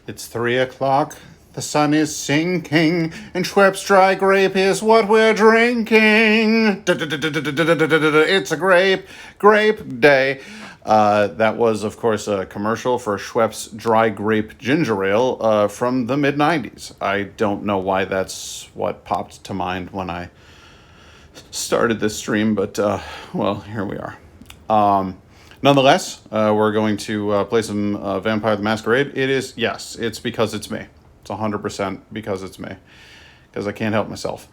It's 3 o'clock. The sun is sinking, and Schweppes dry grape is what we're drinking. It's a grape day. That was, of course, a commercial for Schweppes dry grape ginger ale from the mid-90s. I don't know why that's what popped to mind when I started this stream, but, well, here we are. Nonetheless, we're going to play some Vampire the Masquerade. It is, yes, it's because it's me. It's 100% because it's me, because I can't help myself.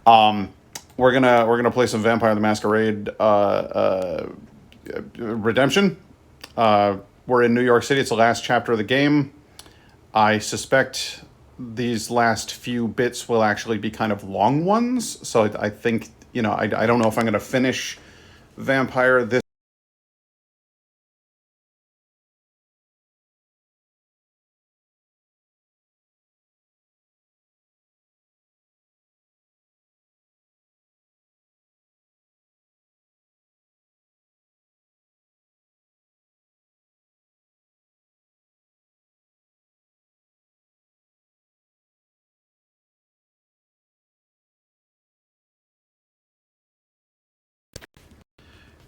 We're gonna play some Vampire the Masquerade Redemption. We're in New York City. It's the last chapter of the game. I suspect these last few bits will actually be kind of long ones. So I think, you know, I don't know if I'm going to finish Vampire this.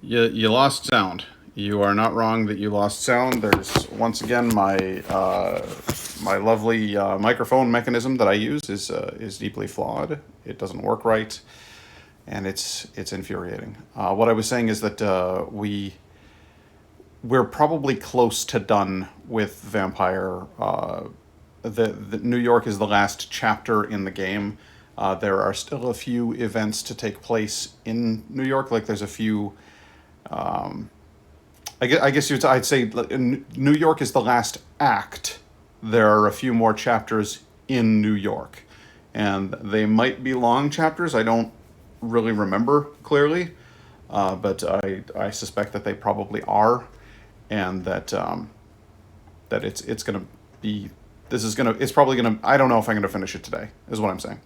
You lost sound. You are not wrong that you lost sound. There's once again my my lovely microphone mechanism that I use is deeply flawed. It doesn't work right, and it's infuriating. What I was saying is that we're probably close to done with Vampire. The New York is the last chapter in the game. There are still a few events to take place in New York. Like there's a few. I guess I'd say New York is the last act. There are a few more chapters in New York, and they might be long chapters. I don't really remember clearly, but I suspect that they probably are, and that that it's gonna be. It's probably gonna. I don't know if I'm gonna finish it today. Is what I'm saying.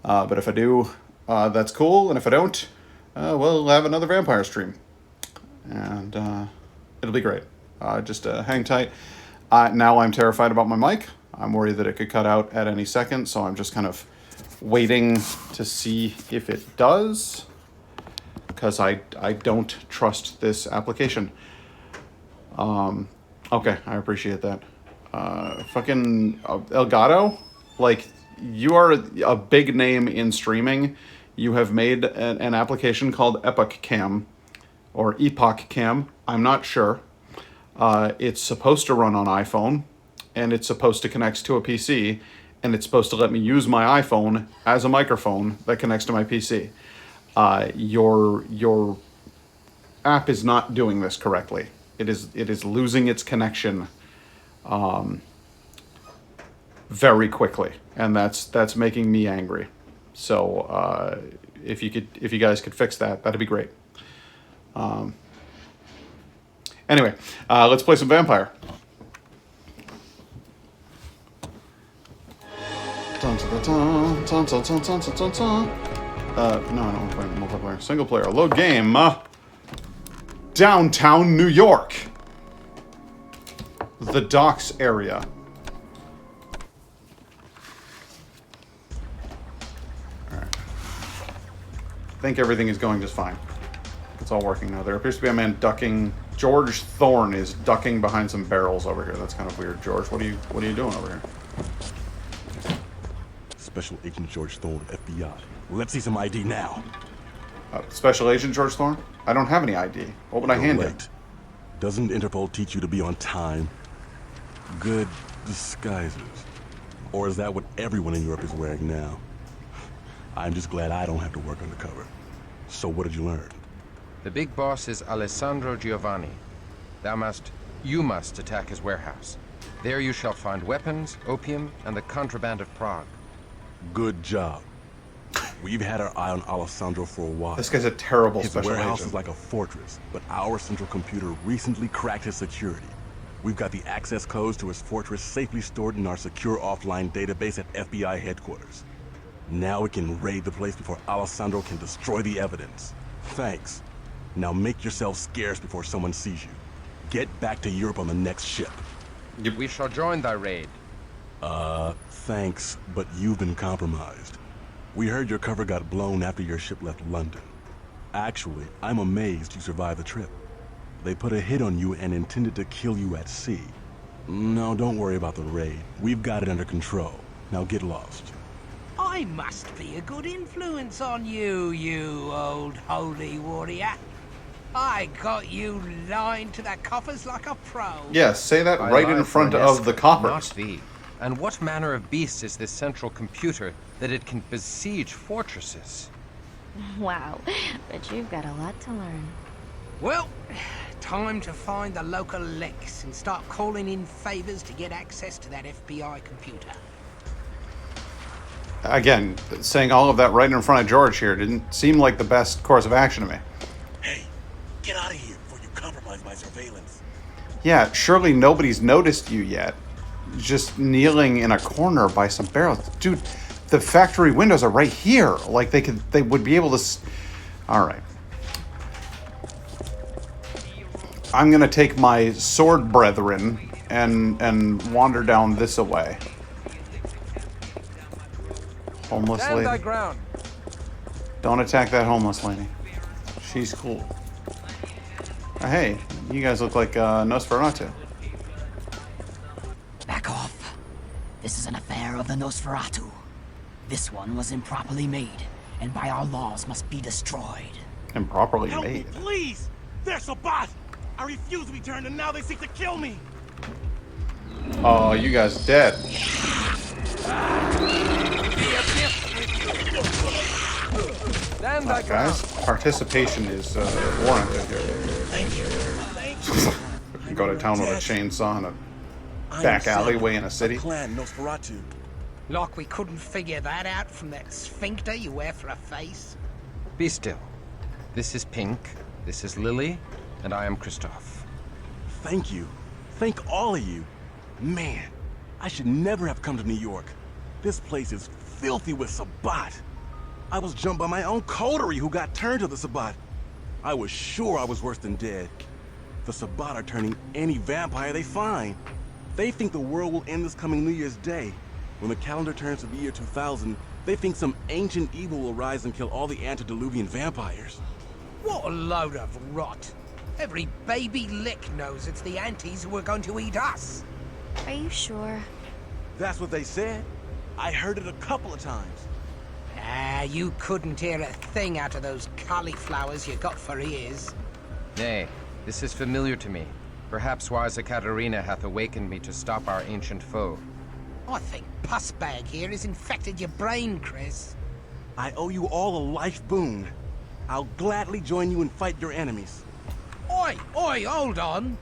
But if I do, that's cool, and if I don't, we'll have another vampire stream. And it'll be great. Just hang tight. Now I'm terrified about my mic. I'm worried that it could cut out at any second, so I'm just kind of waiting to see if it does, because I don't trust this application. Okay, I appreciate that. Fucking Elgato, like, you are a big name in streaming. You have made an application called Epoch Cam, or Epoch Cam, I'm not sure. It's supposed to run on iPhone, and it's supposed to connect to a PC, and it's supposed to let me use my iPhone as a microphone that connects to my PC. Your app is not doing this correctly. It is losing its connection very quickly, and that's making me angry. So if you guys could fix that, that'd be great. Anyway, let's play some Vampire. No, I don't want to play multiplayer. Single player. Load game. Downtown New York. The docks area. Alright. I think everything is going just fine. It's all working now. There appears to be a man ducking. George Thorne is ducking behind some barrels over here. That's kind of weird. George, what are you doing over here? Special Agent George Thorne, FBI. Let's see some ID now. Special Agent George Thorne? I don't have any ID. What would I hand you? Doesn't Interpol teach you to be on time? Good disguises. Or is that what everyone in Europe is wearing now? I'm just glad I don't have to work undercover. So what did you learn? The big boss is Alessandro Giovanni. You must attack his warehouse. There you shall find weapons, opium, and the contraband of Prague. Good job. We've had our eye on Alessandro for a while. This guy's a terrible his special warehouse agent. is like a fortress, but our central computer recently cracked his security. We've got the access codes to his fortress safely stored in our secure offline database at FBI headquarters. Now we can raid the place before Alessandro can destroy the evidence. Thanks. Now make yourself scarce before someone sees you. Get back to Europe on the next ship. We shall join thy raid. Thanks, but you've been compromised. We heard your cover got blown after your ship left London. Actually, I'm amazed you survived the trip. They put a hit on you and intended to kill you at sea. No, don't worry about the raid. We've got it under control. Now get lost. I must be a good influence on you, you old holy warrior. I got you lined to the coffers like a pro. Yes, say that I right lie in for front an of the escort, coppers. Not thee. And what manner of beast is this central computer that it can besiege fortresses? Wow, but you've got a lot to learn. Well, time to find the local Lex and start calling in favors to get access to that FBI computer. Again, saying all of that right in front of George here didn't seem like the best course of action to me. Hey, get out of here before you compromise my surveillance. Yeah, surely nobody's noticed you yet. Just kneeling in a corner by some barrels. Dude, the factory windows are right here. Like, they would be able to... Alright. I'm gonna take my sword brethren and wander down this way. Homeless Stand thy lady. ground. Don't attack that homeless lady. She's cool. Hey, you guys look like Nosferatu. Back off. This is an affair of the Nosferatu. This one was improperly made, and by our laws must be destroyed. Improperly Help me, made. please! There's a bot! I refuse to be turned, and now they seek to kill me! Oh, you guys dead. Stand thy Guys, ground. participation is warranted here. Thank you. Thank you. Go to town with a chainsaw in a I back am alleyway in a of city. Clan Nosferatu. Like we couldn't figure that out from that sphincter you wear for a face. Be still. This is Pink, this is Lily, and I am Christoph. Thank you. Thank all of you. Man, I should never have come to New York. This place is filthy with Sabbat. I was jumped by my own coterie who got turned to the Sabbat. I was sure I was worse than dead. The Sabbat are turning any vampire they find. They think the world will end this coming New Year's Day. When the calendar turns to the year 2000, they think some ancient evil will rise and kill all the antediluvian vampires. What a load of rot. Every baby lick knows it's the antis who are going to eat us. Are you sure? That's what they said. I heard it a couple of times. Ah, you couldn't hear a thing out of those cauliflowers you got for ears. Nay, this is familiar to me. Perhaps wise Ekaterina hath awakened me to stop our ancient foe. I think Pussbag here has infected your brain, Chris. I owe you all a life boon. I'll gladly join you and fight your enemies. Oi, hold on.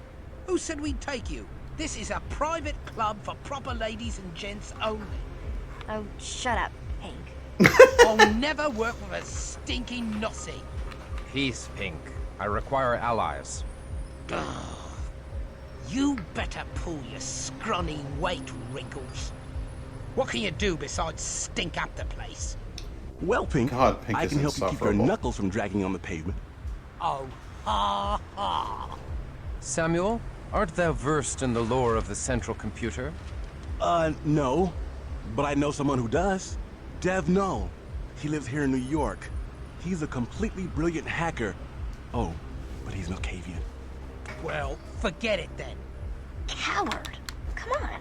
Who said we'd take you? This is a private club for proper ladies and gents only. Oh, shut up, Hank. I'll never work with a stinking nossie. Peace, Pink. I require allies. You better pull your scrawny weight, Wrinkles. What can you do besides stink up the place? Well, Pink, God, Pink I can is help you keep your insufferable. knuckles from dragging on the pavement. Oh, ha ha. Samuel, art thou versed in the lore of the central computer? No. But I know someone who does. Dev Null. He lives here in New York. He's a completely brilliant hacker. Oh, but he's Malkavian. Well, forget it then. Coward. Come on.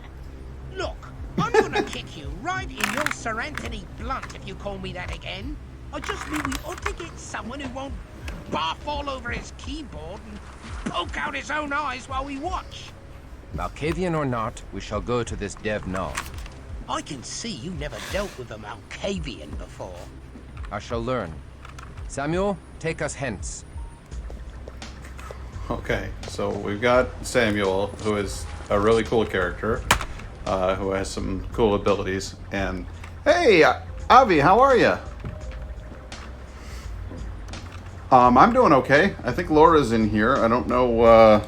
Look, I'm gonna kick you right in your Serenity blunt if you call me that again. I just mean we ought to get someone who won't barf all over his keyboard and poke out his own eyes while we watch. Malkavian or not, we shall go to this Dev Null. I can see you never dealt with a Malkavian before. I shall learn. Samuel, take us hence. Okay, so we've got Samuel, who is a really cool character, who has some cool abilities, and hey, Avi, how are you? I'm doing okay. I think Laura's in here. I don't know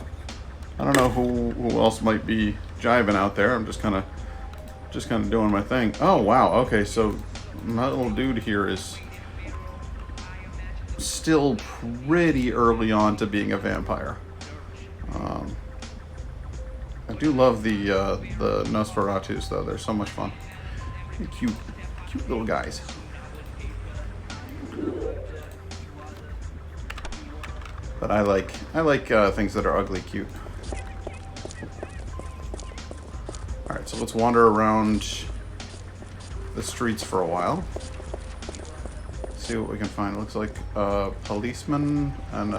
who else might be jiving out there. I'm just kind of doing my thing. Oh wow. Okay, so my little dude here is still pretty early on to being a vampire. I do love the Nosferatus though. They're so much fun. Cute little guys. But I like things that are ugly cute. All right, so let's wander around the streets for a while. See what we can find. It looks like a policeman and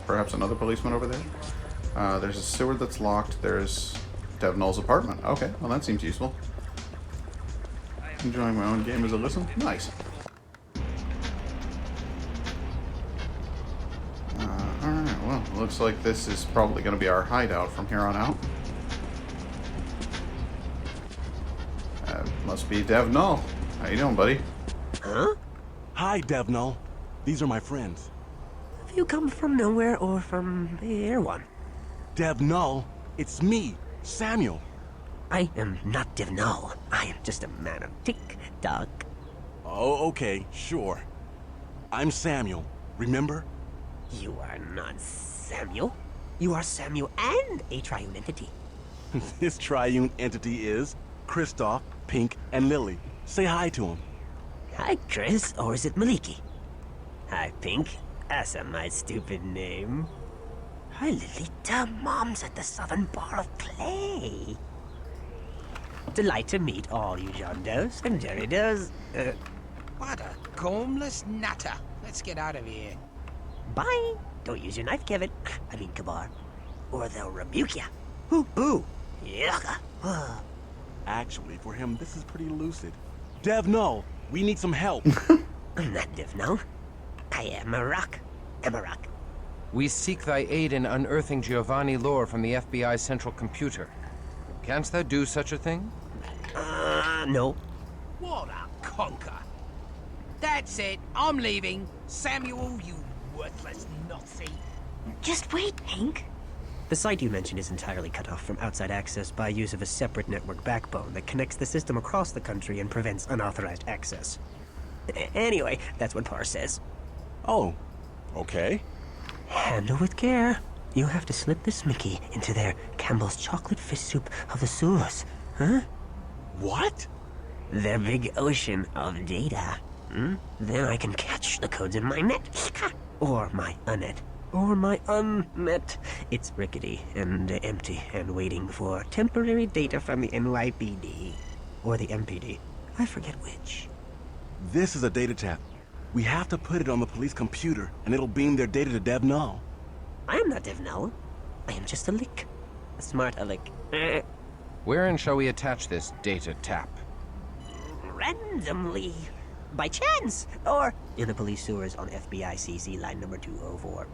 perhaps another policeman over there. There's a sewer that's locked. There's Devnall's apartment. Okay, well that seems useful. Enjoying my own game as I listen. Nice. Alright, well, looks like this is probably going to be our hideout from here on out. Must be Devnall. How you doing, buddy? Huh? Hi, Devnall. These are my friends. Have you come from nowhere or from the Air One? Devnall, it's me, Samuel. I am not Devnall. I am just a man of tick-tock. Oh, okay, sure. I'm Samuel, remember? You are not Samuel. You are Samuel and a triune entity. This triune entity is Kristoff, Pink, and Lily. Say hi to them. Hi, Chris, or is it Maliki? Hi, Pink. That's my stupid name. Hi, Lilita. Mom's at the southern bar of clay. Delight to meet all you John Does and Jerry Does. What a combless nutter. Let's get out of here. Bye. Don't use your knife, Kevin. I mean, Kabar. Or they'll rebuke ya. Hoo boo. Yucca. Actually, for him, this is pretty lucid. Devnall, we need some help. I'm not Devnall. I am a rock. I'm a rock. We seek thy aid in unearthing Giovanni lore from the FBI central computer. Canst thou do such a thing? No. What a conker. That's it. I'm leaving. Samuel, you worthless Nazi. Just wait, Pink. The site you mentioned is entirely cut off from outside access by use of a separate network backbone that connects the system across the country and prevents unauthorized access. Anyway, that's what Parr says. Oh, okay. Handle with care. You have to slip this Mickey into their Campbell's chocolate fish soup of the sewers. Huh? What? Their big ocean of data. Then I can catch the codes in my net. Or my unnet. Or my unnet. It's rickety and empty and waiting for temporary data from the NYPD. Or the MPD. I forget which. This is a data tap. We have to put it on the police computer, and it'll beam their data to Devnall. I am not Devnall. I am just a lick. A smart aleck. Wherein shall we attach this data tap? Randomly. By chance. Or in the police sewers on FBI CC line number 204.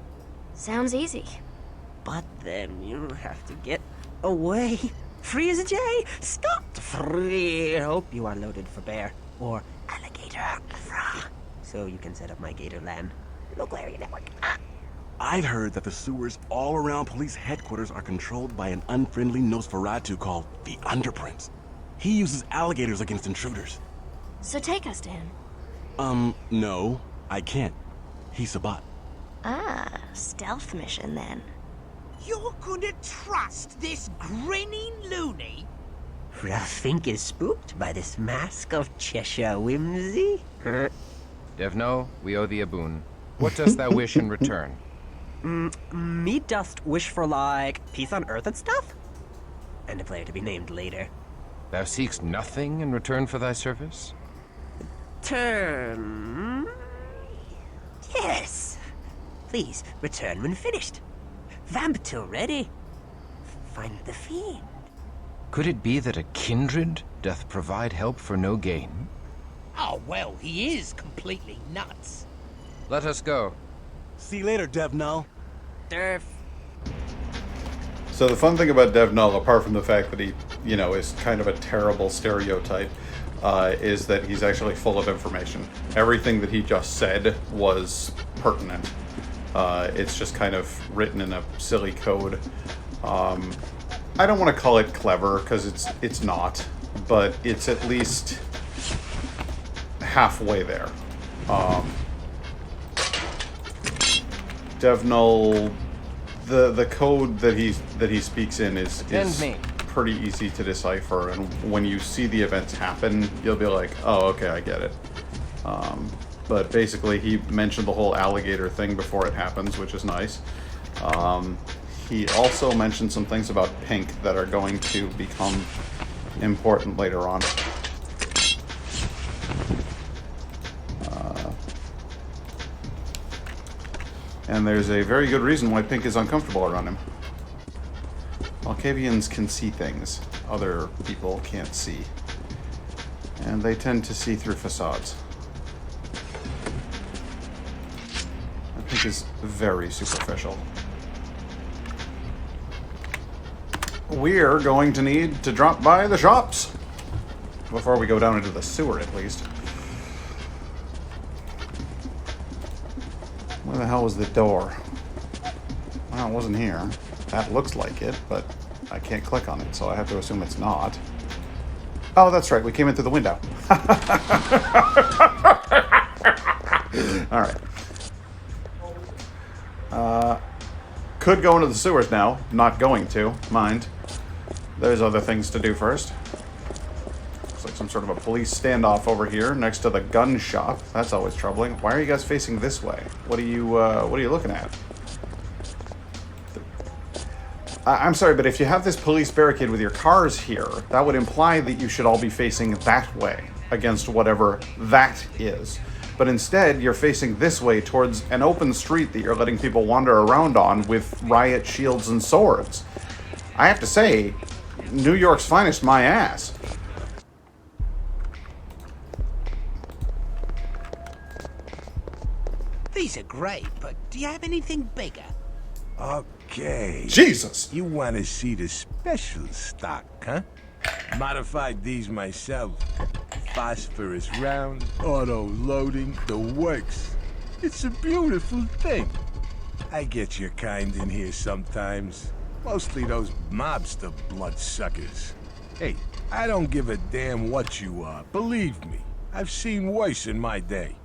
Sounds easy. But then you have to get away. Free as a jay. Scot free. Hope you are loaded for bear. Or alligator. So you can set up my gator land. Local area network. I'd heard that the sewers all around police headquarters are controlled by an unfriendly Nosferatu called the Underprince. He uses alligators against intruders. So take us to him. No, I can't. He's a bot. Ah, stealth mission then. You're gonna trust this grinning loony? Rafink is spooked by this mask of Cheshire whimsy. Devno, we owe thee a boon. What dost thou wish in return? Me dost wish for, like, peace on Earth and stuff? And a player to be named later. Thou seekst nothing in return for thy service? Turn. Yes. Please return when finished. Vamp till ready. Find the fiend. Could it be that a kindred doth provide help for no gain? Oh, well, he is completely nuts. Let us go. See you later, Devnall. Derf. So the fun thing about Devnall, apart from the fact that he, is kind of a terrible stereotype, is that he's actually full of information. Everything that he just said was pertinent. It's just kind of written in a silly code. I don't want to call it clever, because it's not, but it's at least halfway there. Devnall, the code that he speaks in is pretty easy to decipher, and when you see the events happen, you'll be like, oh, okay, I get it. But basically, he mentioned the whole alligator thing before it happens, which is nice. He also mentioned some things about Pink that are going to become important later on. And there's a very good reason why Pink is uncomfortable around him. Malkavians can see things other people can't see. And they tend to see through facades. And Pink is very superficial. We're going to need to drop by the shops. Before we go down into the sewer, at least. Where the hell was the door? Well, it wasn't here. That looks like it, but I can't click on it, so I have to assume it's not. Oh, that's right. We came in through the window. All right. Could go into the sewers now. Not going to. Mind. There's other things to do first. Looks like some sort of a police standoff over here next to the gun shop. That's always troubling. Why are you guys facing this way? What are you looking at? I'm sorry, but if you have this police barricade with your cars here, that would imply that you should all be facing that way against whatever that is. But instead, you're facing this way towards an open street that you're letting people wander around on with riot shields and swords. I have to say, New York's finest, my ass. These are great, but do you have anything bigger? Okay. Jesus! You want to see the special stock, huh? Modified these myself. Phosphorus round, auto loading, the works. It's a beautiful thing. I get your kind in here sometimes. Mostly those mobster bloodsuckers. Hey, I don't give a damn what you are. Believe me, I've seen worse in my day.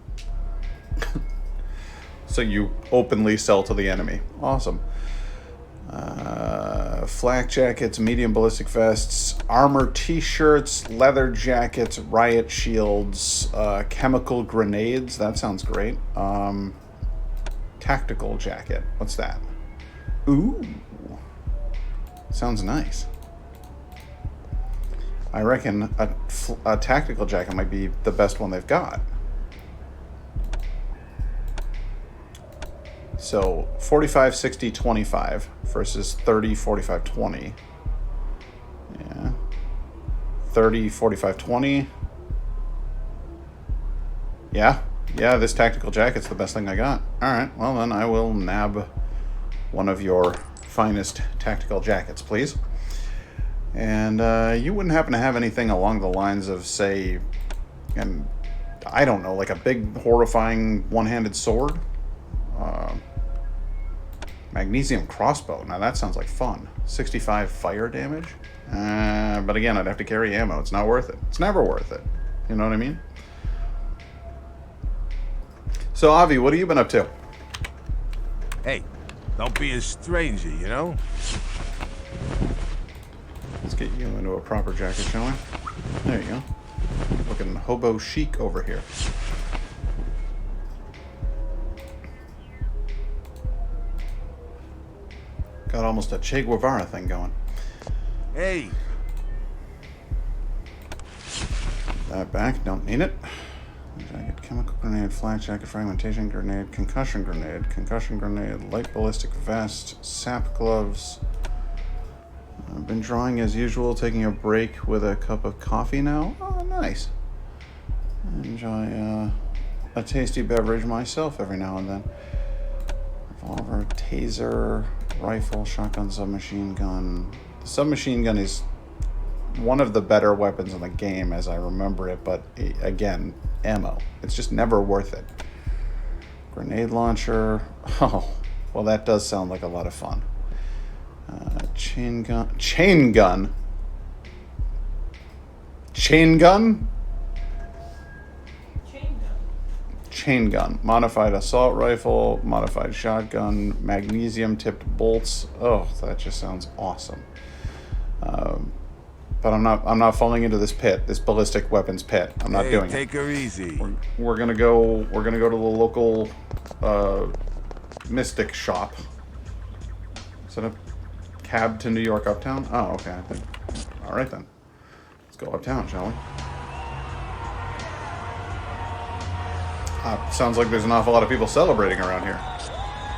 So you openly sell to the enemy. Awesome. Flak jackets, medium ballistic vests, armor t-shirts, leather jackets, riot shields, chemical grenades. That sounds great. Tactical jacket. What's that? Ooh. Sounds nice. I reckon a tactical jacket might be the best one they've got. So 45, 60, 25 versus 30, 45, 20. Yeah. 30, 45, 20. Yeah. Yeah, this tactical jacket's the best thing I got. Alright, well then I will nab one of your finest tactical jackets, please. And you wouldn't happen to have anything along the lines of, say, and I don't know, like a big, horrifying one-handed sword? Magnesium crossbow. Now that sounds like fun. 65 fire damage? But again, I'd have to carry ammo. It's not worth it. It's never worth it. You know what I mean? So, Avi, what have you been up to? Hey, don't be a stranger, you know? Let's get you into a proper jacket, shall we? There you go. Looking hobo chic over here. Got almost a Che Guevara thing going. Hey. That back, don't need it. Jacket, chemical grenade, flak jacket, fragmentation grenade, concussion grenade, light ballistic vest, sap gloves. I've been drawing as usual, taking a break with a cup of coffee now. Oh, nice. Enjoy a tasty beverage myself every now and then. Revolver, taser, rifle, shotgun, submachine gun. The submachine gun is one of the better weapons in the game as I remember it, but again, ammo. It's just never worth it. Grenade launcher. Oh, well that does sound like a lot of fun. Chain gun. Chain gun? Chain gun? Chain gun. Modified assault rifle, modified shotgun, magnesium tipped bolts. Oh, that just sounds awesome. But I'm not falling into this pit, this ballistic weapons pit. I'm not doing Take her easy. it. We're gonna go to the local mystic shop. Is it a cab to New York Uptown? Oh, okay. I think. All right then. Let's go uptown, shall we? Sounds like there's an awful lot of people celebrating around here.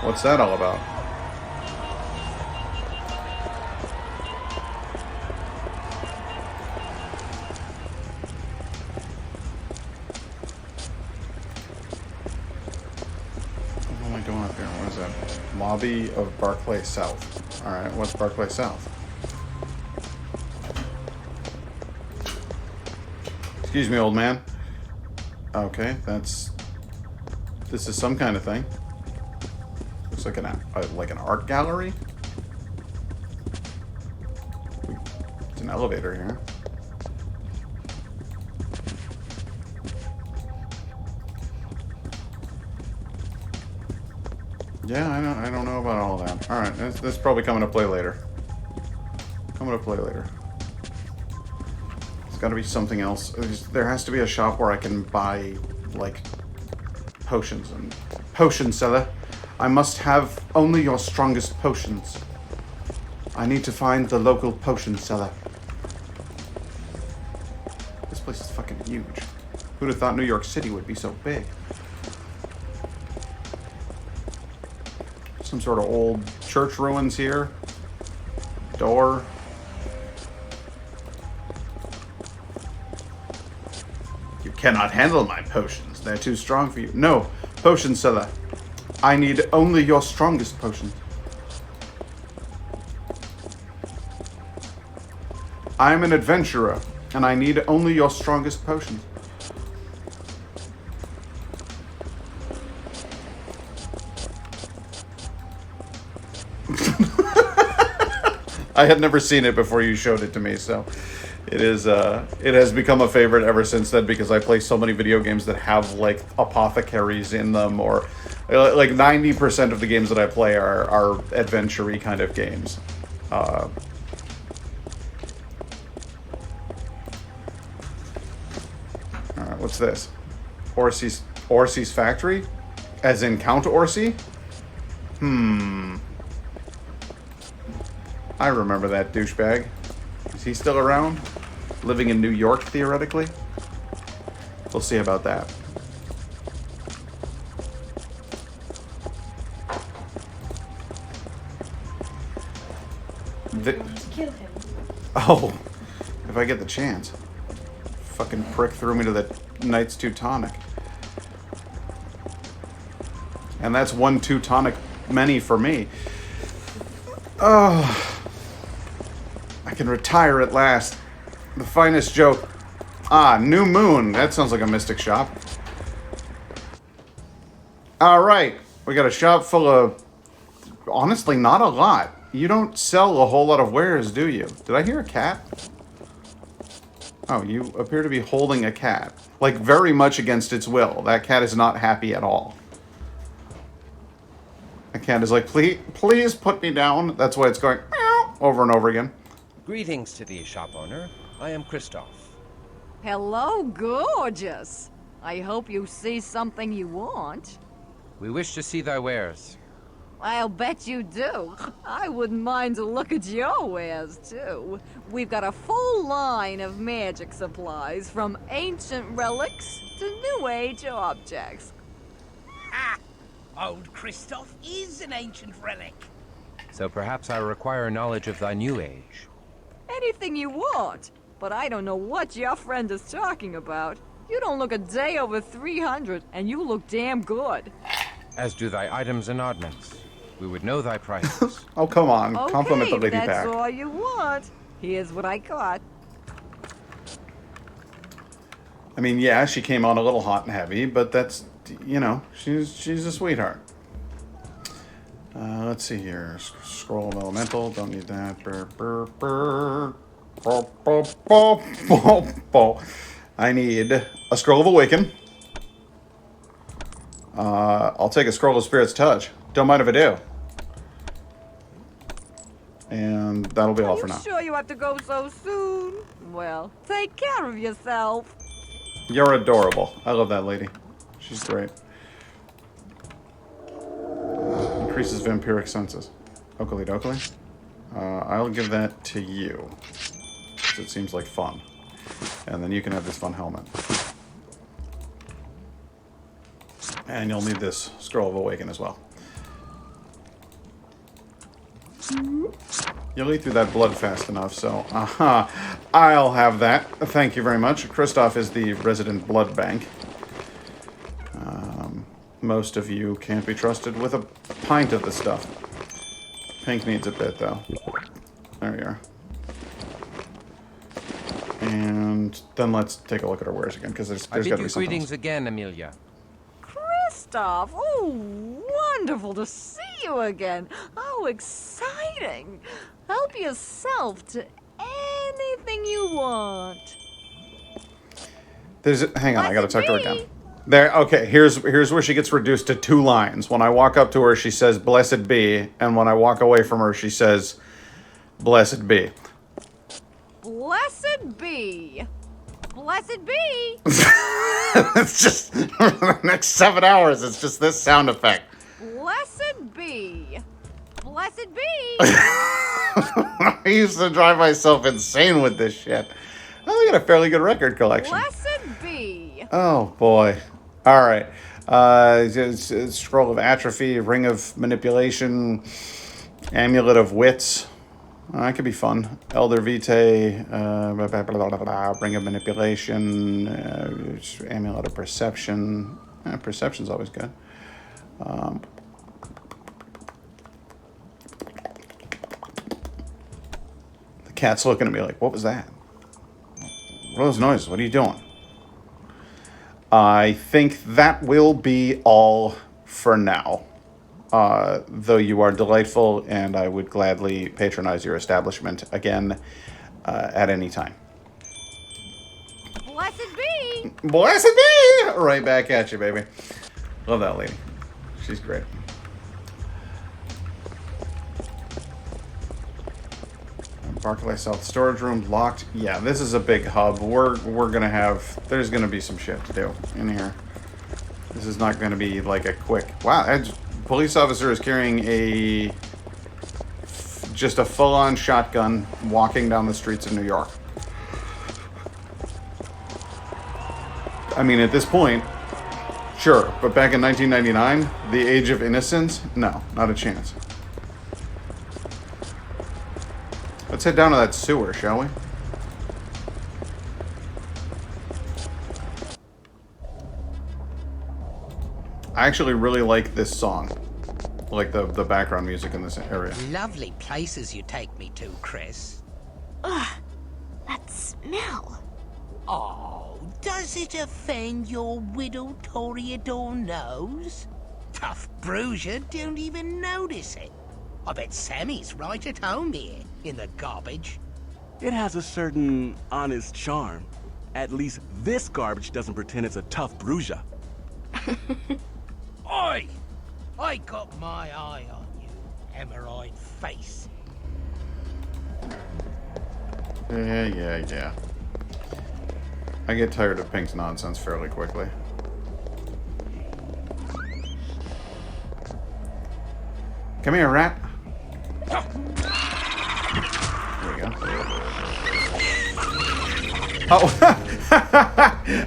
What's that all about? What am I doing up here? What is that? Lobby of Barclay South. Alright, what's Barclay South? Excuse me, old man. Okay, this is some kind of thing. Looks like an art gallery. It's an elevator here. Yeah, I don't know about all of that. All right, that's probably coming to play later. There's got to be something else. There has to be a shop where I can buy like potions and potion seller. I must have only your strongest potions. I need to find the local potion seller. This place is fucking huge. Who'd have thought New York City would be so big? Some sort of old church ruins here. Door. You cannot handle my potions. They're too strong for you. No, potion seller. I need only your strongest potion. I am an adventurer, and I need only your strongest potions. I had never seen it before you showed it to me, so it has become a favorite ever since then because I play so many video games that have like apothecaries in them, or like 90% of the games that I play are adventure-y kind of games. All right, what's this? Orsi's factory? As in Count Orsi? I remember that douchebag. Is he still around? Living in New York, theoretically? We'll see about that. Kill him. Oh, if I get the chance. Fucking prick threw me to the Knight's Teutonic. And that's one Teutonic many for me. Oh, I can retire at last. The finest joke. Ah, New Moon. That sounds like a mystic shop. All right, we got a shop full of, honestly, not a lot. You don't sell a whole lot of wares, do you? Did I hear a cat? Oh, you appear to be holding a cat. Like, very much against its will. That cat is not happy at all. The cat is like, please put me down. That's why it's going meow over and over again. Greetings to thee, shop owner. I am Christoph. Hello, gorgeous. I hope you see something you want. We wish to see thy wares. I'll bet you do. I wouldn't mind to look at your wares, too. We've got a full line of magic supplies, from ancient relics to new age objects. Ha! Old Christoph is an ancient relic. So perhaps I require knowledge of thy new age. Anything you want. But I don't know what your friend is talking about. You don't look a day over 300, and you look damn good. As do thy items and oddments. We would know thy prices. Oh, come on. Okay, Compliment the lady that's back. all you want. Here's what I got. I mean, yeah, she came on a little hot and heavy, but that's, you know, she's a sweetheart. Let's see here. Scroll of Elemental. Don't need that. I need a Scroll of Awaken. I'll take a Scroll of Spirit's Touch. Don't mind if I do. And that'll be all for Are now. you sure you have to go so soon? Well, take care of yourself. You're adorable. I love that lady. She's great. Increases vampiric senses. Oakley dokley. I'll give that to you. Because it seems like fun. And then you can have this fun helmet. And you'll need this Scroll of Awaken as well. You'll eat through that blood fast enough, so I'll have that. Thank you very much. Christoph is the resident blood bank. Most of you can't be trusted with a pint of the stuff. Pink needs a bit, though. There we are. And then let's take a look at our wares again, because there's got to be something greetings else. again, Amelia. Kristoff, oh, wonderful to see you again. How exciting. Help yourself to anything you want. Hang on, I gotta talk to her again. There, okay, here's where she gets reduced to 2 lines. When I walk up to her, she says, "Blessed be," and when I walk away from her, she says, "Blessed be." Blessed be. Blessed be. It's just, for the next 7 hours, it's just this sound effect. Blessed be. Blessed be. I used to drive myself insane with this shit. Oh, we got a fairly good record collection. Blessed be. Oh, boy. All right. Scroll of Atrophy, Ring of Manipulation, Amulet of Wits. That could be fun. Elder Vitae, Ring of Manipulation, Amulet of Perception. Perception's always good. The cat's looking at me like, what was that? What are those noises? What are you doing? I think that will be all for now. Though you are delightful, and I would gladly patronize your establishment again at any time. Blessed be. Blessed be! Right back at you, baby. Love that lady. She's great. Barclay South storage room locked. Yeah, this is a big hub. We're gonna have. There's gonna be some shit to do in here. This is not gonna be like a quick. Wow, police officer is carrying just a full-on shotgun, walking down the streets of New York. I mean, at this point, sure, but back in 1999, the age of innocence, no, not a chance. Let's head down to that sewer, shall we? I actually really like this song. I like the background music in this area. Lovely places you take me to, Chris. Ugh, that smell. Oh, does it offend your widow Toreador nose? Tough Bruiser don't even notice it. I bet Sammy's right at home here, in the garbage. It has a certain honest charm. At least this garbage doesn't pretend it's a tough bruiser. Oi! I got my eye on you, hemorrhoid face. Yeah. I get tired of Pink's nonsense fairly quickly. Come here, rat. There we go. Oh,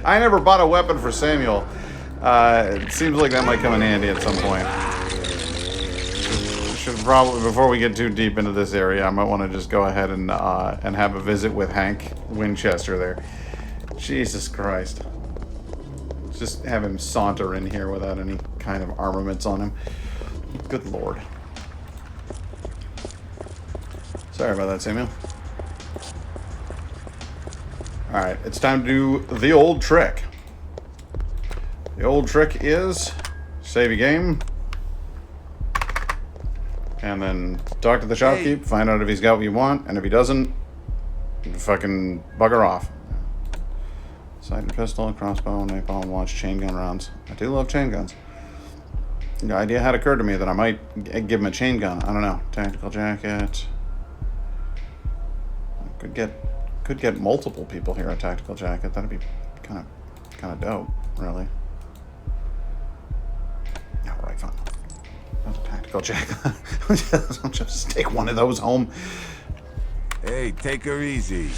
I never bought a weapon for Samuel. It seems like that might come in handy at some point. Should probably, before we get too deep into this area, I might want to just go ahead and have a visit with Hank Winchester there. Jesus Christ. Just have him saunter in here without any kind of armaments on him. Good Lord. Sorry about that, Samuel. Alright, it's time to do the old trick. The old trick is save your game, and then talk to the shopkeep, find out if he's got what you want, and if he doesn't, fucking bugger off. Sighted pistol, crossbow, napalm, launch, chain gun rounds. I do love chain guns. The idea had occurred to me that I might give him a chain gun. I don't know. Tactical jacket. Could get multiple people here a tactical jacket. That'd be kind of dope, really. All right, fine. That's a tactical jacket. I'll just take one of those home. Hey, take her easy.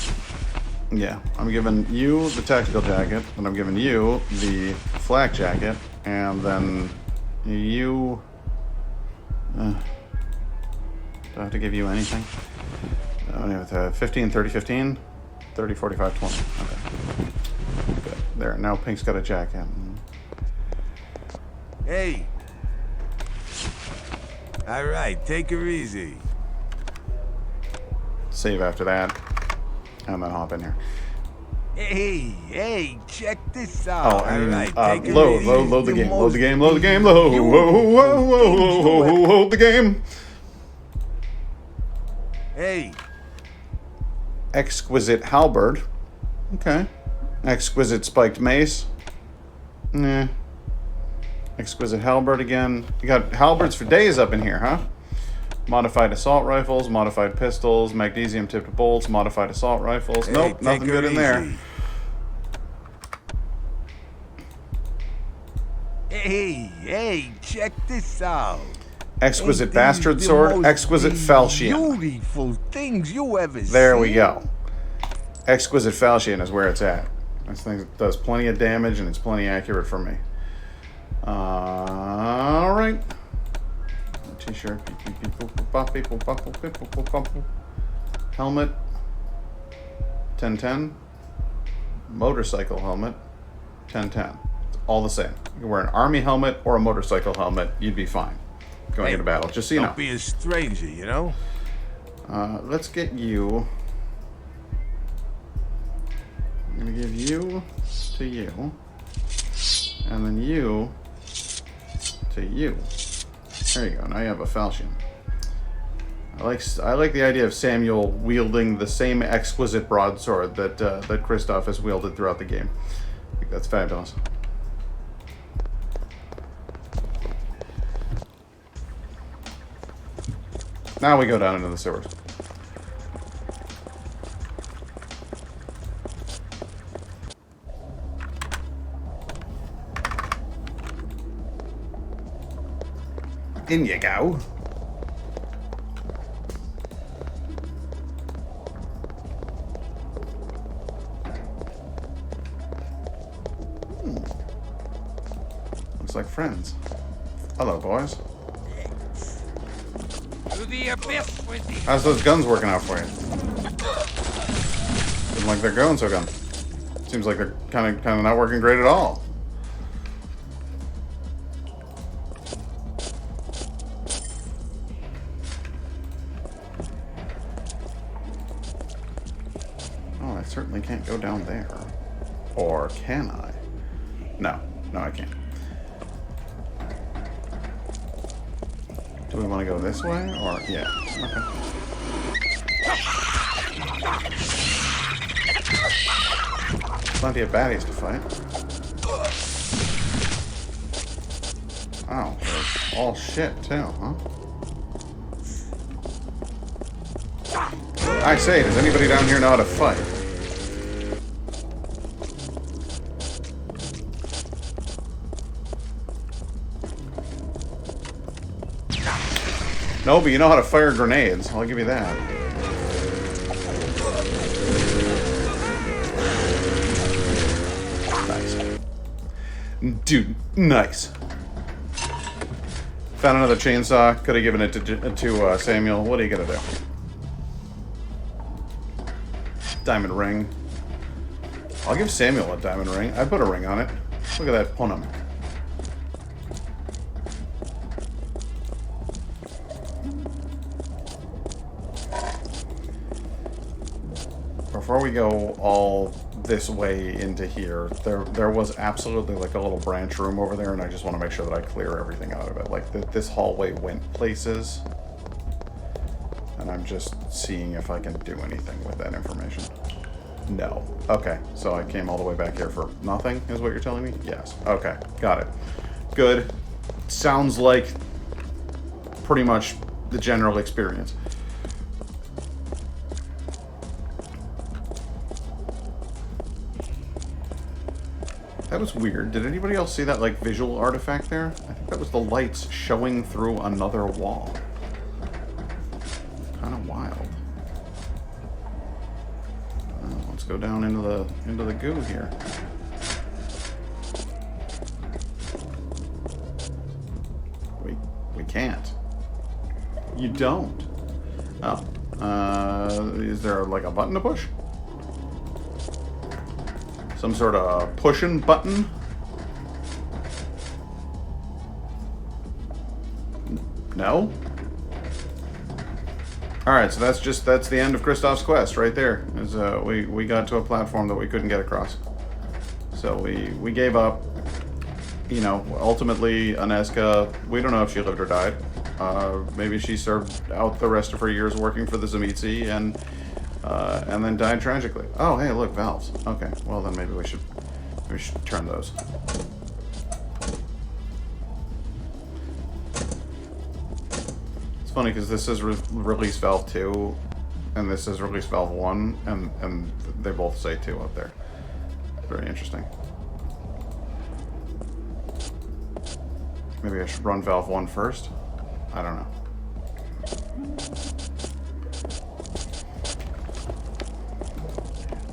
Yeah, I'm giving you the tactical jacket, and I'm giving you the flak jacket, and then you... do I have to give you anything? No, 15, 30, 15, 30, 45, 20. Okay. Good. There, now Pink's got a jacket. Hey. All right, take her easy. Save after that, and then hop in here. Hey, check this Oh, out. I mean, All right, take her load easy. the game, The load the game, load the game, most load beautiful the game. Hey. Exquisite halberd. Okay. Exquisite spiked mace. Nah. Exquisite halberd again. You got halberds for days up in here, huh? Modified assault rifles, modified pistols, magnesium tipped bolts, modified assault rifles. Hey, Nope, nothing good in there. Hey, check this out. Exquisite Ain't these bastard the sword, most exquisite falchion. Beautiful things you ever seen. There we go. Exquisite falchion is where it's at. This thing does plenty of damage and it's plenty accurate for me. Alright. T-shirt. Helmet. 1010. Motorcycle helmet. 1010. It's all the same. You can wear an army helmet or a motorcycle helmet. You'd be fine going into battle. Just so you know. Don't be a stranger, you know? Let's get you. I'm gonna give you to you, and then you to you. There you go. Now you have a falchion. I like the idea of Samuel wielding the same exquisite broadsword that that Kristoff has wielded throughout the game. I think that's fabulous. Now we go down into the sewers. In you go. Looks like friends. Hello, boys. To the abyss with the... How's those guns working out for you? Seems like they're going so good. Seems like they're kind of not working great at all. Oh, I certainly can't go down there. Or can I? No, I can't. Do we want to go this way, or yeah? Okay. Plenty of baddies to fight. Oh, they're all shit too, huh? I say, does anybody down here know how to fight? No, but you know how to fire grenades. I'll give you that. Nice. Dude, nice. Found another chainsaw. Could have given it to Samuel. What are you gonna do? Diamond ring. I'll give Samuel a diamond ring. I put a ring on it. Look at that punum. Before we go all this way into here, there was absolutely like a little branch room over there, and I just want to make sure that I clear everything out of it. Like this hallway went places, and I'm just seeing if I can do anything with that information. No. Okay, so I came all the way back here for nothing, is what you're telling me? Yes. Okay, got it. Good. Sounds like pretty much the general experience. That was weird. Did anybody else see that, like, visual artifact there? I think that was the lights showing through another wall. Kind of wild. Let's go down into the goo here. We can't. You don't. Oh. Is there, like, a button to push? Some sort of pushing button? No? Alright, so that's the end of Kristoff's quest right there. Is we got to a platform that we couldn't get across. So we gave up. You know, ultimately, Aneska, we don't know if she lived or died. Maybe she served out the rest of her years working for the Zamitzi and then died tragically. Oh, hey, look, valves. Okay, well then maybe we should turn those. It's funny because this is release valve 2, and this is release valve 1, and they both say 2 up there. Very interesting. Maybe I should run valve 1 first? I don't know.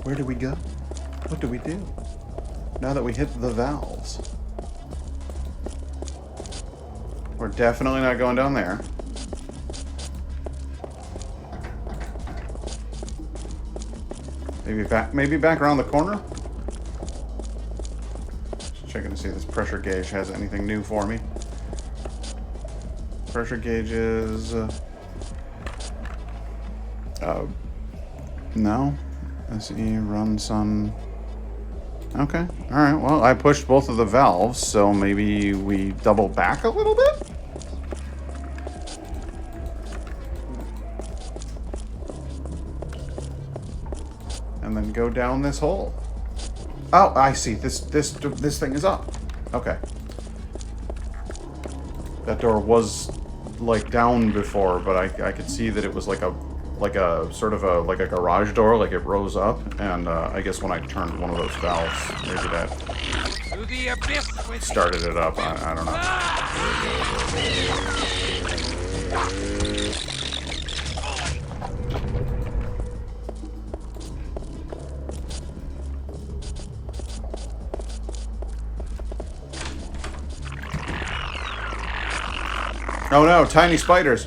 Where do we go? What do we do? Now that we hit the valves. We're definitely not going down there. Maybe back around the corner? Just checking to see if this pressure gauge has anything new for me. Pressure gauges. No. SE run sun. Okay. Alright, well, I pushed both of the valves, so maybe we double back a little bit? And then go down this hole. Oh, I see. This thing is up. Okay. That door was like down before, but I could see that it was like a sort of like a garage door, like it rose up, and I guess when I turned one of those valves, maybe that started it up. I don't know. Oh no, tiny spiders.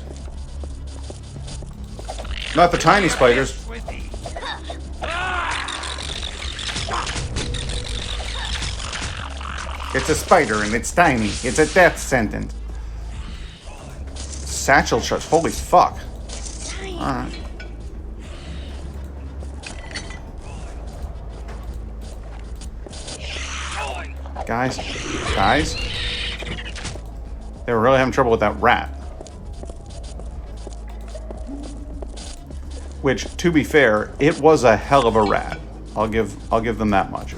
Not the tiny spiders. It's a spider and it's tiny. It's a death sentence. Satchel charge. Holy fuck. Alright. Guys. They were really having trouble with that rat. Which, to be fair, it was a hell of a rat. I'll give them that much. It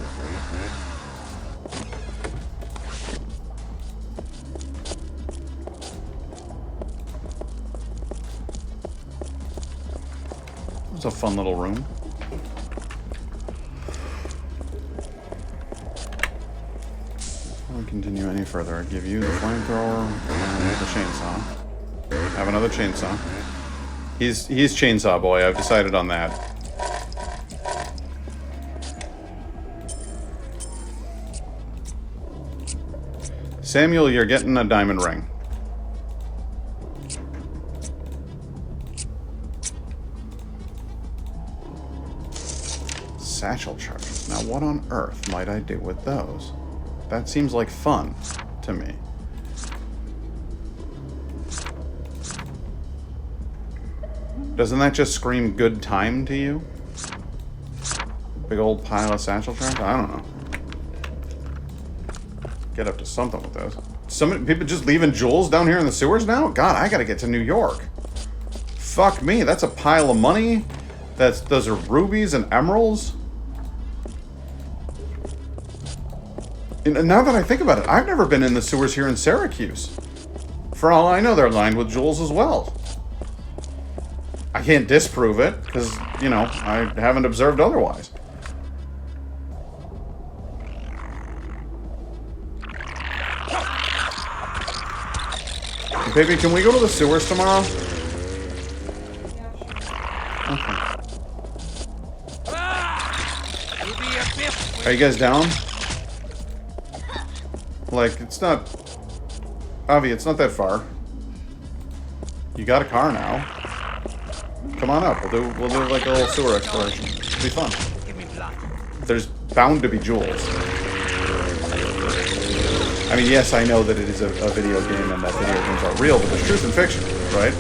was a fun little room. Before we continue any further, I give you the flamethrower and the chainsaw. Have another chainsaw. He's Chainsaw Boy. I've decided on that. Samuel, you're getting a diamond ring. Satchel charges. Now, what on earth might I do with those? That seems like fun to me. Doesn't that just scream good time to you? Big old pile of satchel trash? I don't know. Get up to something with those. Some people just leaving jewels down here in the sewers now? God, I gotta get to New York. Fuck me, that's a pile of money. Those are rubies and emeralds. And now that I think about it, I've never been in the sewers here in Syracuse. For all I know, they're lined with jewels as well. I can't disprove it, because, you know, I haven't observed otherwise. Baby, can we go to the sewers tomorrow? Okay. Are you guys down? Like, it's not... Avi, it's not that far. You got a car now. Come on up. We'll do like a little sewer exploration. It'll be fun. There's bound to be jewels. I mean, yes, I know that it is a video game and that video games are real, but there's truth in fiction, right?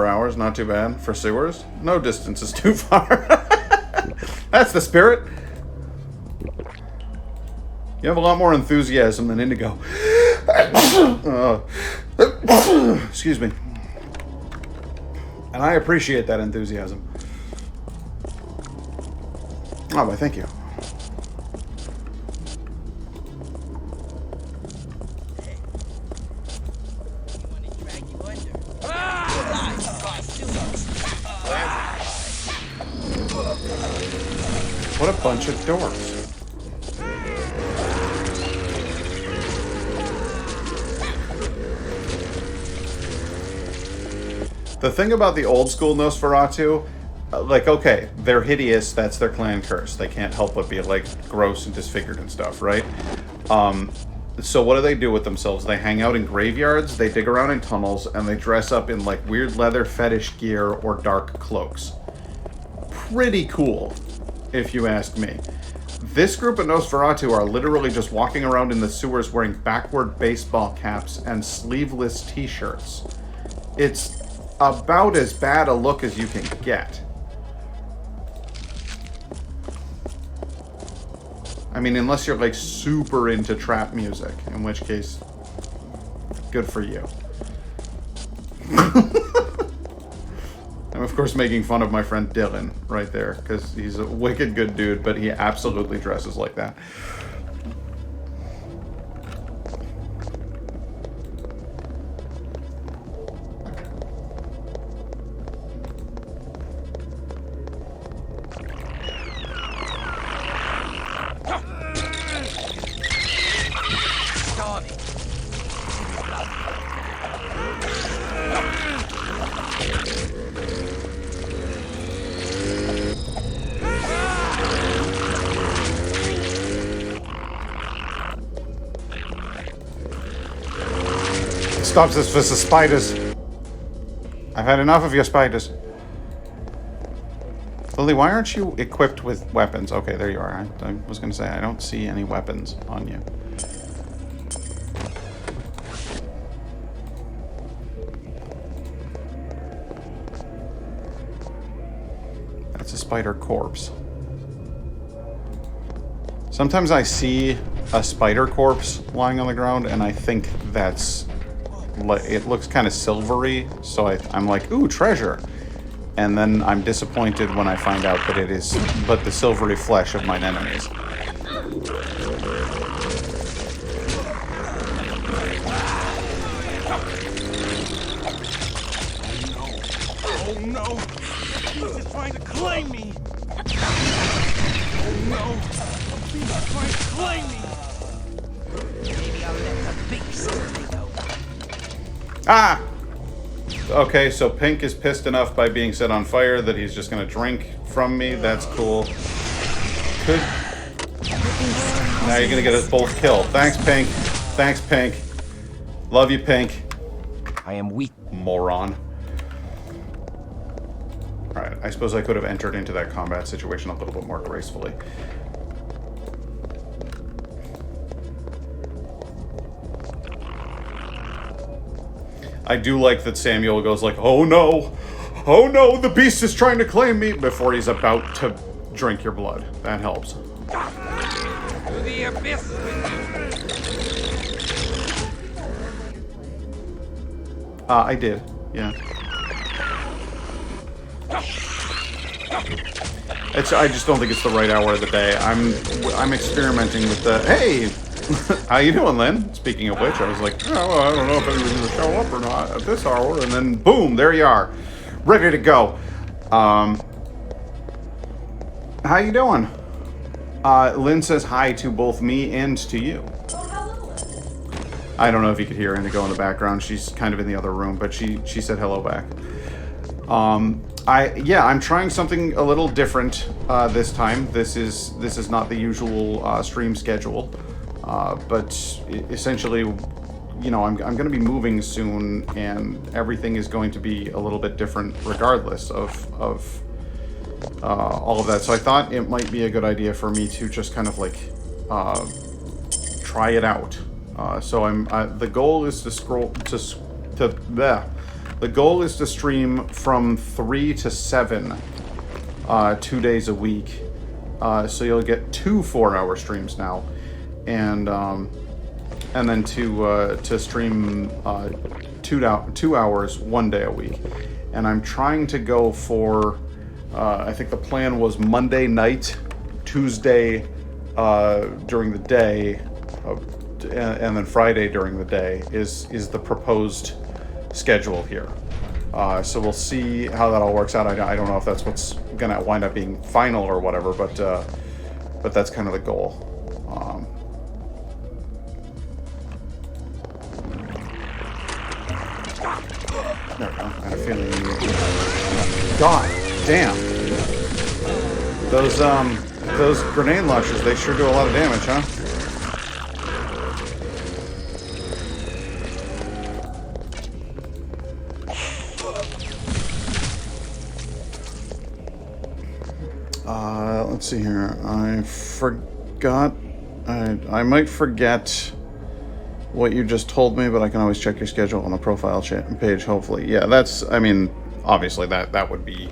Hours, not too bad. For sewers, no distance is too far. That's the spirit. You have a lot more enthusiasm than Indigo. Excuse me. And I appreciate that enthusiasm. Oh, why, thank you. What a bunch of dorks. The thing about the old school Nosferatu, like, okay, they're hideous, that's their clan curse. They can't help but be, like, gross and disfigured and stuff, right? So what do they do with themselves? They hang out in graveyards, they dig around in tunnels, and they dress up in, like, weird leather fetish gear or dark cloaks. Pretty cool, if you ask me. This group of Nosferatu are literally just walking around in the sewers wearing backward baseball caps and sleeveless t-shirts. It's about as bad a look as you can get. I mean, unless you're like super into trap music, in which case, good for you. I'm of course making fun of my friend Dylan right there, because he's a wicked good dude, but he absolutely dresses like that. Stop this with the spiders. I've had enough of your spiders. Lily, why aren't you equipped with weapons? Okay, there you are. I was going to say, I don't see any weapons on you. That's a spider corpse. Sometimes I see a spider corpse lying on the ground, and I think that's... it looks kind of silvery, so I'm like, ooh, treasure. And then I'm disappointed when I find out that it is but the silvery flesh of mine enemies. Oh no! He's trying to claim me! Oh no! He's trying to claim me! Maybe I'll let the beast take over. Ah! Okay, so Pink is pissed enough by being set on fire that he's just gonna drink from me. That's cool. Good. Now you're gonna get us both killed. Thanks, Pink. Thanks, Pink. Love you, Pink. I am weak. Moron. Alright, I suppose I could have entered into that combat situation a little bit more gracefully. I do like that Samuel goes like, oh no, the beast is trying to claim me, before he's about to drink your blood. That helps. To the abyss with I did, yeah. I just don't think it's the right hour of the day. I'm experimenting with the, hey! How you doing, Lynn? Speaking of which, I was like, oh, well, I don't know if anyone's going to show up or not at this hour. And then, boom, there you are. Ready to go. How you doing? Lynn says hi to both me and to you. I don't know if you could hear Indigo in the background. She's kind of in the other room, but she said hello back. I'm trying something a little different this time. This is not the usual stream schedule, but essentially, you know, I'm going to be moving soon, and everything is going to be a little bit different regardless of all of that. So I thought it might be a good idea for me to just kind of like try it out. The goal is to the goal is to stream from 3 to 7, 2 days a week. So you'll get 2 4-hour streams now, and then to stream 2 hours 1 day a week. And I'm trying to go for. I think the plan was Monday night, Tuesday during the day, and then Friday during the day is the proposed schedule here. So we'll see how that all works out. I don't know if that's what's going to wind up being final or whatever, but that's kind of the goal. There we go. I had a feeling. God damn. Those grenade launchers, they sure do a lot of damage, huh? Let's see here. I forgot. I might forget what you just told me, but I can always check your schedule on the profile page, hopefully. Yeah, that's, I mean, obviously that would be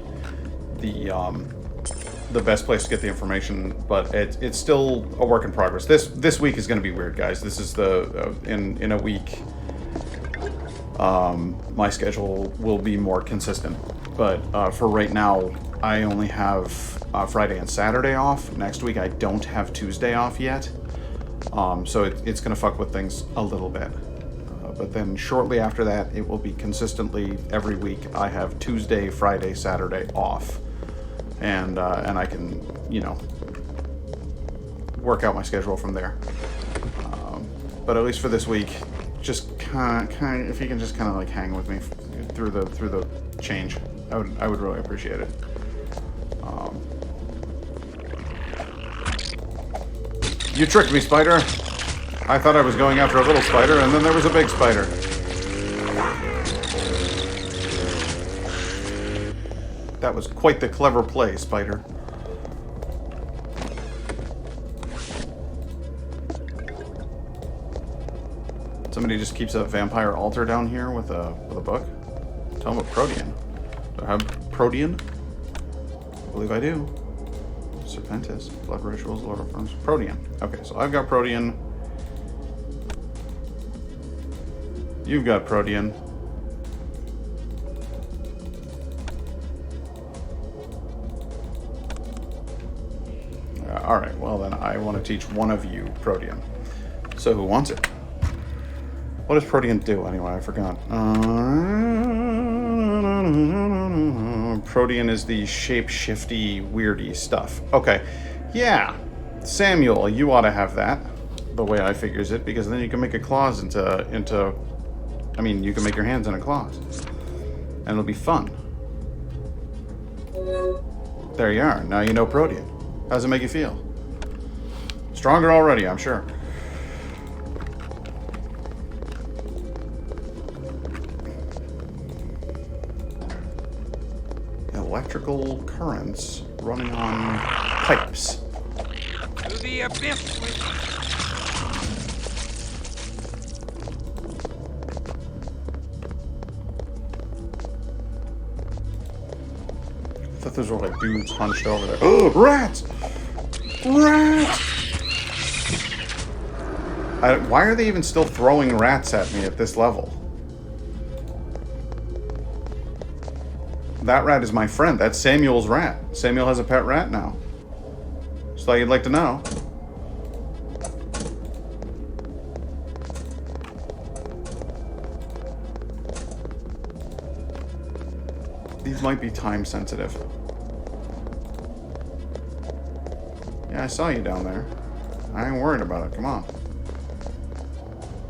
the best place to get the information, but it's still a work in progress. This week is going to be weird, guys. This is in a week, my schedule will be more consistent, but for right now, I only have Friday and Saturday off. Next week, I don't have Tuesday off yet, so it's going to fuck with things a little bit. But then shortly after that, it will be consistently every week. I have Tuesday, Friday, Saturday off, and I can, you know, work out my schedule from there. But at least for this week, just kind of, if you can just kind of like hang with me through the change, I would really appreciate it. You tricked me, spider. I thought I was going after a little spider, and then there was a big spider. That was quite the clever play, spider. Somebody just keeps a vampire altar down here with a book. Tome of Protean. Do I have Protean? I believe I do. Serpentis, Blood Rituals, Lord of Ferns. Protean. Okay, so I've got Protean. You've got Protean. Alright, well then I want to teach one of you Protean. So who wants it? What does Protean do anyway? I forgot. Protean is the shape-shifty, weirdy stuff. Okay. Yeah. Samuel, you ought to have that. The way I figures it, because then you can make a claws into I mean, you can make your hands into claws. And it'll be fun. There you are. Now you know Protean. How does it make you feel? Stronger already, I'm sure. Electrical currents running on pipes. To the abyss with I thought those were like dudes hunched over there. Oh, rats! Rats! Why are they even still throwing rats at me at this level? That rat is my friend. That's Samuel's rat. Samuel has a pet rat now. Just thought you'd like to know. These might be time sensitive. Yeah, I saw you down there. I ain't worried about it. Come on.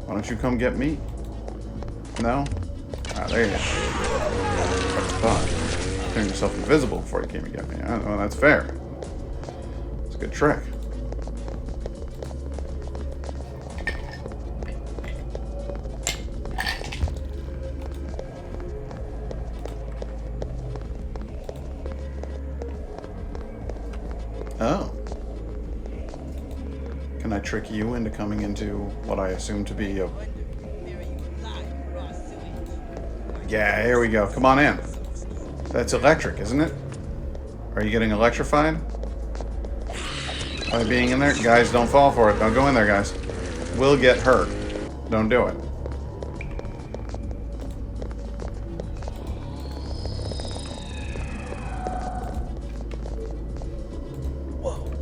Why don't you come get me? No? Ah, there you go. Fine. Turn yourself invisible before you came and get me. Well, that's fair. It's a good trick. Oh. Can I trick you into coming into what I assume to be a... Yeah, here we go. Come on in. That's electric, isn't it? Are you getting electrified? By being in there? Guys, don't fall for it. Don't go in there, guys. We'll get hurt. Don't do it.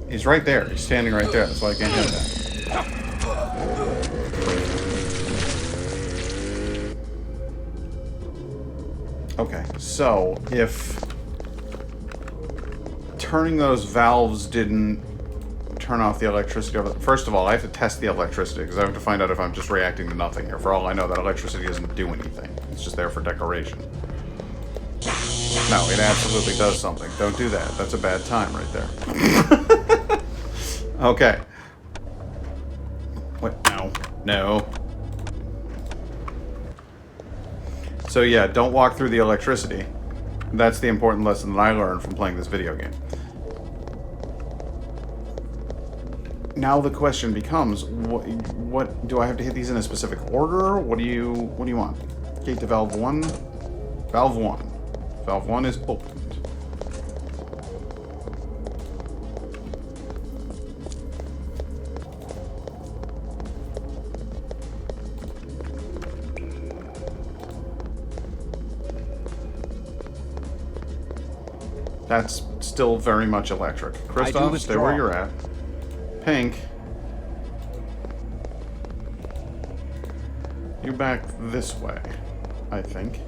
He's right there. He's standing right there. That's why I can't hit that. Okay, so if turning those valves didn't turn off the electricity, first of all, I have to test the electricity because I have to find out if I'm just reacting to nothing here. For all I know, that electricity doesn't do anything. It's just there for decoration. No, it absolutely does something. Don't do that. That's a bad time right there. Okay. What? No. No. So yeah, don't walk through the electricity. That's the important lesson that I learned from playing this video game. Now the question becomes, what do I have to hit these in a specific order? What do you want? Gate to valve 1. Valve 1. Valve 1 is opened. That's still very much electric. Kristoff, stay where you're at. Pink. You back this way, I think.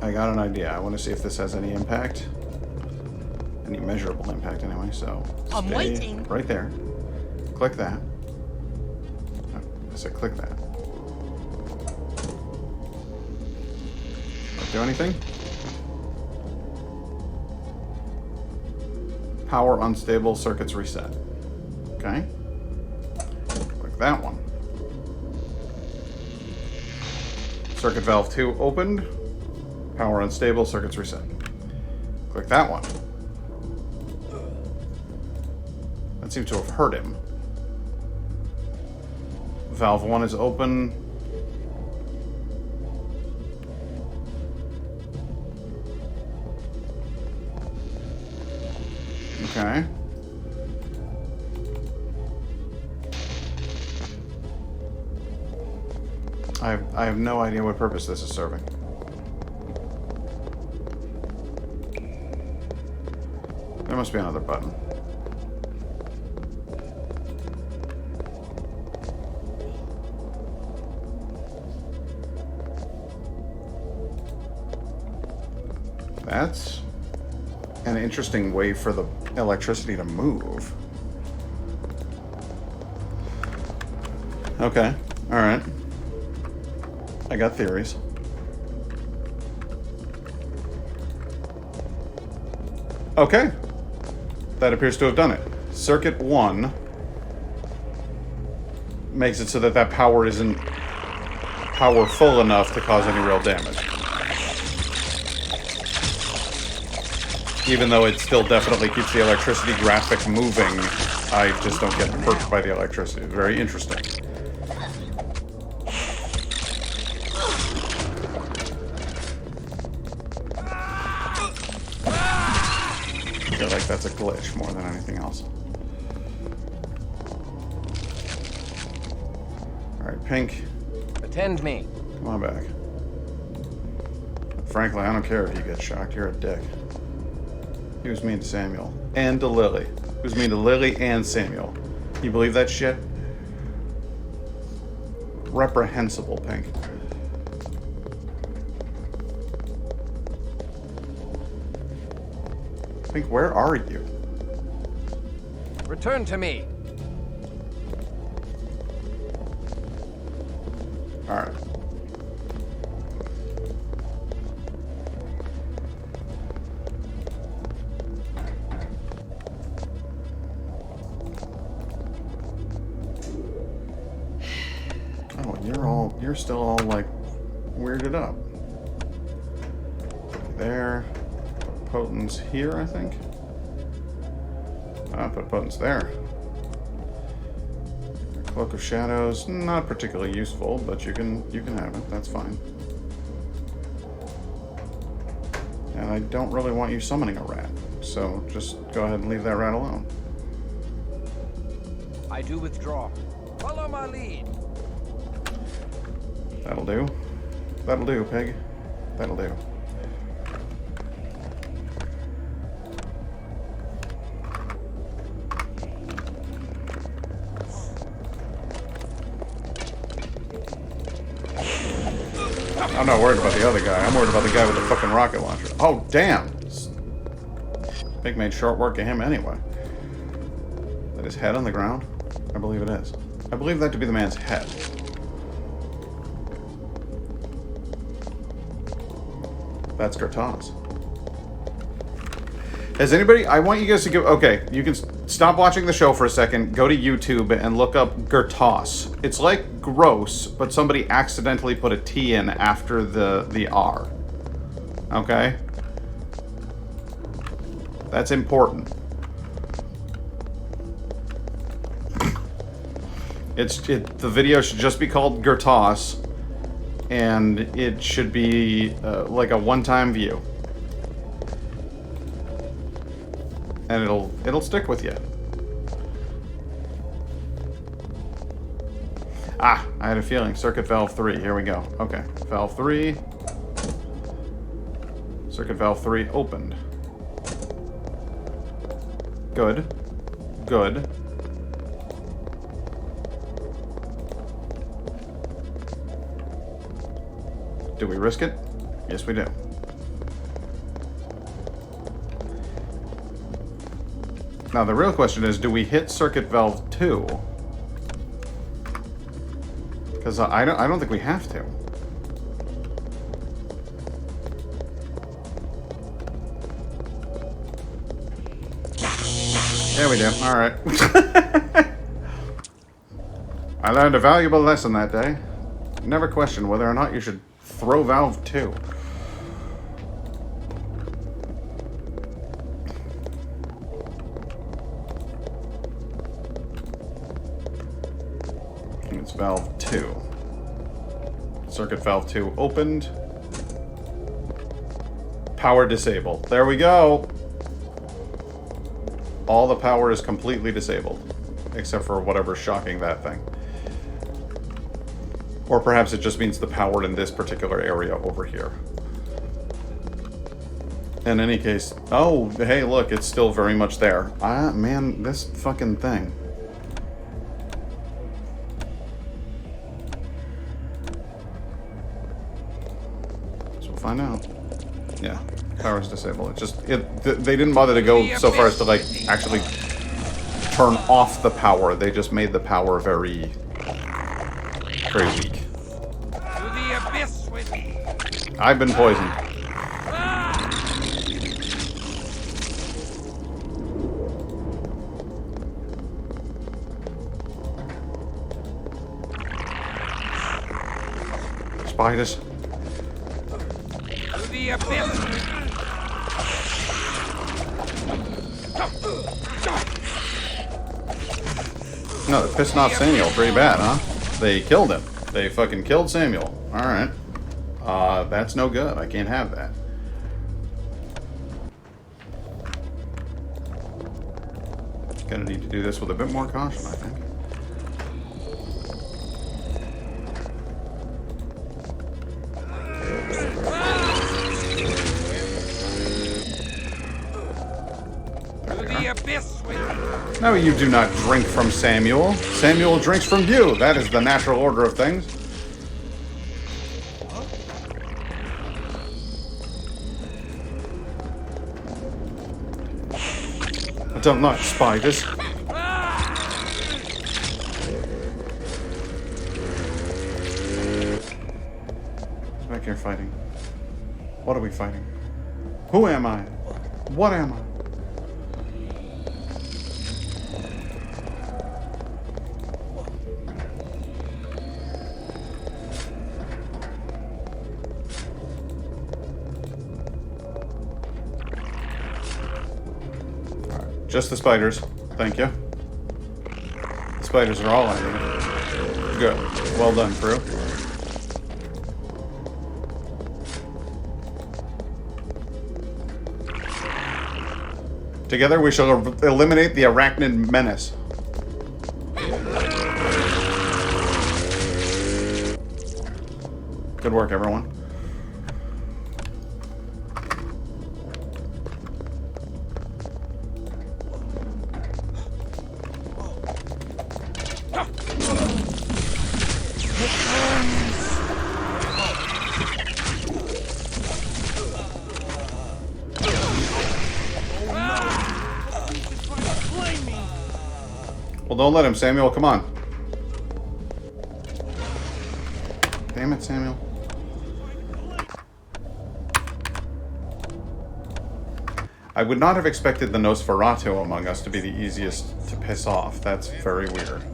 I got an idea. I want to see if this has any impact. Any measurable impact, anyway, so... I'm waiting. Right there. Click that. I said click that. Do anything? Power unstable, circuits reset. Okay. Click that one. Circuit valve 2 opened. Power unstable, circuits reset. Click that one. That seems to have hurt him. Valve 1 is open. Okay. I have no idea what purpose this is serving. There must be another button. That's an interesting way for the electricity to move. Okay, alright. I got theories. Okay. That appears to have done it. Circuit 1 makes it so that that power isn't powerful enough to cause any real damage. Even though it still definitely keeps the electricity graphic moving, I just don't get hurt by the electricity. Very interesting. I feel like that's a glitch more than anything else. Alright, Pink. Attend me. Come on back. Frankly, I don't care if you get shocked. You're a dick. He was mean to Samuel. And to Lily. He was mean to Lily and Samuel. You believe that shit? reprehensible, Pink. Pink, where are you? Return to me. Alright. Oh, you're still all, like, weirded up. There. Potence here, I think. Ah, put Potence there. Cloak of Shadows, not particularly useful, but you can have it. That's fine. And I don't really want you summoning a rat, so just go ahead and leave that rat alone. I do withdraw. Follow my lead. That'll do. That'll do, Pig. That'll do. I'm not worried about the other guy. I'm worried about the guy with the fucking rocket launcher. Oh, damn! Pig made short work of him anyway. Is that his head on the ground? I believe it is. I believe that to be the man's head. That's Gertas. Has anybody... I want you guys to give... Okay, you can stop watching the show for a second, go to YouTube, and look up Gertas. It's like gross, but somebody accidentally put a T in after the R. Okay? That's important. The video should just be called Gertas, and it should be like a one-time view. And it'll stick with you. Ah, I had a feeling. Circuit valve 3. Here we go. Okay. Valve 3. Circuit valve 3 opened. Good. Good. Do we risk it? Yes, we do. Now, the real question is, do we hit circuit valve 2? Because I don't think we have to. Yeah, we do. Alright. I learned a valuable lesson that day. Never question whether or not you should throw valve 2. It's valve 2. Circuit valve 2 opened. Power disabled. There we go. All the power is completely disabled. Except for whatever's shocking that thing. Or perhaps it just means the power in this particular area over here. In any case... Oh, hey, look, it's still very much there. Ah, man, this fucking thing. So we'll find out. Yeah, power's disabled. They didn't bother to go so far as to, like, actually turn off the power. They just made the power very, very weak. To the abyss with me. I've been poisoned. Spiders. To the abyss. No, they're pissing off Samuel pretty bad, huh? They killed him. They fucking killed Samuel. Alright. That's no good. I can't have that. Gonna need to do this with a bit more caution, I think. No, you do not drink from Samuel. Samuel drinks from you. That is the natural order of things. don't like spiders. Who's back here fighting? What are we fighting? Who am I? What am I? Just the spiders. Thank you. The spiders are all I need. Good. Well done, crew. Together we shall eliminate the arachnid menace. Good work, everyone. Well, don't let him, Samuel. Come on. Damn it, Samuel. I would not have expected the Nosferatu among us to be the easiest to piss off. That's very weird.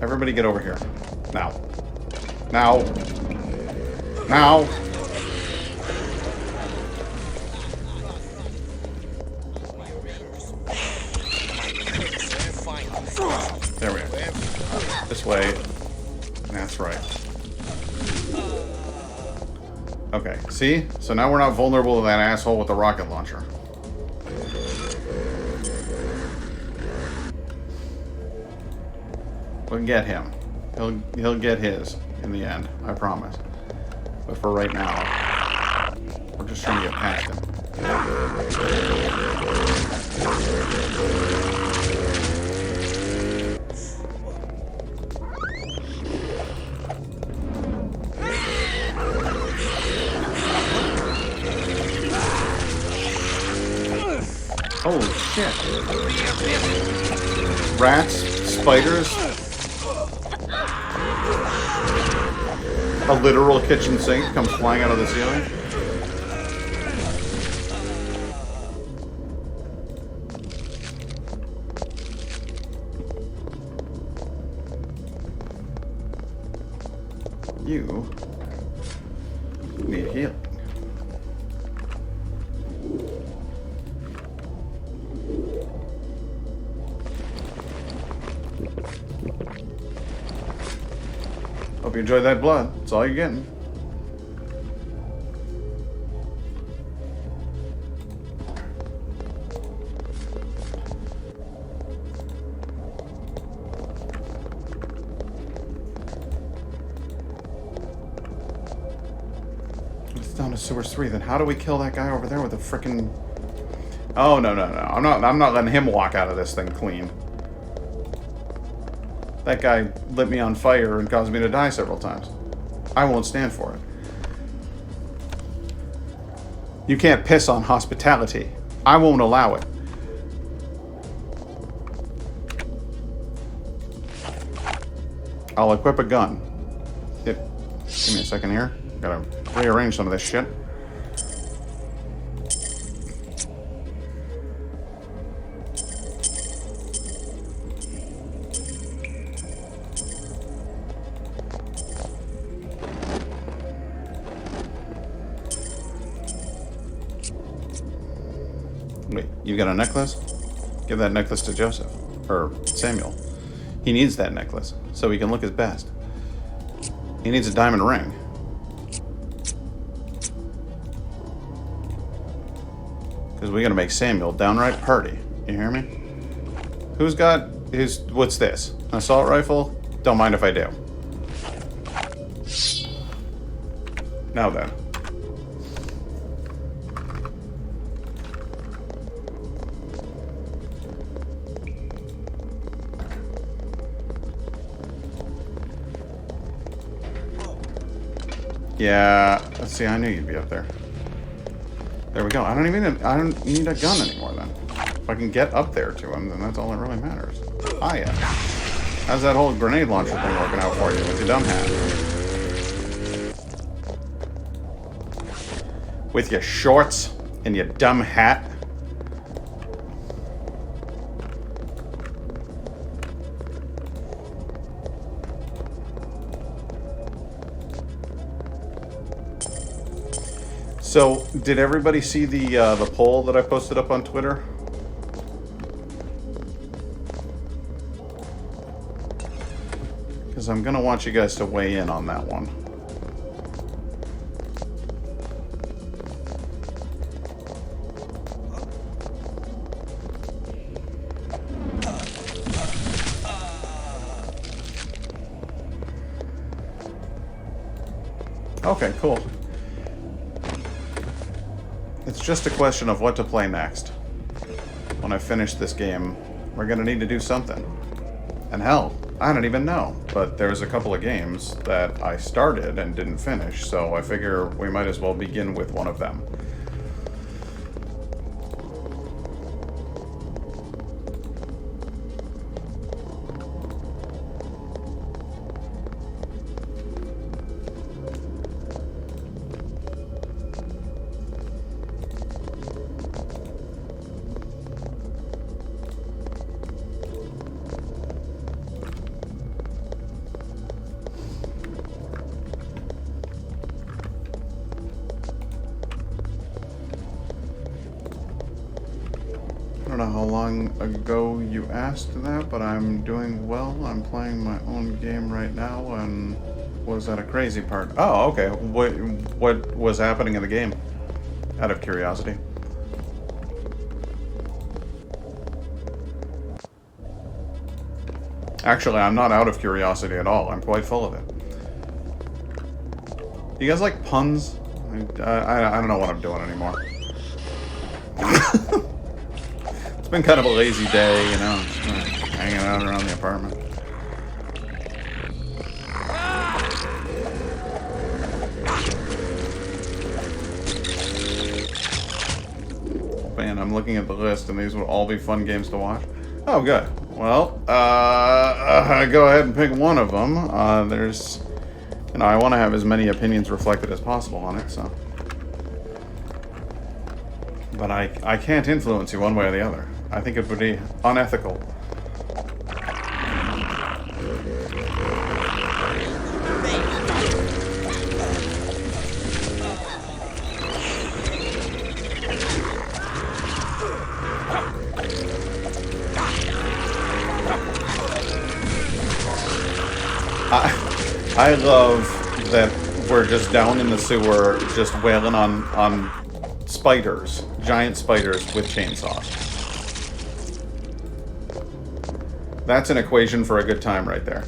Everybody get over here. Now. Now. Now. There we go. This way. That's right. Okay, see? So now we're not vulnerable to that asshole with the rocket launcher. We'll get him. He'll get his in the end, I promise. But for right now, we're just trying to get past him. Holy shit. Rats, spiders, a literal kitchen sink comes flying out of the ceiling. You need healing. Hope you enjoyed that blood. That's all you're getting. It's down to sewers 3. Then how do we kill that guy over there with a frickin'... Oh, no. I'm not letting him walk out of this thing clean. That guy lit me on fire and caused me to die several times. I won't stand for it. You can't piss on hospitality. I won't allow it. I'll equip a gun. Give me a second here. Gotta rearrange some of this shit. Wait, you got a necklace? Give that necklace to Joseph. Or Samuel. He needs that necklace, so he can look his best. He needs a diamond ring. Because we're gonna make Samuel downright purty. You hear me? Who's got his... What's this? An assault rifle? Don't mind if I do. Now then. Yeah, let's see, I knew you'd be up there. There we go. I don't need a gun anymore then. If I can get up there to him, then that's all that really matters. Hiya. How's that whole grenade launcher thing working out for you with your dumb hat? With your shorts and your dumb hat? So, did everybody see the poll that I posted up on Twitter? Because I'm going to want you guys to weigh in on that one. Okay, cool. It's just a question of what to play next. When I finish this game, we're gonna need to do something. And hell, I don't even know. But there's a couple of games that I started and didn't finish, so I figure we might as well begin with one of them. I don't know how long ago you asked that, but I'm doing well. I'm playing my own game right now, and was that a crazy part? Oh, okay. What was happening in the game? Out of curiosity. Actually, I'm not out of curiosity at all. I'm quite full of it. You guys like puns? I don't know what I'm doing anymore. It's been kind of a lazy day, you know, just hanging out around the apartment. Man, I'm looking at the list, and these would all be fun games to watch. Oh, good. Well, go ahead and pick one of them. There's, you know, I want to have as many opinions reflected as possible on it, so. But I can't influence you one way or the other. I think it would be unethical. I love that we're just down in the sewer, just wailing on spiders, giant spiders with chainsaws. That's an equation for a good time right there.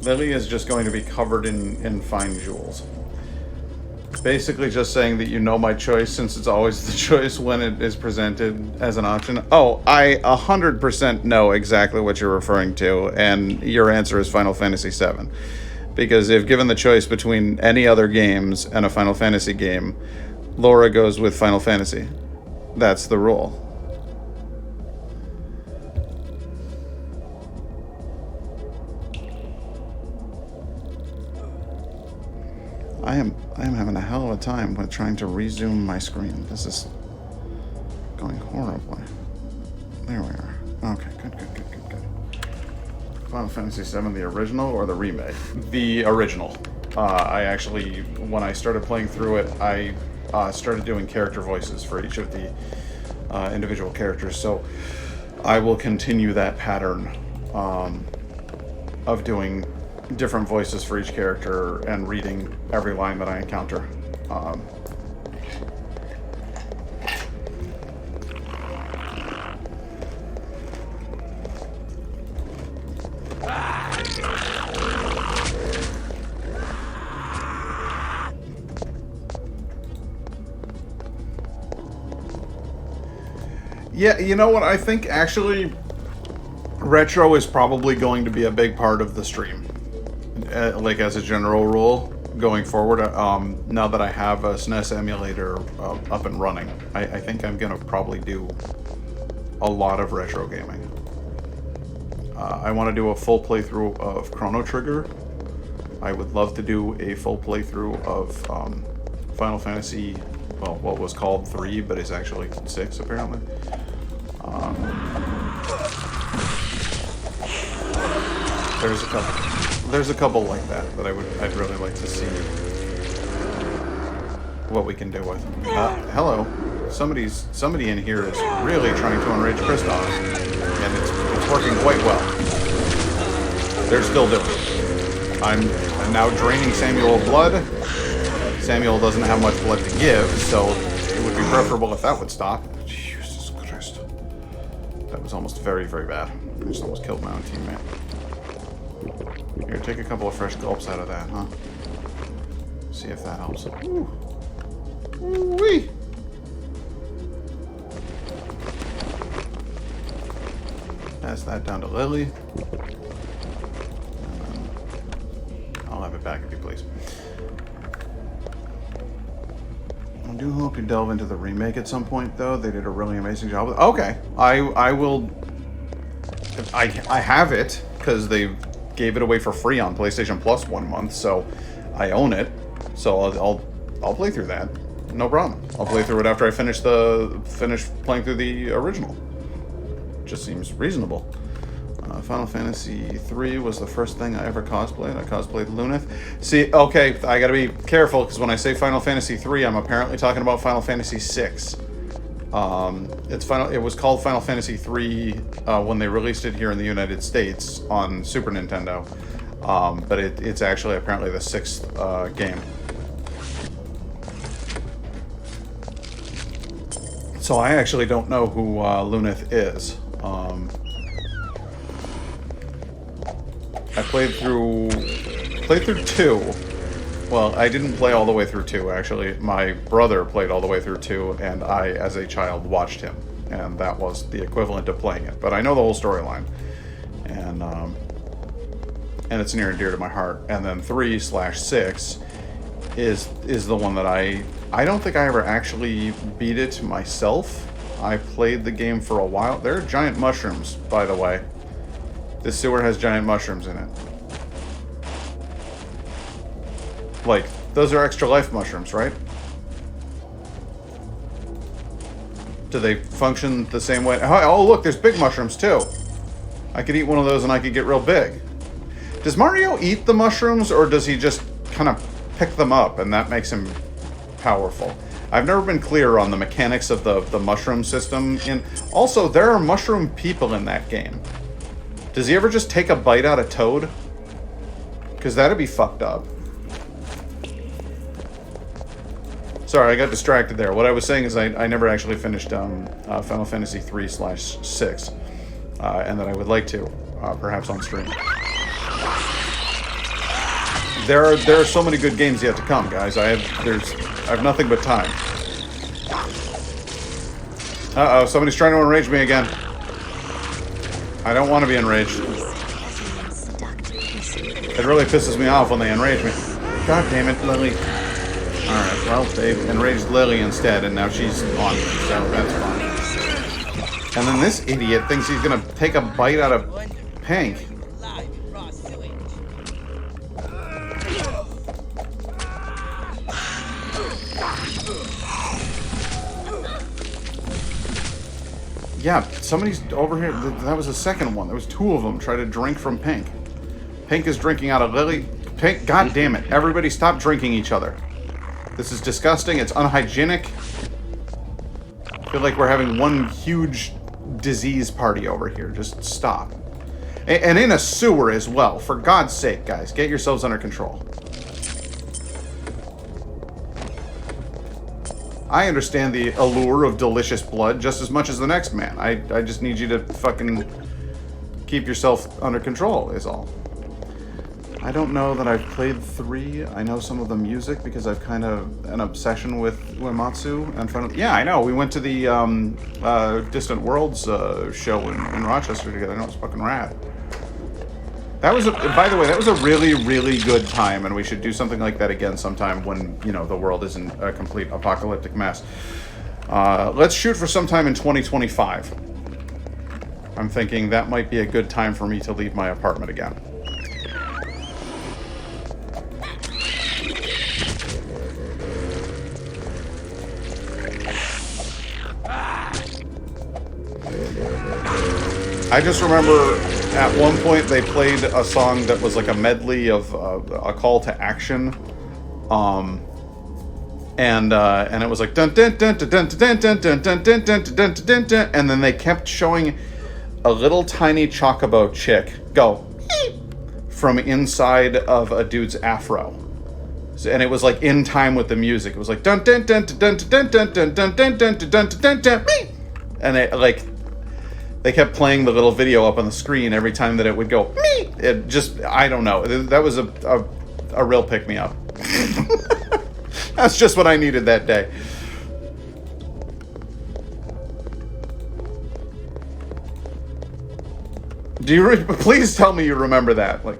Lily is just going to be covered in fine jewels. Basically just saying that you know my choice, since it's always the choice when it is presented as an option. Oh, I 100% know exactly what you're referring to, and your answer is Final Fantasy VII. Because if given the choice between any other games and a Final Fantasy game, Laura goes with Final Fantasy. That's the rule. I am having a hell of a time with trying to resume my screen. This is going horribly. There we are. Okay, good. Final Fantasy VII, the original or the remake? The original. I actually, when I started playing through it, I started doing character voices for each of the individual characters. So I will continue that pattern of doing different voices for each character and reading every line that I encounter. Yeah, you know what? I think actually retro is probably going to be a big part of the stream. Like as a general rule, going forward, now that I have a SNES emulator up and running, I think I'm going to probably do a lot of retro gaming. I want to do a full playthrough of Chrono Trigger. I would love to do a full playthrough of Final Fantasy, well, what was called 3, but is actually 6, apparently. There's a couple like that I'd really like to see what we can do with. Hello. Somebody in here is really trying to enrage Kristoff, and it's working quite well. They're still doing it. I'm now draining Samuel of blood. Samuel doesn't have much blood to give, so it would be preferable if that would stop. Jesus Christ. That was almost very, very bad. I just almost killed my own teammate. Here, take a couple of fresh gulps out of that, huh? See if that helps. Ooh. Ooh-wee. Pass that down to Lily. I'll have it back if you please. I do hope you delve into the remake at some point, though. They did a really amazing job with it. Okay, I will. I have it because they gave it away for free on PlayStation Plus 1 month, so I own it. So I'll play through that. No problem. I'll play through it after I finish playing through the original. Just seems reasonable. Final Fantasy 3 was the first thing I ever cosplayed. I cosplayed Luneth. See, okay, I gotta be careful, because when I say Final Fantasy 3, I'm apparently talking about Final Fantasy 6. It was called Final Fantasy 3 when they released it here in the United States on Super Nintendo. But it's actually apparently the 6th game. So I actually don't know who Luneth is. I played through 2. Well, I didn't play all the way through 2, actually. My brother played all the way through 2, and I, as a child, watched him. And that was the equivalent of playing it. But I know the whole storyline. And it's near and dear to my heart. And then 3/6 is the one that I don't think I ever actually beat it myself. I played the game for a while. There are giant mushrooms, by the way. This sewer has giant mushrooms in it. Like, those are extra life mushrooms, right? Do they function the same way? Oh, look, there's big mushrooms, too. I could eat one of those and I could get real big. Does Mario eat the mushrooms, or does he just kind of pick them up and that makes him powerful? I've never been clear on the mechanics of the mushroom system. Also, there are mushroom people in that game. Does he ever just take a bite out of Toad? Because that'd be fucked up. Sorry, I got distracted there. What I was saying is I never actually finished Final Fantasy 3/6. And that I would like to, perhaps on stream. There are so many good games yet to come, guys. I have nothing but time. Uh-oh, somebody's trying to enrage me again. I don't want to be enraged. It really pisses me off when they enrage me. God damn it, Lily. Alright, well, they enraged Lily instead, and now she's on me, so that's fine. And then this idiot thinks he's gonna take a bite out of Pink. Yeah, somebody's over here. That was the second one. There was 2 of them trying to drink from Pink. Pink is drinking out of Lily. Pink, god damn it. Everybody stop drinking each other. This is disgusting. It's unhygienic. I feel like we're having one huge disease party over here. Just stop. And in a sewer as well. For God's sake, guys. Get yourselves under control. I understand the allure of delicious blood just as much as the next man. I just need you to fucking keep yourself under control, is all. I don't know that I've played 3. I know some of the music because I've kind of an obsession with Uematsu. And yeah, I know. We went to the Distant Worlds show in Rochester together. I know, it was fucking rad. That was, by the way, that was a really, really good time, and we should do something like that again sometime when, you know, the world isn't a complete apocalyptic mess. Let's shoot for sometime in 2025. I'm thinking that might be a good time for me to leave my apartment again. I just remember at one point they played a song that was like a medley of a call to action, and it was like dun dun dun dun dun dun dun dun dun dun dun dun dun dun, and then they kept showing a little tiny chocobo chick go from inside of a dude's afro, and it was like in time with the music. It was like dun dun dun dun dun dun dun dun dun dun dun dun dun, and it like. They kept playing the little video up on the screen every time that it would go, me! It just, I don't know. That was a real pick-me-up. That's just what I needed that day. Please tell me you remember that. Like,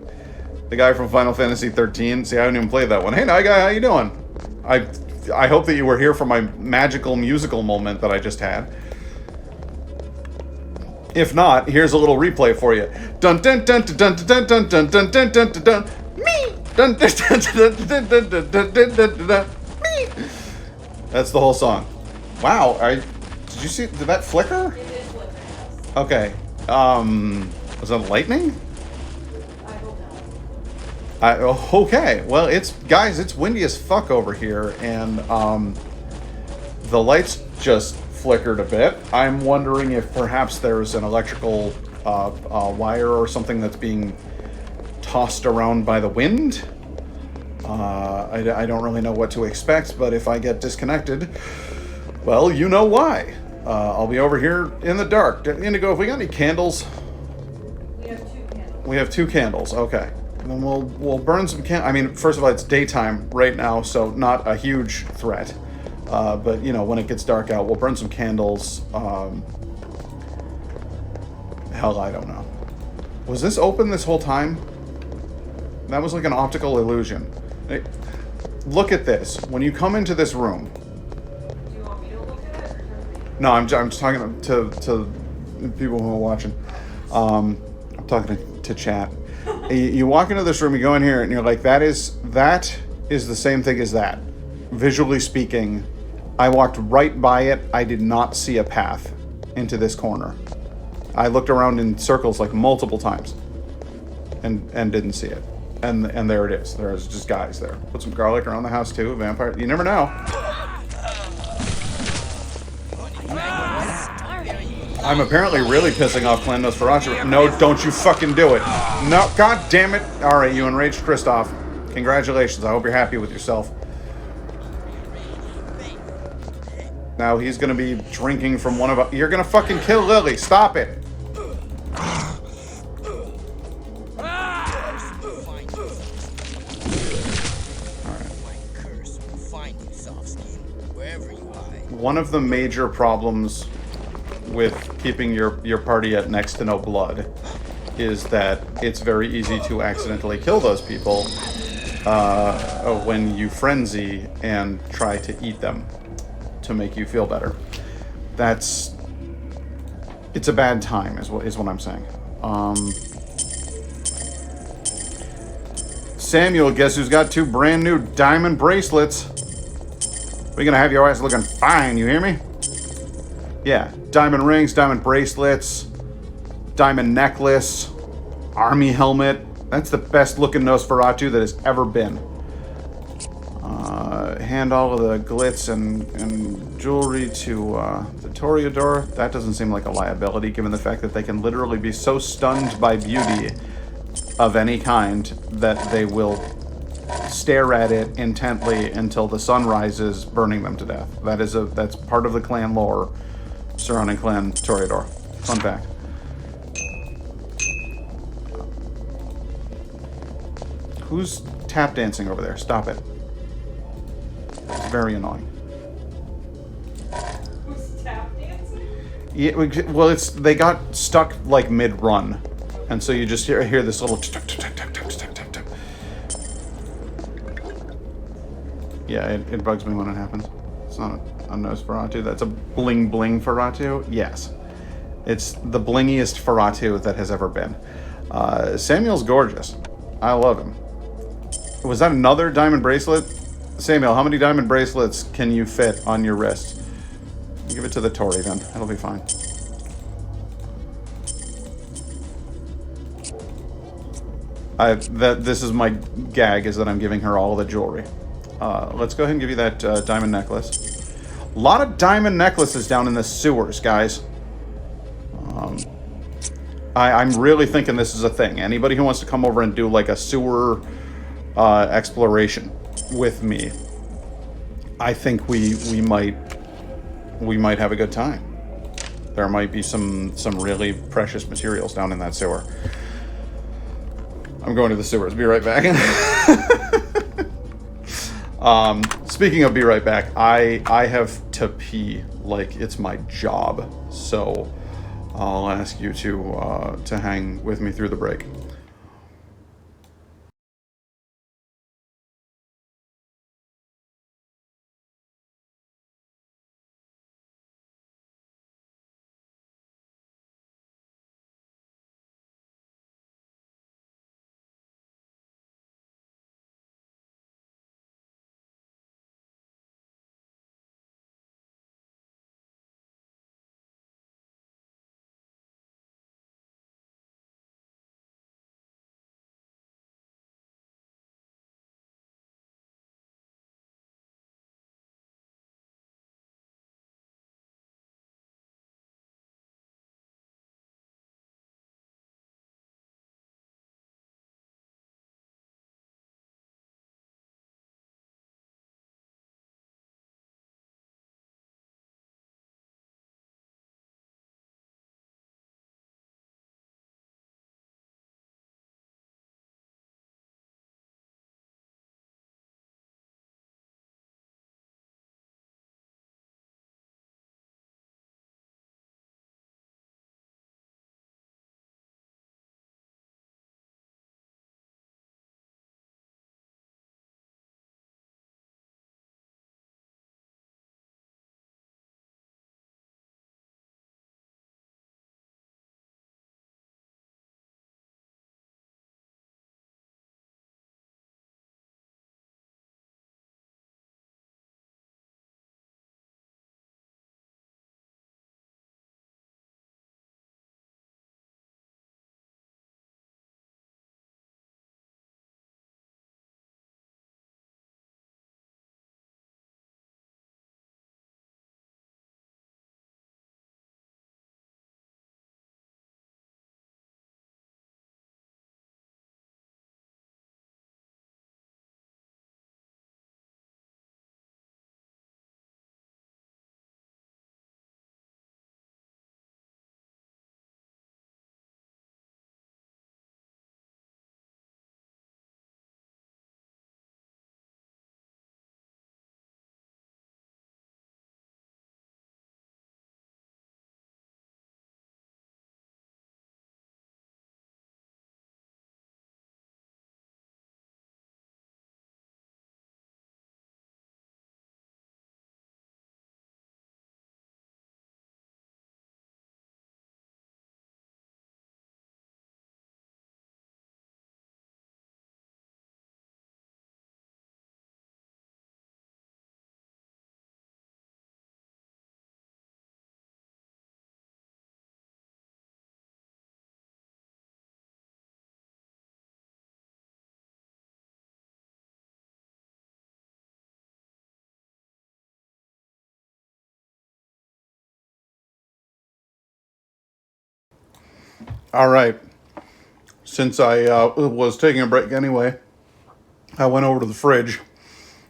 the guy from Final Fantasy 13. See, I haven't even played that one. Hey, night guy, how you doing? I hope that you were here for my magical musical moment that I just had. If not, here's a little replay for you. Dun dun dun dun dun dun dun dun dun dun dun dun. Me. Dun dun dun dun dun dun dun dun dun dun. Me. That's the whole song. Wow. Did you see? Did that flicker? It is flickering. Okay. Was that lightning? I hope not. Okay. Well, guys, it's windy as fuck over here, and the lights just flickered a bit. I'm wondering if perhaps there's an electrical wire or something that's being tossed around by the wind. I don't really know what to expect, but if I get disconnected, well, you know why. I'll be over here in the dark. Indigo, have we got any candles? We have 2 candles. We have 2 candles. Okay. Then we'll burn some candles. I mean, first of all, it's daytime right now, so not a huge threat. But, you know, when it gets dark out, we'll burn some candles. Hell, I don't know. Was this open this whole time? That was like an optical illusion. Hey, look at this. When you come into this room... Do you want me to look at it? Or No, I'm just talking to people who are watching. I'm talking to chat. You walk into this room, you go in here, and you're like, that is the same thing as that. Visually speaking, I walked right by it. I did not see a path into this corner. I looked around in circles like multiple times and didn't see it. And there it is. There's just guys there. Put some garlic around the house too. Vampire. You never know. I'm apparently really pissing off Clan Nosferatu. No, don't you fucking do it. No, god damn it. All right, you enraged Kristoff. Congratulations. I hope you're happy with yourself. Now he's gonna be drinking from one of us. You're gonna fucking kill Lily. Stop it. One of the major problems with keeping your party at next to no blood is that it's very easy to accidentally kill those people when you frenzy and try to eat them to make you feel better. It's a bad time is what I'm saying. Samuel, guess who's got 2 brand new diamond bracelets? We're gonna have your ass looking fine, you hear me? Yeah, diamond rings, diamond bracelets, diamond necklace, army helmet. That's the best looking Nosferatu that has ever been. Hand all of the glitz and jewelry to the Toreador. That doesn't seem like a liability, given the fact that they can literally be so stunned by beauty of any kind that they will stare at it intently until the sun rises, burning them to death. That's part of the clan lore surrounding Clan Toreador. Fun fact. Who's tap dancing over there? Stop it. It's very annoying. Who's tap dancing? Yeah, well, they got stuck like mid-run, and so you just hear this little tap tap tap tap tap tap tap. Yeah, it bugs me when it happens. It's not a Nosferatu. That's a bling bling Feratu. Yes, it's the blingiest Feratu that has ever been. Samuel's gorgeous. I love him. Was that another diamond bracelet? Samuel, how many diamond bracelets can you fit on your wrist? Give it to the Tory then. That'll be fine. This is my gag, is that I'm giving her all the jewelry. Let's go ahead and give you that diamond necklace. A lot of diamond necklaces down in the sewers, guys. I'm really thinking this is a thing. Anybody who wants to come over and do like a sewer exploration with me, I think we might have a good time. There might be some really precious materials down in that sewer. I'm going to the sewers. Be right back. Speaking of be right back, I have to pee like it's my job, so I'll ask you to hang with me through the break. All right. Since I was taking a break anyway, I went over to the fridge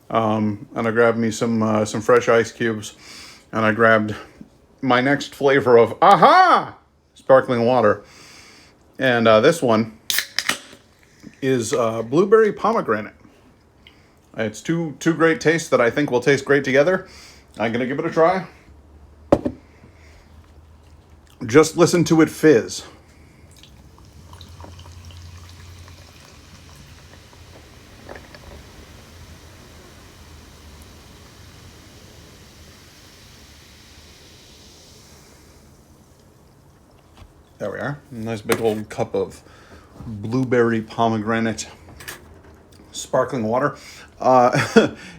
and I grabbed me some fresh ice cubes, and I grabbed my next flavor of sparkling water, and this one is blueberry pomegranate. It's two great tastes that I think will taste great together. I'm going to give it a try. Just listen to it fizz. There we are. Nice big old cup of blueberry pomegranate sparkling water.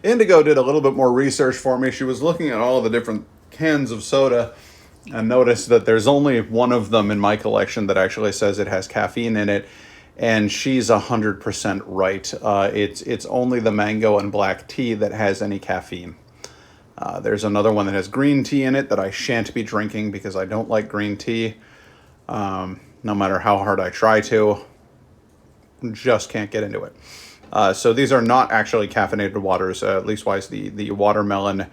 Indigo did a little bit more research for me. She was looking at all of the different cans of soda and noticed that there's only one of them in my collection that actually says it has caffeine in it. And she's 100% right. It's only the mango and black tea that has any caffeine. There's another one that has green tea in it that I shan't be drinking because I don't like green tea. No matter how hard I try to, just can't get into it. So these are not actually caffeinated waters, at least wise the watermelon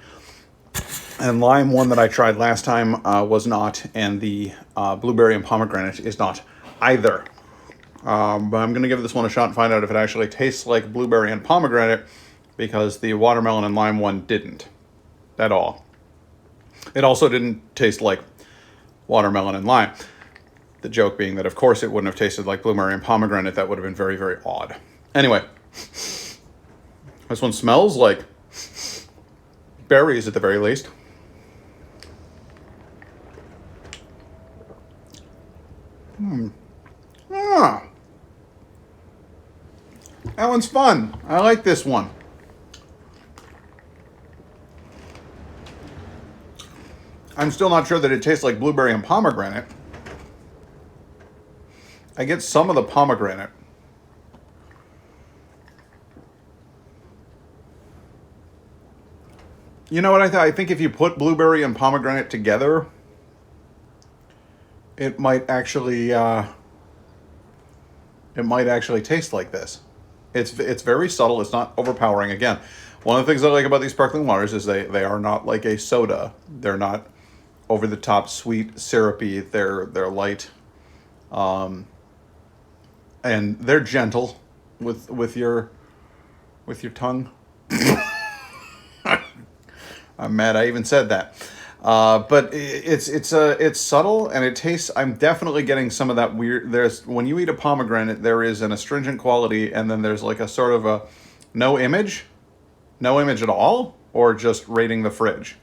and lime one that I tried last time was not, and the blueberry and pomegranate is not either. But I'm going to give this one a shot and find out if it actually tastes like blueberry and pomegranate, because the watermelon and lime one didn't at all. It also didn't taste like watermelon and lime. The joke being that, of course, it wouldn't have tasted like blueberry and pomegranate. That would have been very, very odd. Anyway, this one smells like berries at the very least. Ah. That one's fun. I like this one. I'm still not sure that it tastes like blueberry and pomegranate. I get some of the pomegranate. You know what I think if you put blueberry and pomegranate together, it might actually taste like this. It's very subtle. It's not overpowering. Again, one of the things I like about these sparkling waters is they are not like a soda. They're not over the top sweet, syrupy. They're light. And they're gentle with your tongue. I'm mad I even said that. But it's subtle and it tastes. I'm definitely getting some of that weird. When you eat a pomegranate, there is an astringent quality, and then there's like a sort of a no image at all, or just raiding the fridge.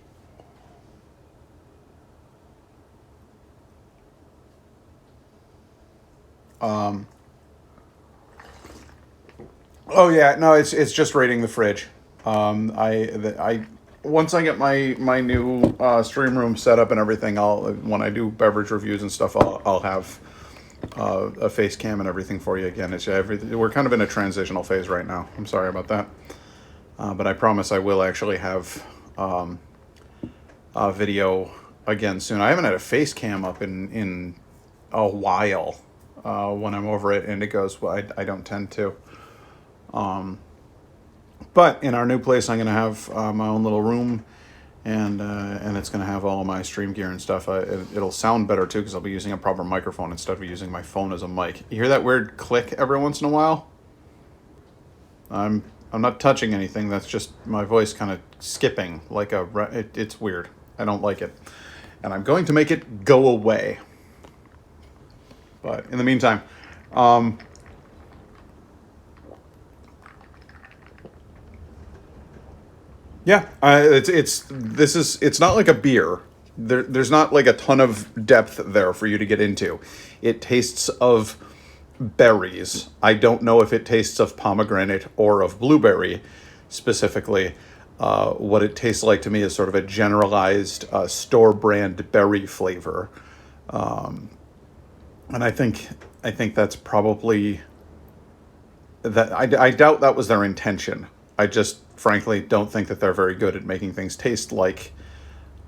Oh yeah, no, it's just raiding the fridge. I once I get my new stream room set up and everything, when I do beverage reviews and stuff, I'll have a face cam and everything for you again. We're kind of in a transitional phase right now. I'm sorry about that, but I promise I will actually have a video again soon. I haven't had a face cam up in a while. When I'm over at Indigo's, I don't tend to. But in our new place, I'm going to have my own little room, and it's going to have all of my stream gear and stuff. It'll sound better too because I'll be using a proper microphone instead of using my phone as a mic. You hear that weird click every once in a while? I'm not touching anything. That's just my voice kind of skipping like it's weird. I don't like it, and I'm going to make it go away. But in the meantime, yeah, it's not like a beer. There's not like a ton of depth there for you to get into. It tastes of berries. I don't know if it tastes of pomegranate or of blueberry specifically. What it tastes like to me is sort of a generalized store brand berry flavor. And I think that's probably that. I doubt that was their intention. I just frankly don't think that they're very good at making things taste like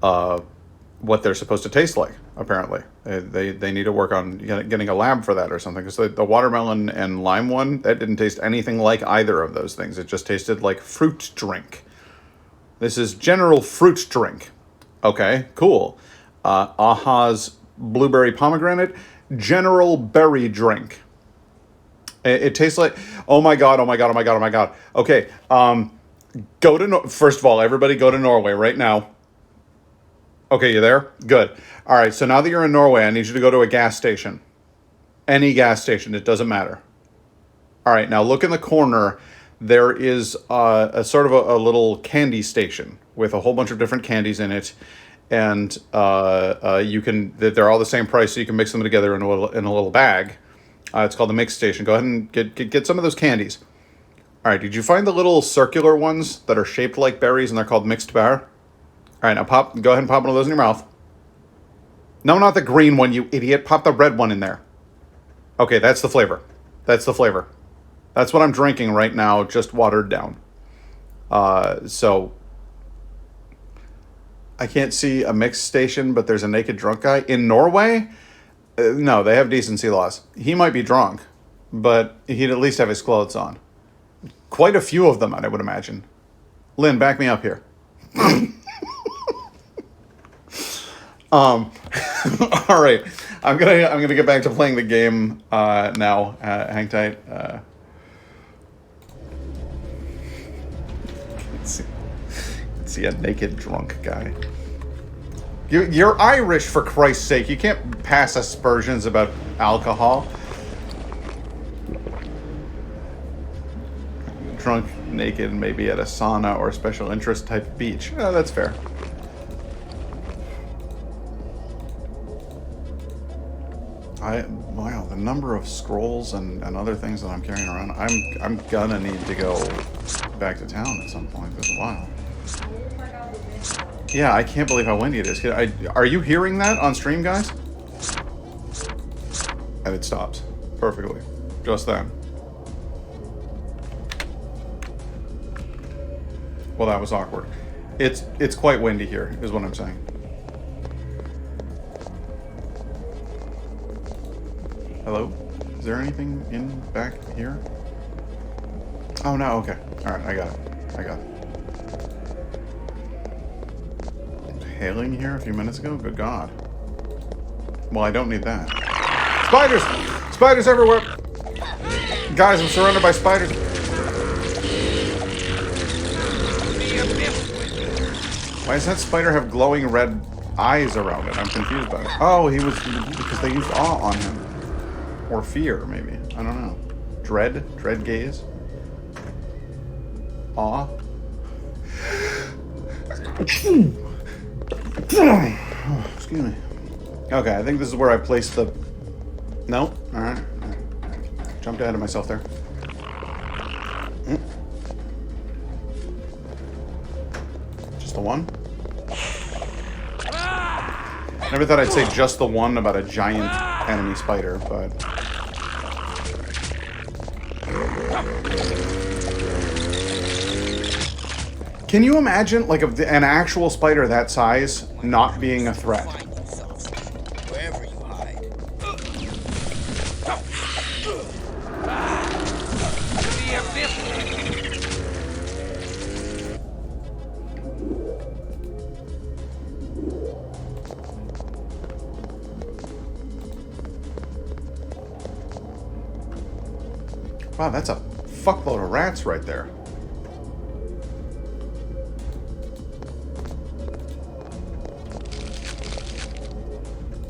what they're supposed to taste like. Apparently, they need to work on getting a lab for that or something. Because the watermelon and lime one, that didn't taste anything like either of those things. It just tasted like fruit drink. This is general fruit drink. Okay, cool. Aha's blueberry pomegranate. General berry drink. It tastes like, oh my god, oh my god, oh my god, oh my god. Okay, go to, first of all, everybody go to Norway right now. Okay, you there? Good. All right, so now that you're in Norway, I need you to go to a gas station. Any gas station, it doesn't matter. All right, now look in the corner. There is a sort of a little candy station with a whole bunch of different candies in it. And you can, they're all the same price, so you can mix them together in a little bag. It's called the mix station. Go ahead and get some of those candies. All right, did you find the little circular ones that are shaped like berries and they're called mixed bar? All right, now go ahead and pop one of those in your mouth. No, not the green one, you idiot. Pop the red one in there. Okay, that's the flavor. That's the flavor. That's what I'm drinking right now, just watered down. So I can't see a mix station, but there's a naked drunk guy. In Norway? No, they have decency laws. He might be drunk, but he'd at least have his clothes on. Quite a few of them, I would imagine. Lynn, back me up here. All right, I'm gonna get back to playing the game now. Hang tight. Let's see a naked drunk guy. You're Irish, for Christ's sake. You can't pass aspersions about alcohol. Drunk, naked, maybe at a sauna or special interest type beach. Oh, that's fair. Wow, the number of scrolls and other things that I'm carrying around. I'm gonna need to go back to town at some point. This is wild. Yeah, I can't believe how windy it is. Are you hearing that on stream, guys? And it stops perfectly, just then. Well, that was awkward. It's quite windy here, is what I'm saying. Hello? Is there anything in back here? Oh no, okay. Alright, I got it. Hailing here a few minutes ago? Good God. Well, I don't need that. Spiders! Spiders everywhere! Guys, I'm surrounded by spiders. Why does that spider have glowing red eyes around it? I'm confused by it. Oh, he was... because they used awe on him. Or fear, maybe. I don't know. Dread? Dread gaze? Awe? Excuse me. Okay, I think this is where I placed the... No? Alright. Jumped ahead of myself there. Just the one? Never thought I'd say just the one about a giant enemy spider, but... Can you imagine, like, an actual spider that size not being a threat? Wherever you hide. Wow, that's a fuckload of rats right there.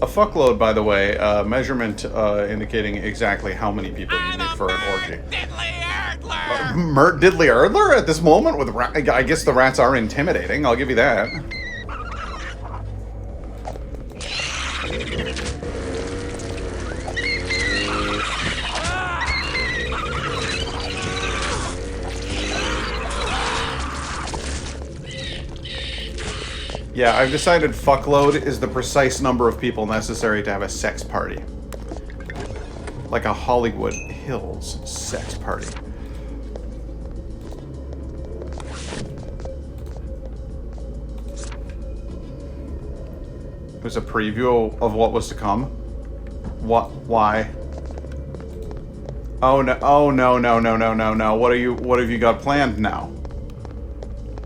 A fuckload, by the way, measurement indicating exactly how many people you need for an orgy. Diddly Erdler at this moment? With I guess the rats are intimidating, I'll give you that. Yeah, I've decided fuckload is the precise number of people necessary to have a sex party. Like a Hollywood Hills sex party. It was a preview of what was to come. What? Why? Oh no! Oh no! No! No! No! No! No! What have you got planned now?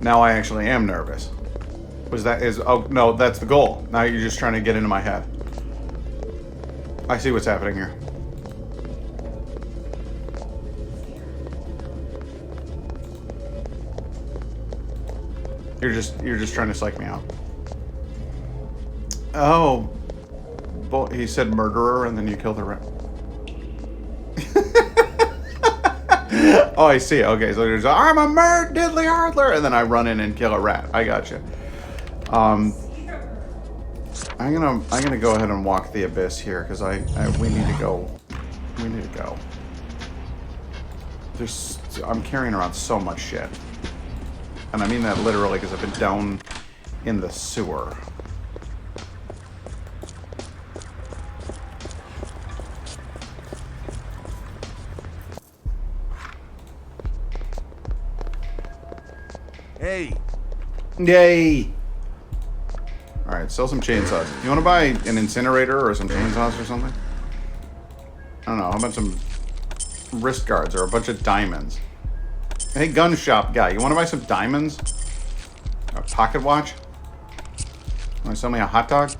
Now I actually am nervous. Oh no, that's the goal. Now you're just trying to get into my head. I see what's happening here. You're just trying to psych me out. Oh, boy, he said murderer, and then you killed the rat. Oh, I see. Okay, so there's I'm a diddly hardler, and then I run in and kill a rat. I got you. I'm gonna go ahead and walk the abyss here because we need to go. We need to go. I'm carrying around so much shit, and I mean that literally because I've been down in the sewer. Hey. Yay! Alright, sell some chainsaws. You want to buy an incinerator or some chainsaws or something? I don't know. How about some wrist guards or a bunch of diamonds? Hey, gun shop guy, you want to buy some diamonds? A pocket watch? Want to sell me a hot dog?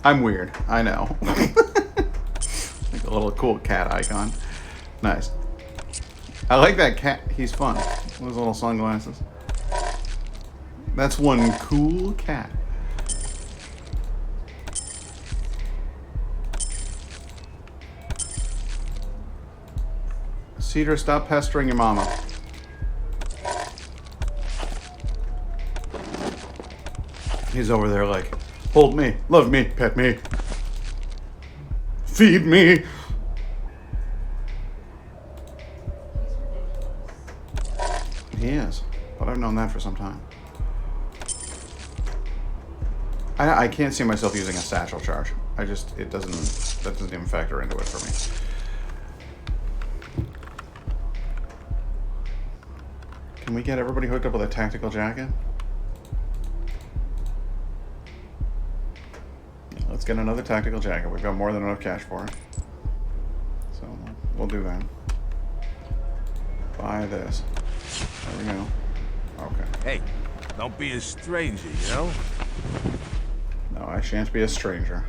I'm weird. I know. Like a little cool cat icon. Nice. I like that cat. He's fun. Those little sunglasses. That's one cool cat. Cedar, stop pestering your mama. He's over there like, hold me, love me, pet me, feed me. He is, but I've known that for some time. I can't see myself using a satchel charge. That doesn't even factor into it for me. Can we get everybody hooked up with a tactical jacket? Yeah, let's get another tactical jacket. We've got more than enough cash for it. So we'll do that. Buy this. There we go. Okay. Hey, don't be a stranger, you know? No, I shan't be a stranger.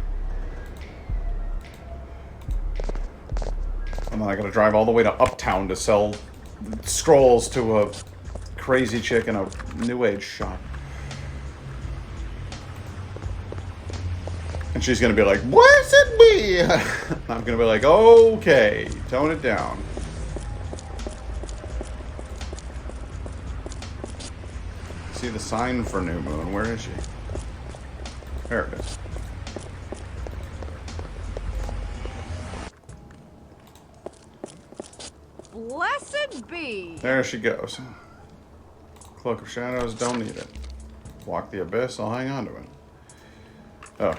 And then I gotta drive all the way to Uptown to sell scrolls to a crazy chick in a new age shop. And she's gonna be like, what's it be? I'm gonna be like, okay, tone it down. See the sign for new moon. Where is she? There it is. Blessed be. There she goes. Cloak of Shadows, don't need it. Walk the Abyss, I'll hang on to it. Oh,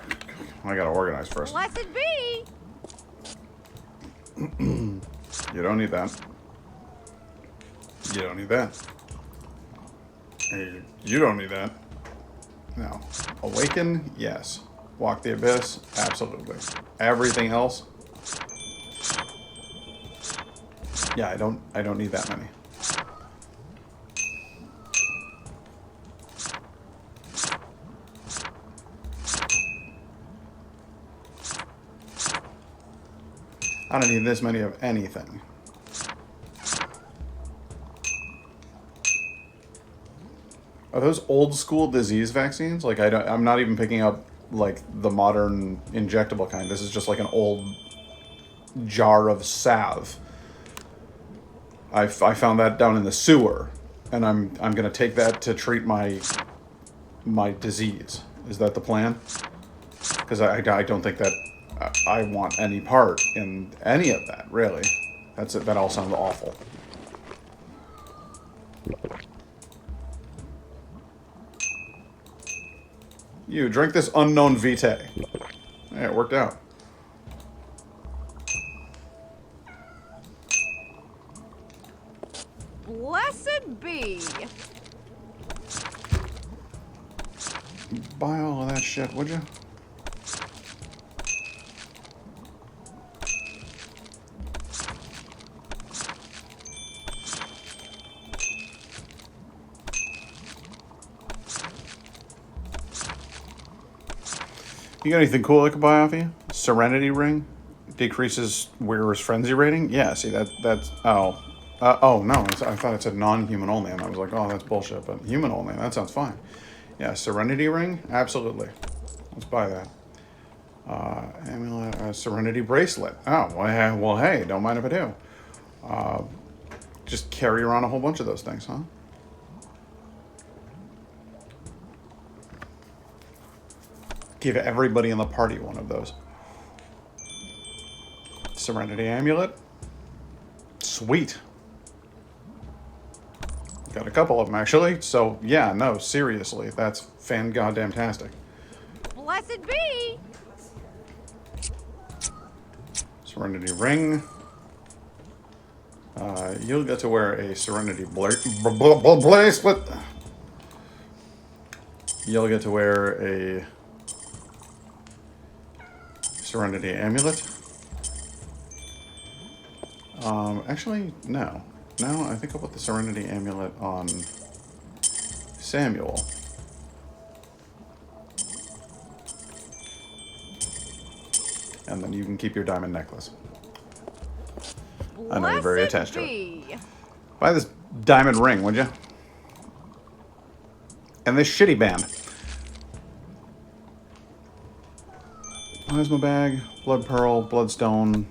I gotta organize first. Blessed be. You don't need that. You don't need that. You don't need that. No. Awaken, yes. Walk the Abyss, absolutely. Everything else, yeah, I don't need that many. I don't need this many of anything. Are those old school disease vaccines? Like I'm not even picking up like the modern injectable kind. This is just like an old jar of salve. I found that down in the sewer, and I'm gonna take that to treat my disease. Is that the plan? Because I don't think that I want any part in any of that, really. That's it. That all sounds awful. You drink this unknown vitae. Yeah, it worked out. Blessed be. Buy all of that shit, would you? You got anything cool I could buy off you? Serenity Ring? decreases wearer's frenzy rating. Yeah, see that's oh. Oh no, I thought it said non-human only, and I was like, oh, that's bullshit. But human only, that sounds fine. Yeah, Serenity Ring, absolutely. Let's buy that. Amulet, Serenity Bracelet. Oh, well, hey, don't mind if I do. Just carry around a whole bunch of those things, huh? Give everybody in the party one of those. Serenity Amulet. Sweet. Got a couple of them, actually. So, yeah, no, seriously. That's fan-goddamn-tastic. Blessed be! Serenity Ring. You'll get to wear a Serenity Bracelet. You'll get to wear a Serenity Amulet. Actually, no. No, I think I'll put the Serenity Amulet on Samuel. And then you can keep your diamond necklace. I know you're very attached to it. Buy this diamond ring, would you? And this shitty band. Plasma bag, blood pearl, bloodstone.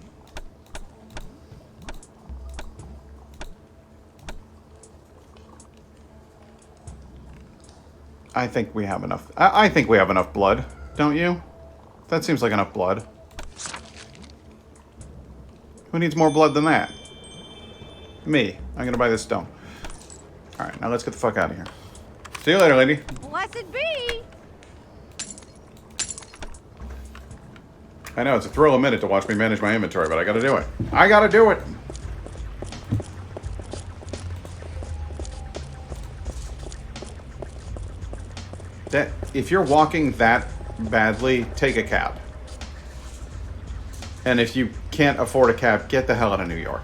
I think we have enough. I think we have enough blood, don't you? That seems like enough blood. Who needs more blood than that? Me. I'm gonna buy this stone. Alright, now let's get the fuck out of here. See you later, lady. Blessed be! I know, it's a thrill a minute to watch me manage my inventory, but I gotta do it. I gotta do it! That, if you're walking that badly, take a cab. And if you can't afford a cab, get the hell out of New York.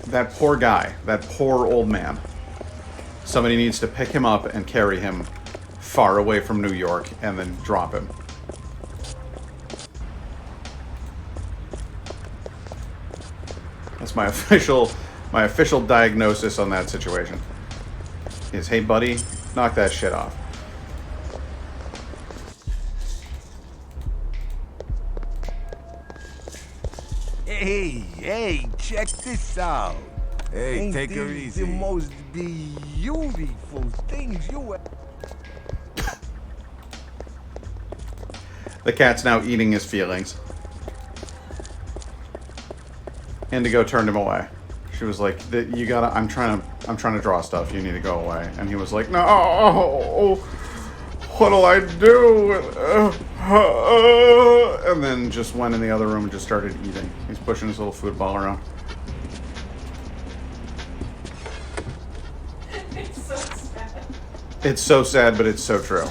That poor guy, that poor old man. Somebody needs to pick him up and carry him far away from New York and then drop him. That's my official diagnosis on that situation. Is, hey buddy, knock that shit off. Hey, check this out. Hey, ain't take her easy. The most beautiful things you ever... The cat's now eating his feelings. Indigo turned him away. She was like, "You gotta. I'm trying to draw stuff. You need to go away." And he was like, "No, what'll I do?" And then just went in the other room and just started eating. He's pushing his little food ball around. It's so sad. It's so sad, but it's so true.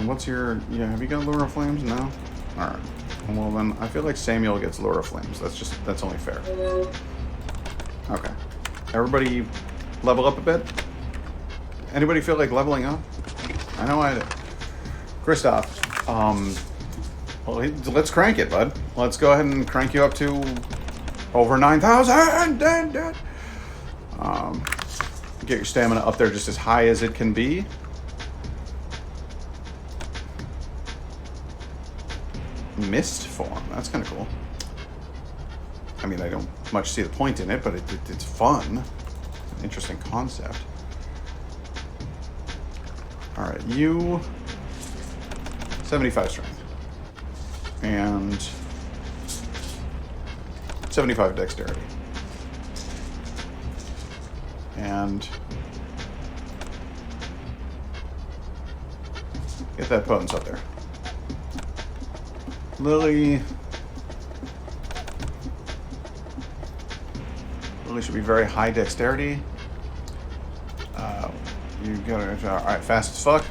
What's your... Yeah, have you got Lure of Flames? No? Alright. Well then, I feel like Samuel gets Lure of Flames. That's only fair. Okay. Everybody level up a bit? Anybody feel like leveling up? I know I did. Christoph, well, let's crank it, bud. Let's go ahead and crank you up to over 9,000! Get your stamina up there just as high as it can be. Mist form. That's kind of cool. I mean, I don't much see the point in it, but it's fun. Interesting concept. Alright, you... 75 strength. And... 75 dexterity. And... get that potence up there. Lily should be very high dexterity. You gotta, alright, fast as fuck.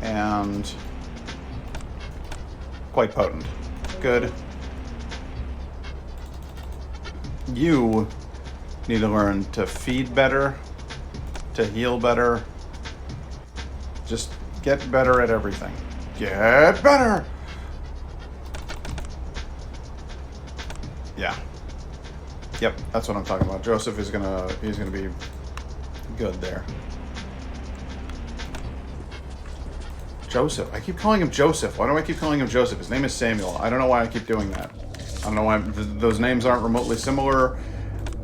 And quite potent. Good. You need to learn to feed better to heal better. Just get better at everything. Get better! Yeah. Yep, that's what I'm talking about. Joseph is he's gonna be good there. Joseph. I keep calling him Joseph. Why do I keep calling him Joseph? His name is Samuel. I don't know why I keep doing that. I don't know why those names aren't remotely similar.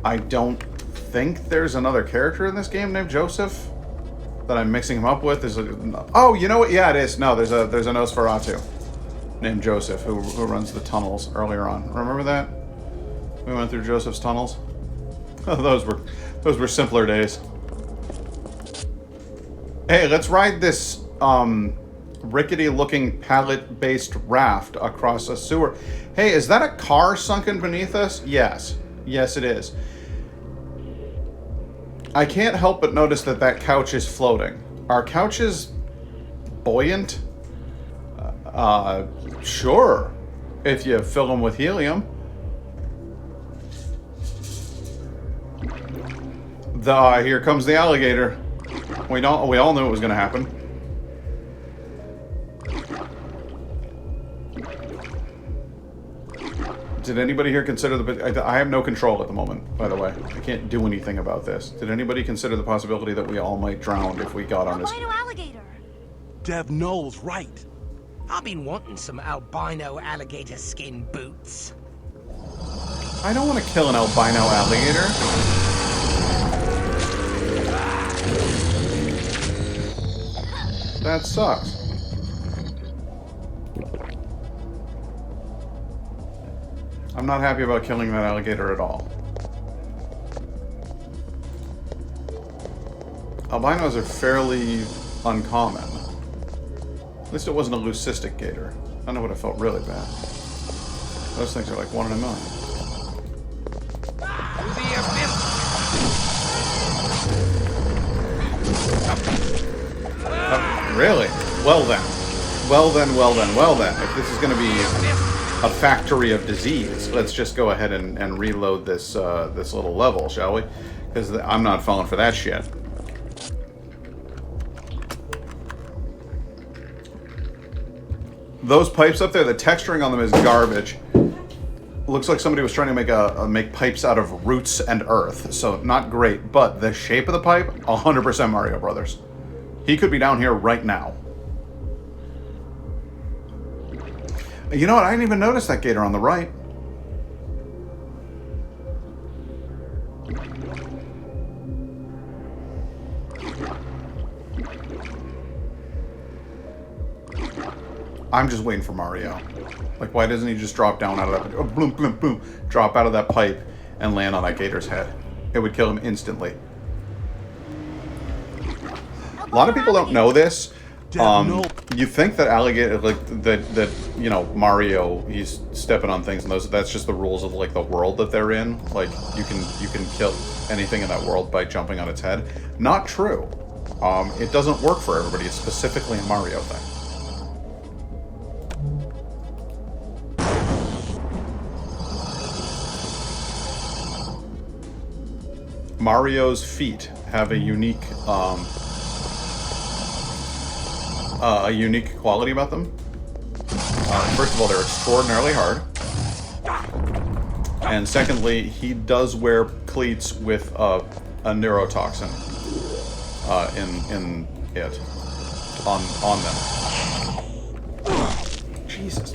I don't think there's another character in this game named Joseph that I'm mixing him up with. Oh, you know what? Yeah, it is. No, there's a Nosferatu named Joseph who runs the tunnels earlier on. Remember that? We went through Joseph's tunnels. Oh, those were simpler days. Hey, let's ride this rickety-looking pallet-based raft across a sewer. Hey, is that a car sunken beneath us? Yes. Yes, it is. I can't help but notice that couch is floating. Are couches buoyant? Sure. If you fill them with helium. Here comes the alligator. We all knew it was going to happen. Did anybody here consider I have no control at the moment, by the way. I can't do anything about this. Did anybody consider the possibility that we all might drown if we got on this? Albino alligator. Dev Knoll's right. I've been wanting some albino alligator skin boots. I don't want to kill an albino alligator. That sucks. I'm not happy about killing that alligator at all. Albinos are fairly uncommon. At least it wasn't a leucistic gator. I don't know what I felt really bad. Those things are like 1 in a million. Really? Well then. If this is going to be a factory of disease, let's just go ahead and reload this this little level, shall we? Because I'm not falling for that shit. Those pipes up there, the texturing on them is garbage. Looks like somebody was trying to make pipes out of roots and earth, so not great. But the shape of the pipe, 100% Mario Brothers. He could be down here right now. You know what? I didn't even notice that gator on the right. I'm just waiting for Mario. Like, why doesn't he just drop down out of that... Oh, boom, boom, boom. Drop out of that pipe and land on that gator's head. It would kill him instantly. A lot of people don't know this. You think that alligator, like that you know, Mario, he's stepping on things, and that's just the rules of like the world that they're in. Like you can kill anything in that world by jumping on its head. Not true. It doesn't work for everybody. It's specifically a Mario thing. Mario's feet have a unique quality about them. First of all, they're extraordinarily hard. And secondly, he does wear cleats with a neurotoxin in it on them. Jesus.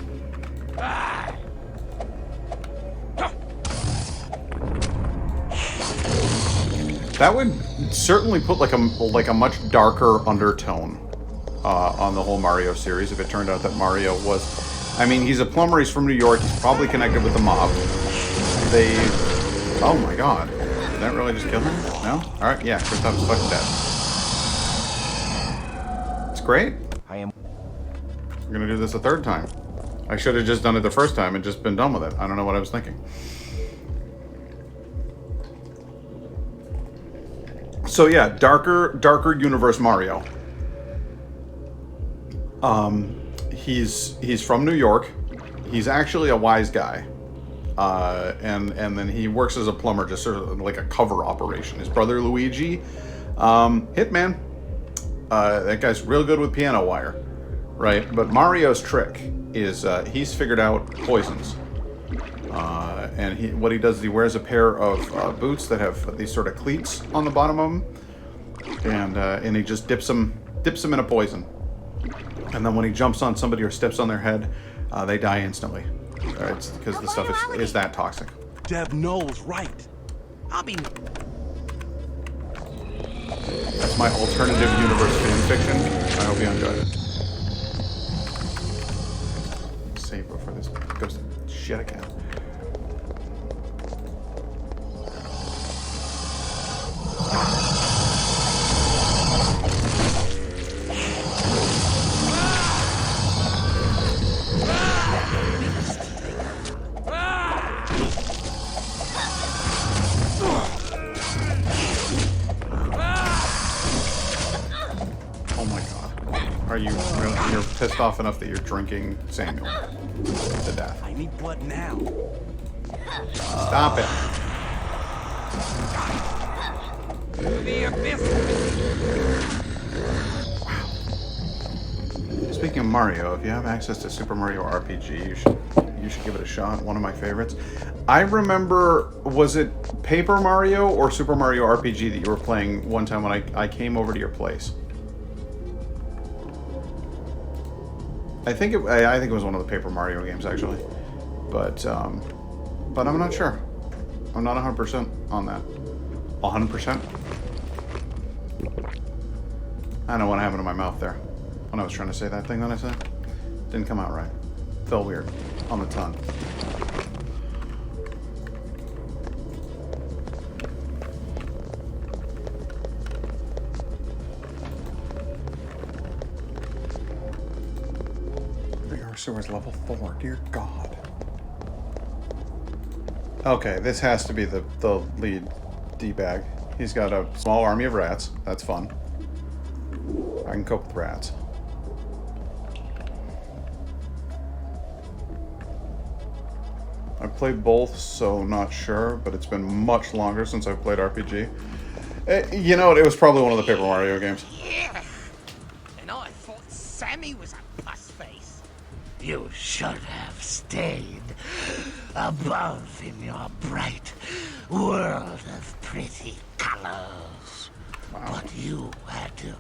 That would certainly put like a much darker undertone on the whole Mario series if it turned out that Mario was... I mean, he's a plumber, he's from New York, he's probably connected with the mob. Oh my god. Did that really just kill him? No? Alright, yeah, Kristoff's fucking dead. It's great. We're gonna do this a third time. I should have just done it the first time and just been done with it. I don't know what I was thinking. So yeah, darker universe Mario. He's from New York. He's actually a wise guy. And then he works as a plumber, just sort of like a cover operation. His brother Luigi Hitman. That guy's real good with piano wire, right? But Mario's trick is he's figured out poisons. And what he does is he wears a pair of boots that have these sort of cleats on the bottom of them, and he just dips them in a poison. And then when he jumps on somebody or steps on their head, they die instantly. It's because the stuff is that toxic. Dev knows, right? I mean, That's my alternative universe fan fiction. I hope you enjoyed it. Save before this goes to shit again. You're pissed off enough that you're drinking Samuel to death. I need blood now. Stop it. the abyss. Wow. Speaking of Mario, if you have access to Super Mario RPG, you should give it a shot. One of my favorites. I remember, was it Paper Mario or Super Mario RPG that you were playing one time when I came over to your place? I think it was one of the Paper Mario games, actually, but I'm not sure. I'm not 100% on that. 100%. I don't know what happened to my mouth there when I was trying to say that thing that I said. Didn't come out right. Felt weird on the tongue. Sewer's level 4, dear God. Okay, this has to be the lead D-bag. He's got a small army of rats. That's fun. I can cope with rats. I've played both, so not sure, but it's been much longer since I've played RPG. You know what? It was probably one of the Paper Mario games. Yeah. And I thought Sammy was a puss face. You should have stayed above in your bright world of pretty colors. Wow. But you had to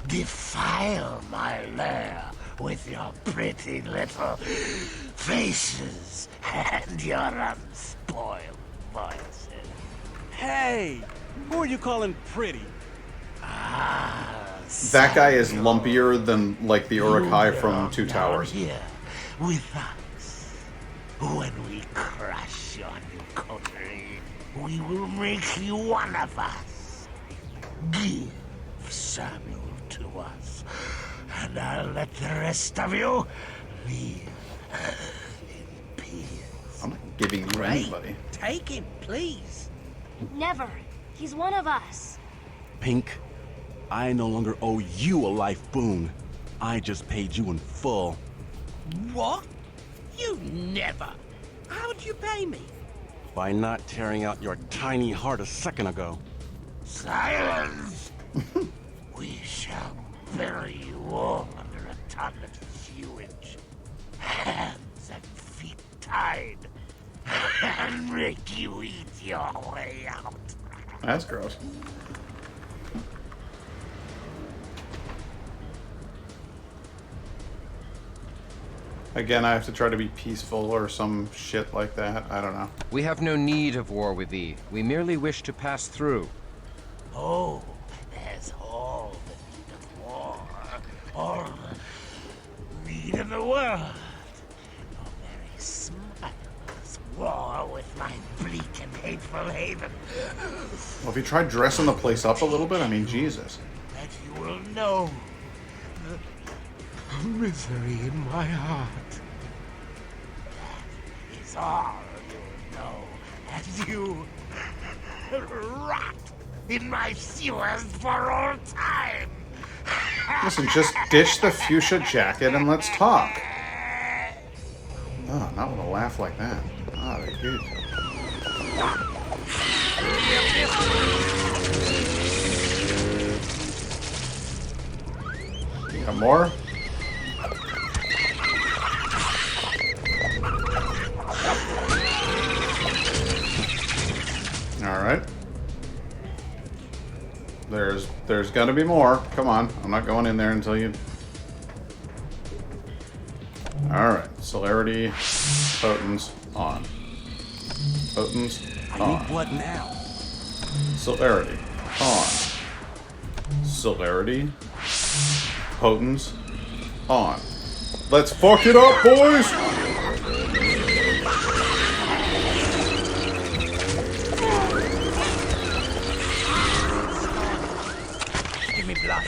defile my lair with your pretty little faces and your unspoiled voices. Hey, who are you calling pretty? That guy is lumpier than, like, the Urukai from Two Towers. Here with us. When we crush your new coterie, we will make you one of us. Give Samuel to us, and I'll let the rest of you live in peace. I'm not giving you Great. anybody. Take him, please. Never. He's one of us. Pink, I no longer owe you a life boon. I just paid you in full. What? You never. How'd you pay me? By not tearing out your tiny heart a second ago. Silence! We shall bury you all under a ton of sewage. Hands and feet tied. And make you eat your way out. That's gross. Again, I have to try to be peaceful or some shit like that. I don't know. We have no need of war with thee. We merely wish to pass through. Oh, there's all the need of war. All the need of the world. Your very smiles war with my bleak and hateful haven. Well, if you try dressing the place up a little bit, I mean, Jesus. That you will know the misery in my heart. That is all you'll know as you rot in my sewers for all time. Listen, just ditch the fuchsia jacket and let's talk. Oh, not with a laugh like that. Oh, they're good. Got more? Alright. There's gonna be more. Come on. I'm not going in there until you... Alright. Celerity. Potence. On. Potence. On. I need blood now. Celerity. On. Celerity. Potence. On. Let's fuck it up, boys! Give me blood.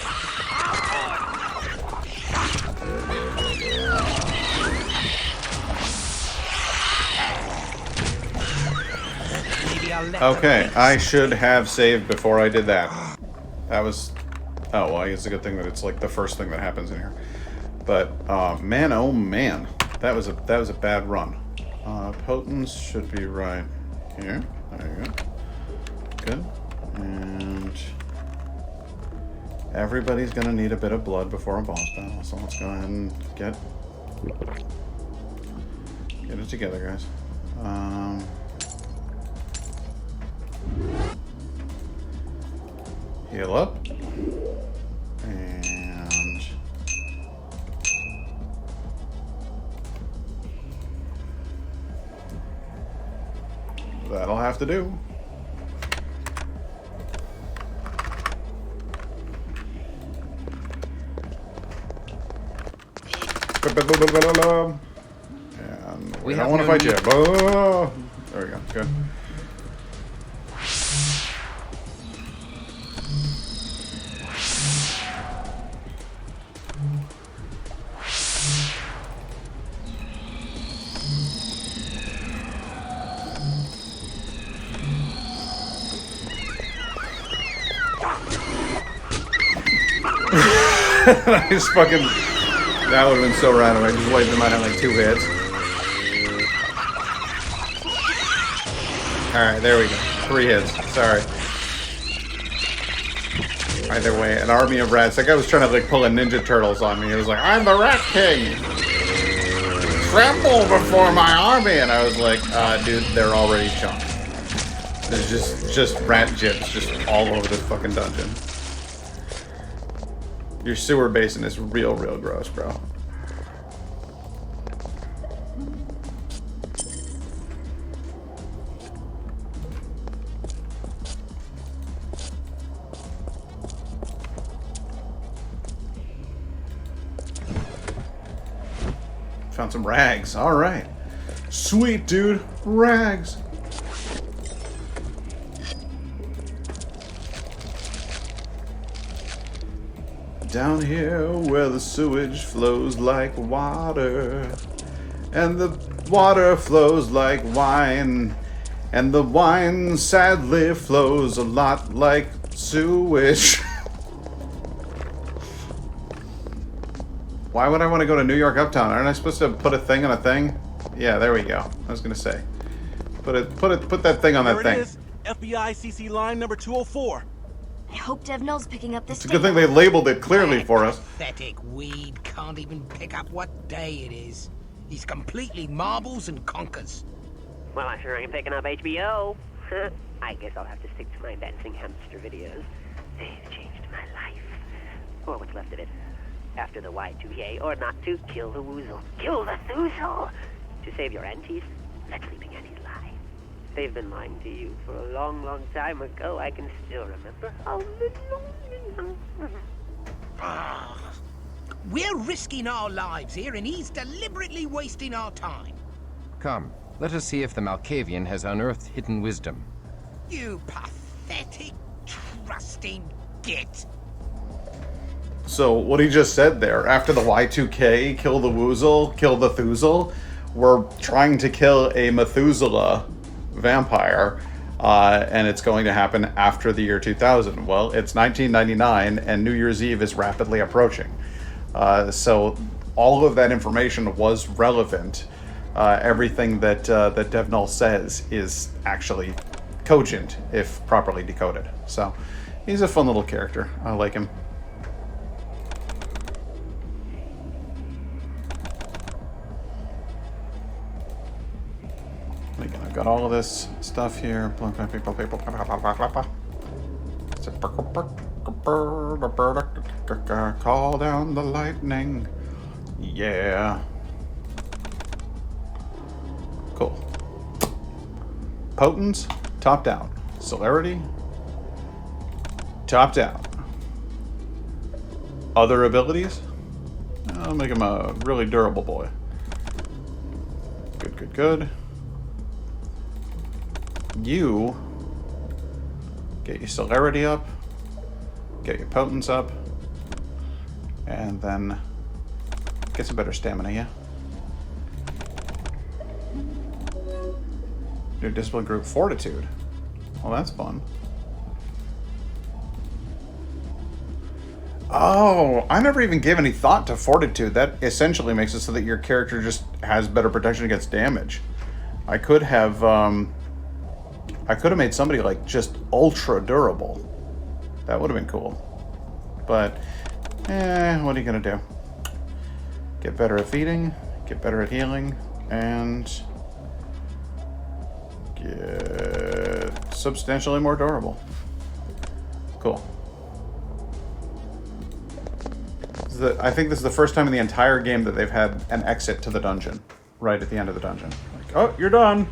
Okay, I should have saved before I did that. That was... Oh, well, I guess it's a good thing that it's like the first thing that happens in here. But, man, oh man. That was a bad run. Potence should be right here. There you go. Good. And... everybody's gonna need a bit of blood before a boss battle, so let's go ahead and get it together, guys. Heal up. And... that'll have to do. And we don't want to fight you. Oh, there we go. Good. I just fucking... that would have been so random. I just wiped them out in like 2 hits. Alright, there we go. 3 hits. Sorry. Either way, an army of rats. That guy was trying to like pull a Ninja Turtles on me. He was like, I'm the Rat King! Trample before my army! And I was like, dude, they're already chunked. There's just rat gyps just all over this fucking dungeon. Your sewer basin is real gross, bro. Found some rags. All right. Sweet, dude. Rags. Down here where the sewage flows like water, and the water flows like wine, and the wine sadly flows a lot like sewage. Why would I want to go to New York Uptown? Aren't I supposed to put a thing on a thing? Yeah, there we go. I was gonna say, put that thing on that thing. There it is. FBI CC line number 204. I hope Devnol's picking up this. It's a good thing they labeled it clearly for us. Pathetic weed can't even pick up what day it is. He's completely marbles and conkers. Well, I sure ain't picking up HBO. I guess I'll have to stick to my dancing hamster videos. They've changed my life. Or what's left of it. After the Y2K, or not to, kill the woozle. Kill the thoozle! To save your aunties, let sleeping aunties lie. They've been lying to you for a long time ago. I can still remember how little... We're risking our lives here, and he's deliberately wasting our time. Come, let us see if the Malkavian has unearthed hidden wisdom. You pathetic, trusting git. So what he just said there, after the Y2K, kill the woozle, kill the thoozle, we're trying to kill a Methuselah vampire, and it's going to happen after the year 2000. Well, it's 1999, and New Year's Eve is rapidly approaching. So all of that information was relevant. Everything that Devnol says is actually cogent, if properly decoded. So he's a fun little character. I like him. got all of this stuff here. Call down the lightning. Yeah. Cool. Potence, top down. Celerity, top down. Other abilities? I'll make him a really durable boy. Good, good, good. You get your celerity up, get your potence up, and then get some better stamina, yeah? New discipline group fortitude. Well, that's fun. Oh, I never even gave any thought to fortitude. That essentially makes it so that your character just has better protection against damage. I could have made somebody like just ultra durable. That would have been cool. But, what are you gonna do? Get better at feeding, get better at healing, and get substantially more durable. Cool. I think this is the first time in the entire game that they've had an exit to the dungeon. Right at the end of the dungeon. Like, oh, you're done.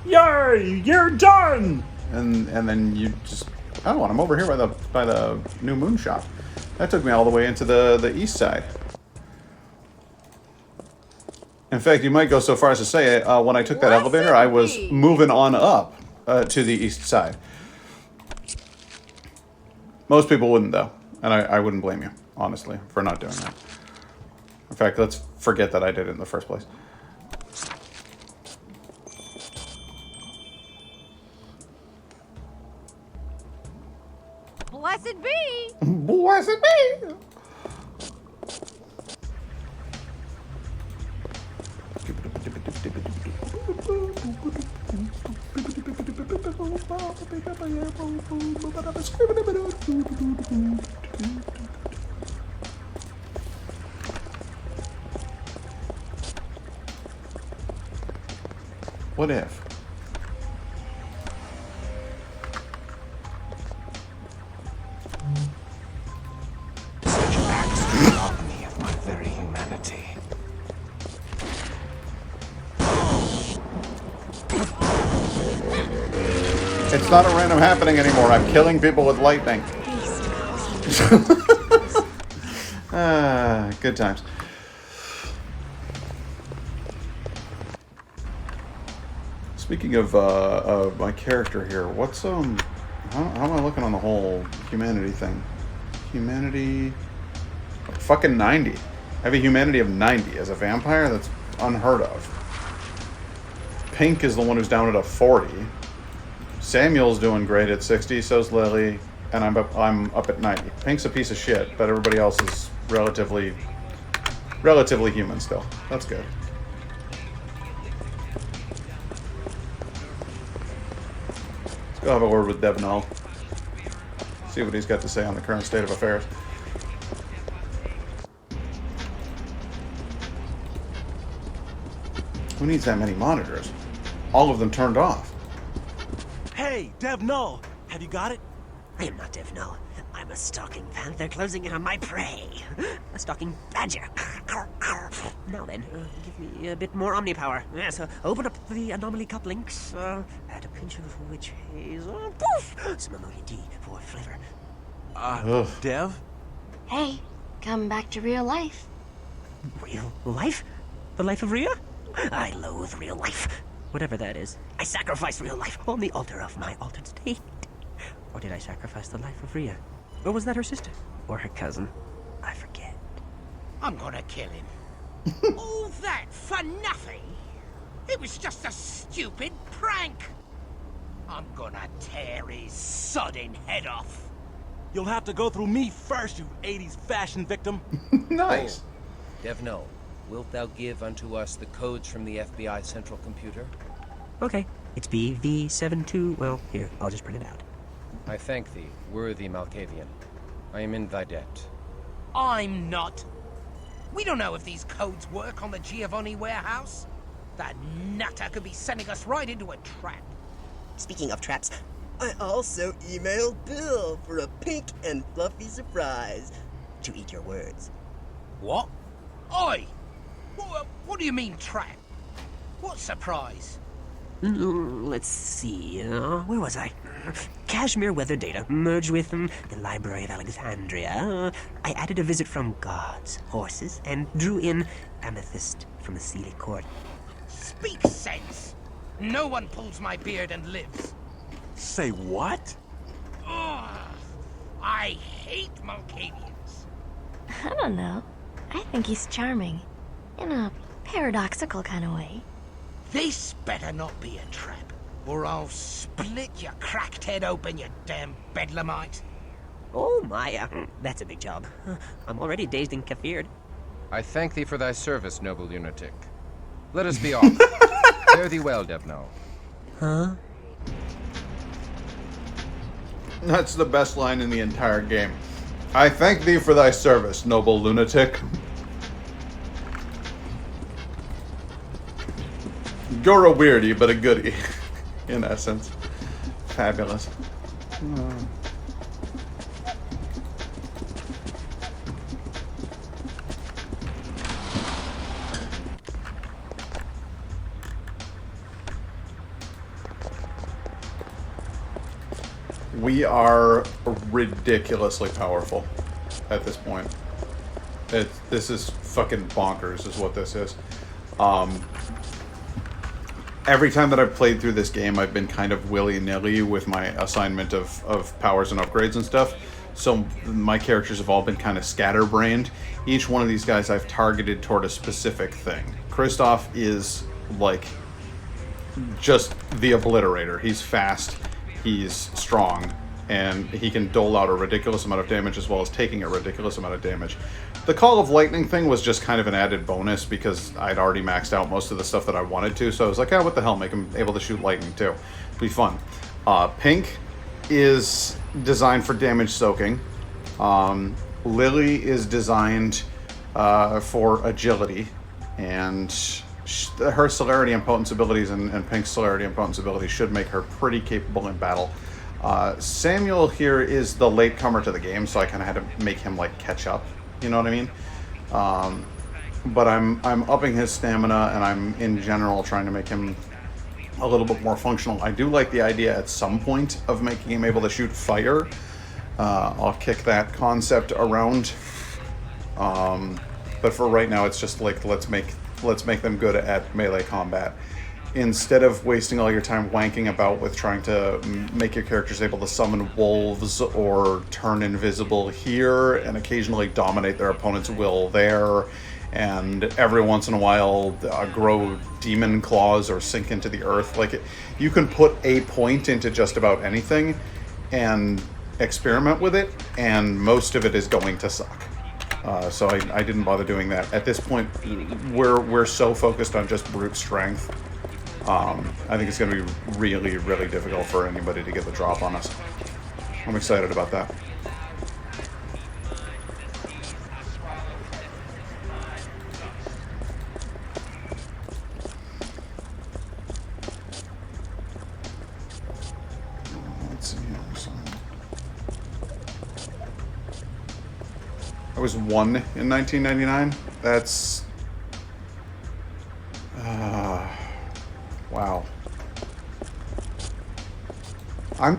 Yay! You're done! And then you just... Oh, and I'm over here by the new moon shop. That took me all the way into the east side. In fact, you might go so far as to say, when I took that elevator, I was moving on up to the east side. Most people wouldn't, though. And I wouldn't blame you, honestly, for not doing that. In fact, let's forget that I did it in the first place. Blessed be! Blessed be! What if? Rob me of my very humanity. It's not a random happening anymore. I'm killing people with lightning. Good times. Speaking of my character here, what's how am I looking on the whole humanity thing? Humanity, fucking 90. I have a humanity of 90 as a vampire. That's unheard of. Pink is the one who's down at a 40. Samuel's doing great at 60. So's Lily, and I'm up at 90. Pink's a piece of shit, but everybody else is relatively human still. That's good. Let's go have a word with Devnall. See what he's got to say on the current state of affairs. Who needs that many monitors? All of them turned off. Hey, Dev Null, have you got it? I am not Dev Null. I'm a stalking panther closing in on my prey. A stalking badger. Now then, give me a bit more omni power. Yes, open up the anomaly couplings. Add a pinch of witch hazel. Poof! Some ammonia D for flavor. Dev? Hey, come back to real life. Real life? The life of Rhea? I loathe real life. Whatever that is. I sacrifice real life on the altar of my altered state. Or did I sacrifice the life of Rhea? Or was that her sister? Or her cousin? I forget. I'm gonna kill him. All that for nothing? It was just a stupid prank. I'm gonna tear his sodding head off. You'll have to go through me first, you 80s fashion victim. Nice. Devno, wilt thou give unto us the codes from the FBI central computer? Okay. It's BV72. Well, here, I'll just print it out. I thank thee, worthy Malkavian. I am in thy debt. I'm not. We don't know if these codes work on the Giovanni warehouse. That nutter could be sending us right into a trap. Speaking of traps, I also emailed Bill for a pink and fluffy surprise. To eat your words. What? Oi! What do you mean trap? What surprise? Let's see, where was I? Cashmere weather data merged with the Library of Alexandria. I added a visit from gods, horses, and drew in amethyst from the Sealy Court. Speak sense! No one pulls my beard and lives. Say what? Ugh, I hate Malkavians. I don't know. I think he's charming. In a paradoxical kind of way. This better not be a trap, or I'll split your cracked head open, you damn bedlamite. Oh my, that's a big job. I'm already dazed and kafired. I thank thee for thy service, noble lunatic. Let us be off. Fare thee well, Devno. Huh? That's the best line in the entire game. I thank thee for thy service, noble lunatic. You're a weirdie, but a goodie, in essence. Fabulous. We are ridiculously powerful at this point. This is fucking bonkers, is what this is. Every time that I've played through this game, I've been kind of willy-nilly with my assignment of powers and upgrades and stuff. So my characters have all been kind of scatterbrained. Each one of these guys I've targeted toward a specific thing. Kristoff is like just the obliterator. He's fast, he's strong, and he can dole out a ridiculous amount of damage as well as taking a ridiculous amount of damage. The Call of Lightning thing was just kind of an added bonus because I'd already maxed out most of the stuff that I wanted to, so I was like, oh, what the hell, make him able to shoot lightning too. Be fun. Pink is designed for damage soaking. Lily is designed for agility, and her celerity and potence abilities and Pink's celerity and potence abilities should make her pretty capable in battle. Samuel here is the latecomer to the game, so I kind of had to make him like catch up. You know what I mean? But I'm upping his stamina, and I'm in general trying to make him a little bit more functional. I do like the idea at some point of making him able to shoot fire. I'll kick that concept around. But for right now, it's just like let's make them good at melee combat. Instead of wasting all your time wanking about with trying to make your characters able to summon wolves or turn invisible here and occasionally dominate their opponent's will there, and every once in a while grow demon claws or sink into the earth. You can put a point into just about anything and experiment with it, and most of it is going to suck. So I didn't bother doing that. At this point, we're so focused on just brute strength. I think it's going to be really, really difficult for anybody to get the drop on us. I'm excited about that. Let's see here. I was 1 in 1999. That's... wow. I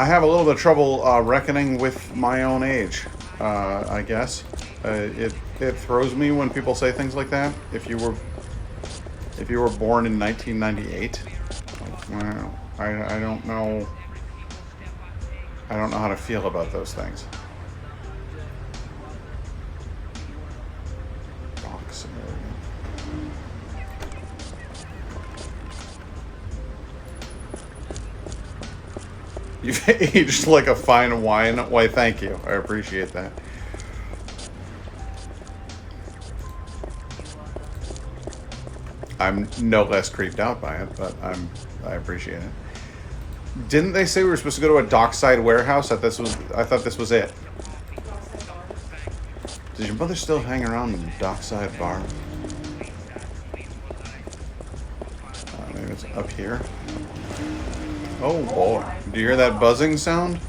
have a little bit of trouble reckoning with my own age, I guess. It throws me when people say things like that. If you were born in 1998, well, I don't know. I don't know how to feel about those things. You've aged like a fine wine. Why, thank you. I appreciate that. I'm no less creeped out by it, but I appreciate it. Didn't they say we were supposed to go to a dockside warehouse? I thought this was it. Does your mother still hang around in the dockside bar? Maybe it's up here. Oh boy. Do you hear that buzzing sound?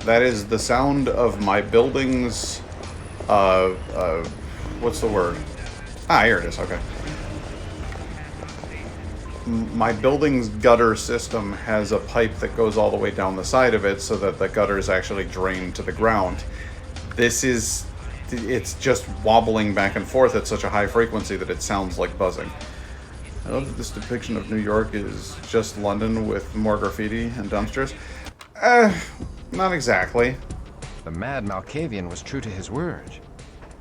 That is the sound of my building's, what's the word? Ah, here it is, okay. My building's gutter system has a pipe that goes all the way down the side of it so that the gutter is actually drained to the ground. It's just wobbling back and forth at such a high frequency that it sounds like buzzing. I love that this depiction of New York is just London with more graffiti and dumpsters. Not exactly. The mad Malkavian was true to his word.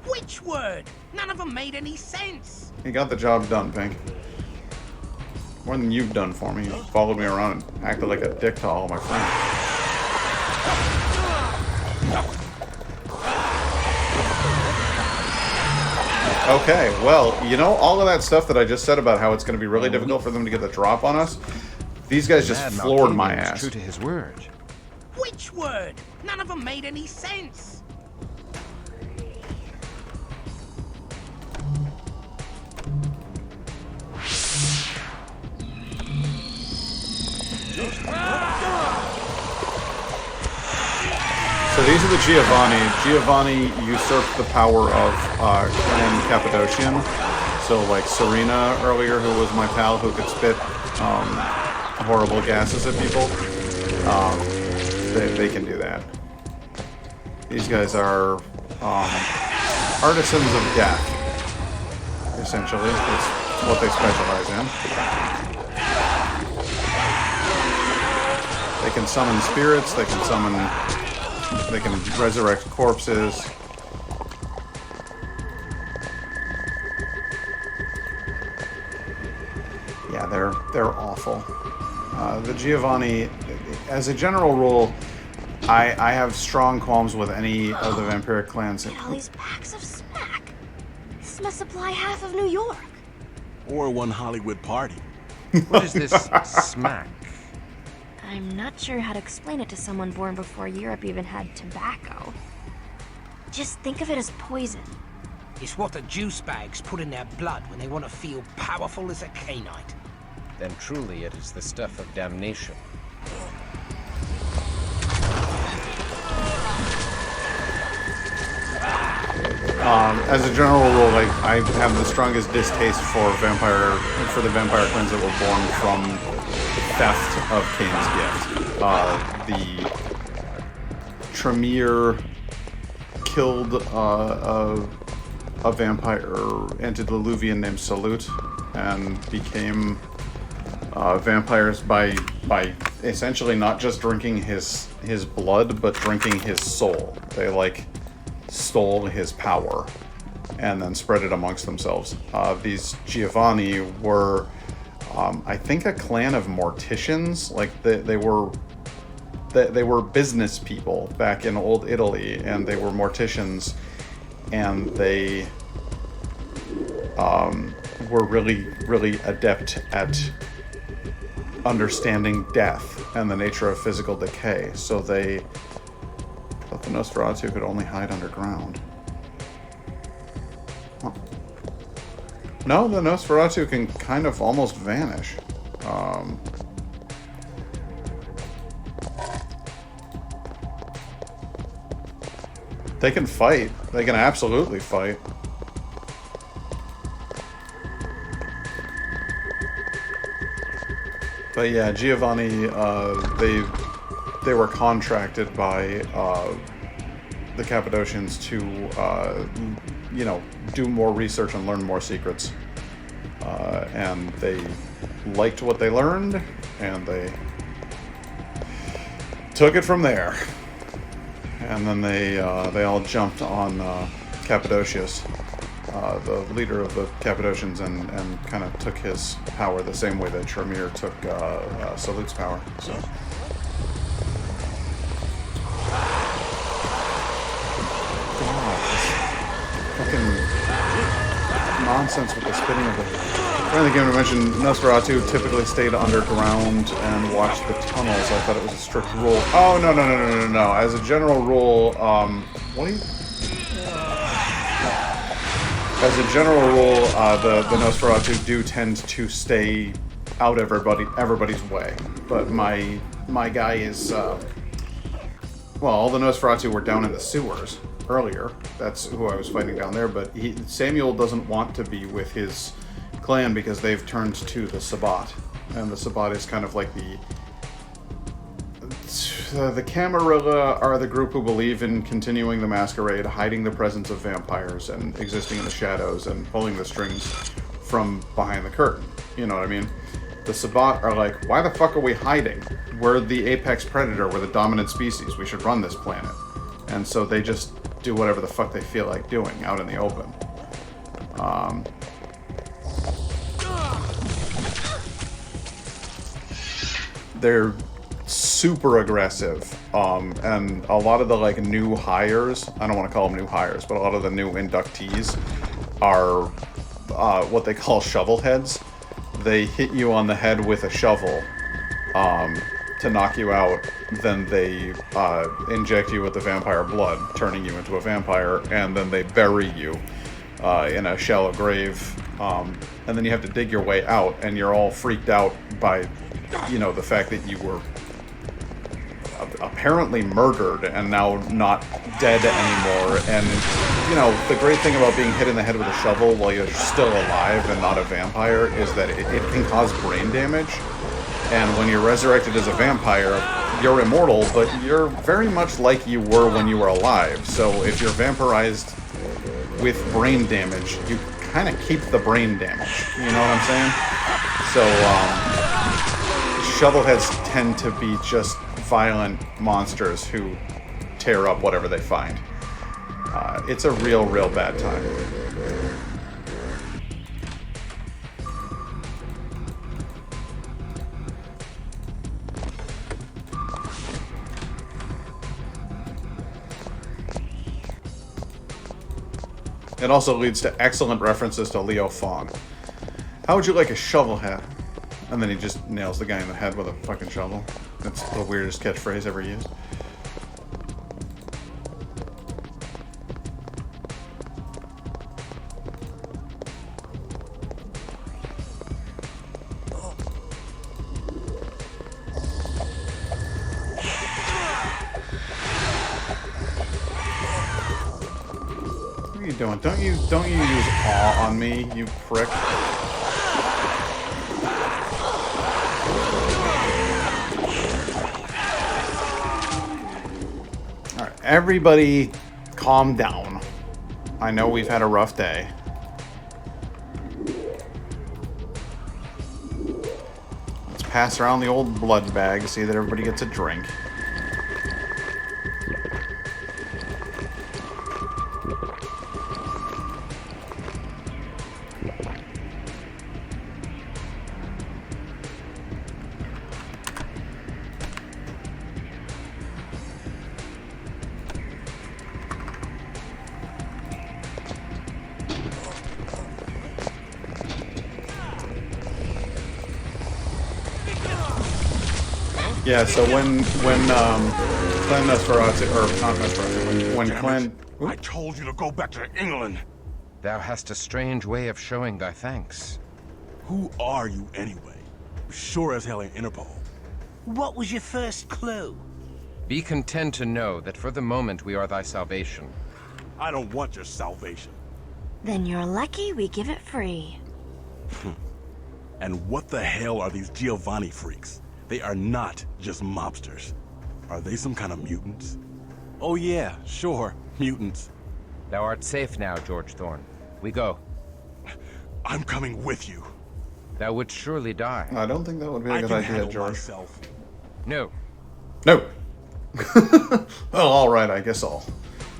Which word? None of them made any sense. You got the job done, Pink. More than you've done for me. You followed me around and acted like a dick to all of my friends. Okay, well, you know, all of that stuff that I just said about how it's going to be really difficult for them to get the drop on us, these guys just floored my ass. True to his word. Which word? None of them made any sense. So these are the Giovanni. Giovanni usurped the power of Clan Cappadocian. So like Serena earlier, who was my pal, who could spit horrible gases at people. They can do that. These guys are artisans of death, essentially. That's what they specialize in. They can summon spirits, they can resurrect corpses. Yeah, they're awful. The Giovanni, as a general rule, I have strong qualms with any of the vampiric clans. All these packs of smack. This must supply half of New York. Or one Hollywood party. What is this smack? I'm not sure how to explain it to someone born before Europe even had tobacco. Just think of it as poison. It's what the juice bags put in their blood when they want to feel powerful as a Cainite. Then truly it is the stuff of damnation. As a general rule, like, I have the strongest distaste for the vampire clans that were born from theft of Cain's gift. The Tremere killed a vampire antediluvian named Salute and became vampires by essentially not just drinking his blood, but drinking his soul. They like stole his power and then spread it amongst themselves. These Giovanni were, I think, a clan of morticians. Like they were business people back in old Italy, and they were morticians, and they were really adept at understanding death and the nature of physical decay. So they thought the Nosferatu could only hide underground. Huh. No, the Nosferatu can kind of almost vanish. They can fight. They can absolutely fight. But yeah, Giovanni, they were contracted by the Cappadocians to, do more research and learn more secrets. And they liked what they learned, and they took it from there. And then they all jumped on Cappadocius, the leader of the Cappadocians, and kind of took his power the same way that Tremere took Salute's power. So. God, this fucking nonsense with the spinning of the... During the game, I mentioned Nosferatu typically stayed underground and watched the tunnels. I thought it was a strict rule. Oh, no. As a general rule, what do you... as a general rule, the Nosferatu do tend to stay out of everybody's way. But my guy is well, all the Nosferatu were down in the sewers earlier. That's who I was fighting down there. But Samuel doesn't want to be with his clan because they've turned to the Sabbat, and the Sabbat is kind of like the Camarilla are the group who believe in continuing the masquerade, hiding the presence of vampires, and existing in the shadows, and pulling the strings from behind the curtain. You know what I mean? The Sabbat are like, why the fuck are we hiding? We're the apex predator, we're the dominant species, we should run this planet. And so they just do whatever the fuck they feel like doing out in the open. They're super aggressive, and a lot of the like new hires, I don't want to call them new hires, but a lot of the new inductees are what they call shovel heads. They hit you on the head with a shovel to knock you out, then they inject you with the vampire blood, turning you into a vampire, and then they bury you in a shallow grave, and then you have to dig your way out, and you're all freaked out by, you know, the fact that you were apparently murdered and now not dead anymore. And, you know, the great thing about being hit in the head with a shovel while you're still alive and not a vampire is that it can cause brain damage. And when you're resurrected as a vampire, you're immortal, but you're very much like you were when you were alive. So if you're vampirized with brain damage, you kind of keep the brain damage. You know what I'm saying? So, shovelheads tend to be just violent monsters who tear up whatever they find. It's a real bad time. It also leads to excellent references to Leo Fong. How would you like a shovel head? And then he just nails the guy in the head with a fucking shovel. That's the weirdest catchphrase ever used. What are you doing? Don't you use awe on me, you prick. Everybody, calm down. I know we've had a rough day. Let's pass around the old blood bag, see that everybody gets a drink. Yeah, so when Clan Nosferatu, or not Nosferatu, when Clan... I told you to go back to England. Thou hast a strange way of showing thy thanks. Who are you anyway? Sure as hell ain't Interpol. What was your first clue? Be content to know that for the moment we are thy salvation. I don't want your salvation. Then you're lucky we give it free. And what the hell are these Giovanni freaks? They are not just mobsters. Are they some kind of mutants? Oh yeah, sure, mutants. Thou art safe now, George Thorne. We go. I'm coming with you. Thou would surely die. I don't think that would be a good idea, George. Myself. No. No. Well, all right, I guess I'll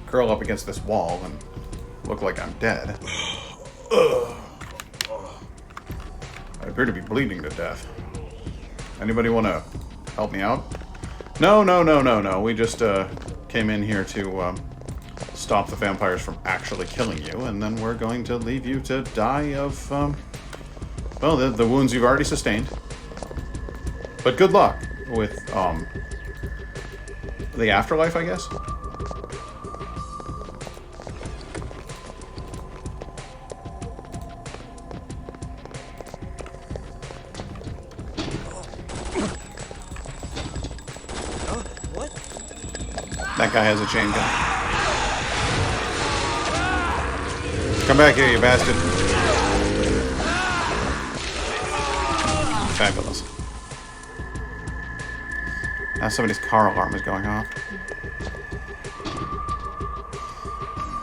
curl up against this wall and look like I'm dead. I appear to be bleeding to death. Anybody want to help me out? No. We just came in here to stop the vampires from actually killing you, and then we're going to leave you to die of, well, the wounds you've already sustained. But good luck with the afterlife, I guess? That guy has a chain gun. Come back here, you bastard. Fabulous. Now somebody's car alarm is going off.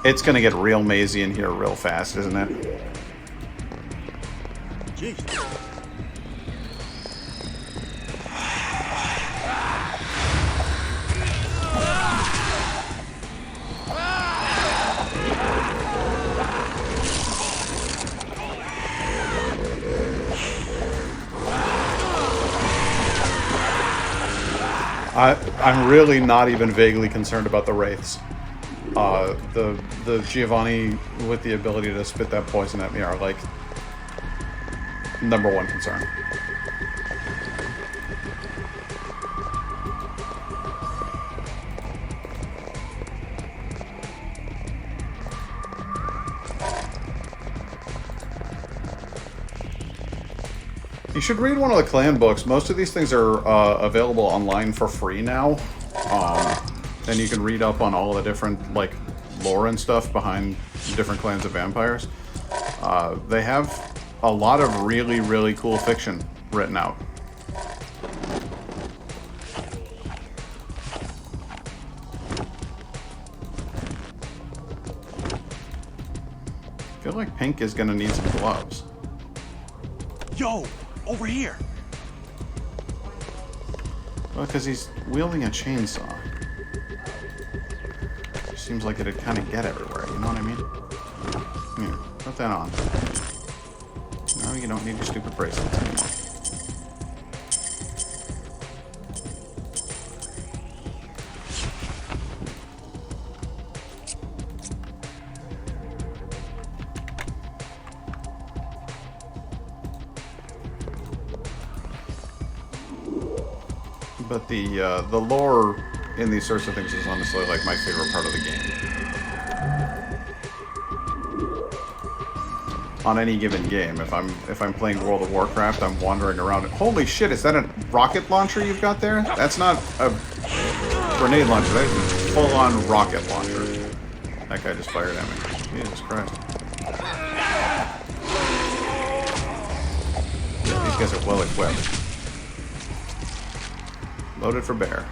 It's gonna get real mazy in here real fast, isn't it? Jeez. I'm really not even vaguely concerned about the wraiths. The Giovanni with the ability to spit that poison at me are like #1 concern. You should read one of the clan books. Most of these things are available online for free now. And you can read up on all the different, like, lore and stuff behind different clans of vampires. They have a lot of really, really cool fiction written out. I feel like Pink is gonna need some gloves. Yo! Over here! Well, because he's wielding a chainsaw. Seems like it'd kind of get everywhere, you know what I mean? Here, put that on. No, you don't need your stupid bracelets anymore. But the lore in these sorts of things is honestly like my favorite part of the game. On any given game, if I'm playing World of Warcraft, I'm wandering around. Holy shit! Is that a rocket launcher you've got there? That's not a grenade launcher. That is a full-on rocket launcher. That guy just fired at me. Jesus Christ! These guys are well equipped. Loaded for bear.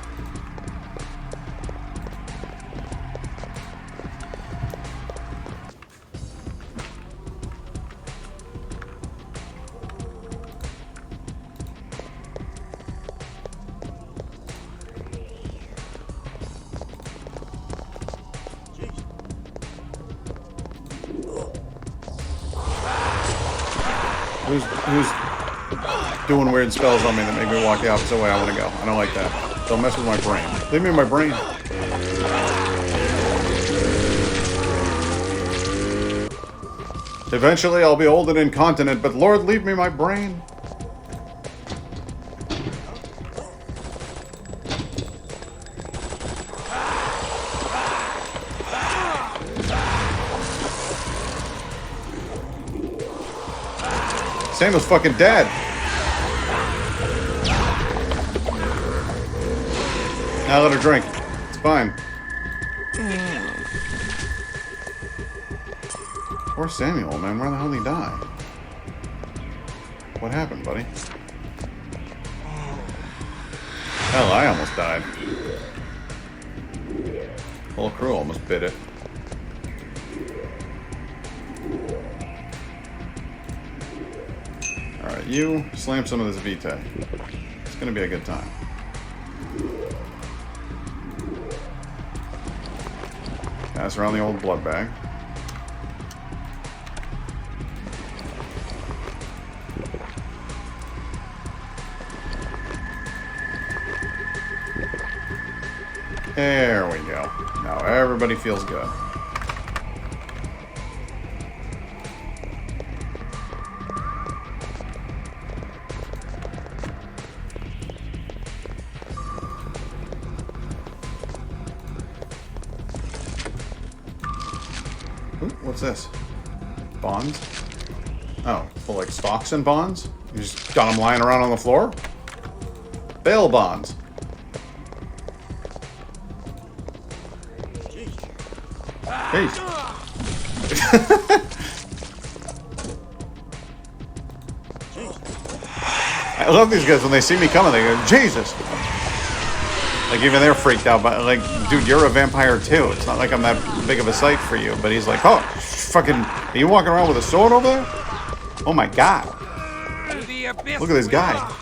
Who's doing weird spells on me that make me walk the opposite way I want to go? I don't like that. Don't mess with my brain. Leave me my brain. Eventually I'll be old and incontinent, but Lord, leave me my brain. Sam was fucking dead. Now let her drink. It's fine. Poor Samuel, man. Where the hell did he die? What happened, buddy? Hell, I almost died. Whole crew almost bit it. Alright, you slam some of this Vita. It's gonna be a good time. Pass around the old blood bag. There we go. Now everybody feels good. Ooh, what's this? Bonds? Oh, well, like stocks and bonds? You just got them lying around on the floor? Bail bonds. Hey. I love these guys when they see me coming. They go, Jesus. Like even they're freaked out. But like, dude, you're a vampire too. It's not like I'm that big of a sight for you. But he's like, oh, fucking, are you walking around with a sword over there? Oh my God. Look at this guy.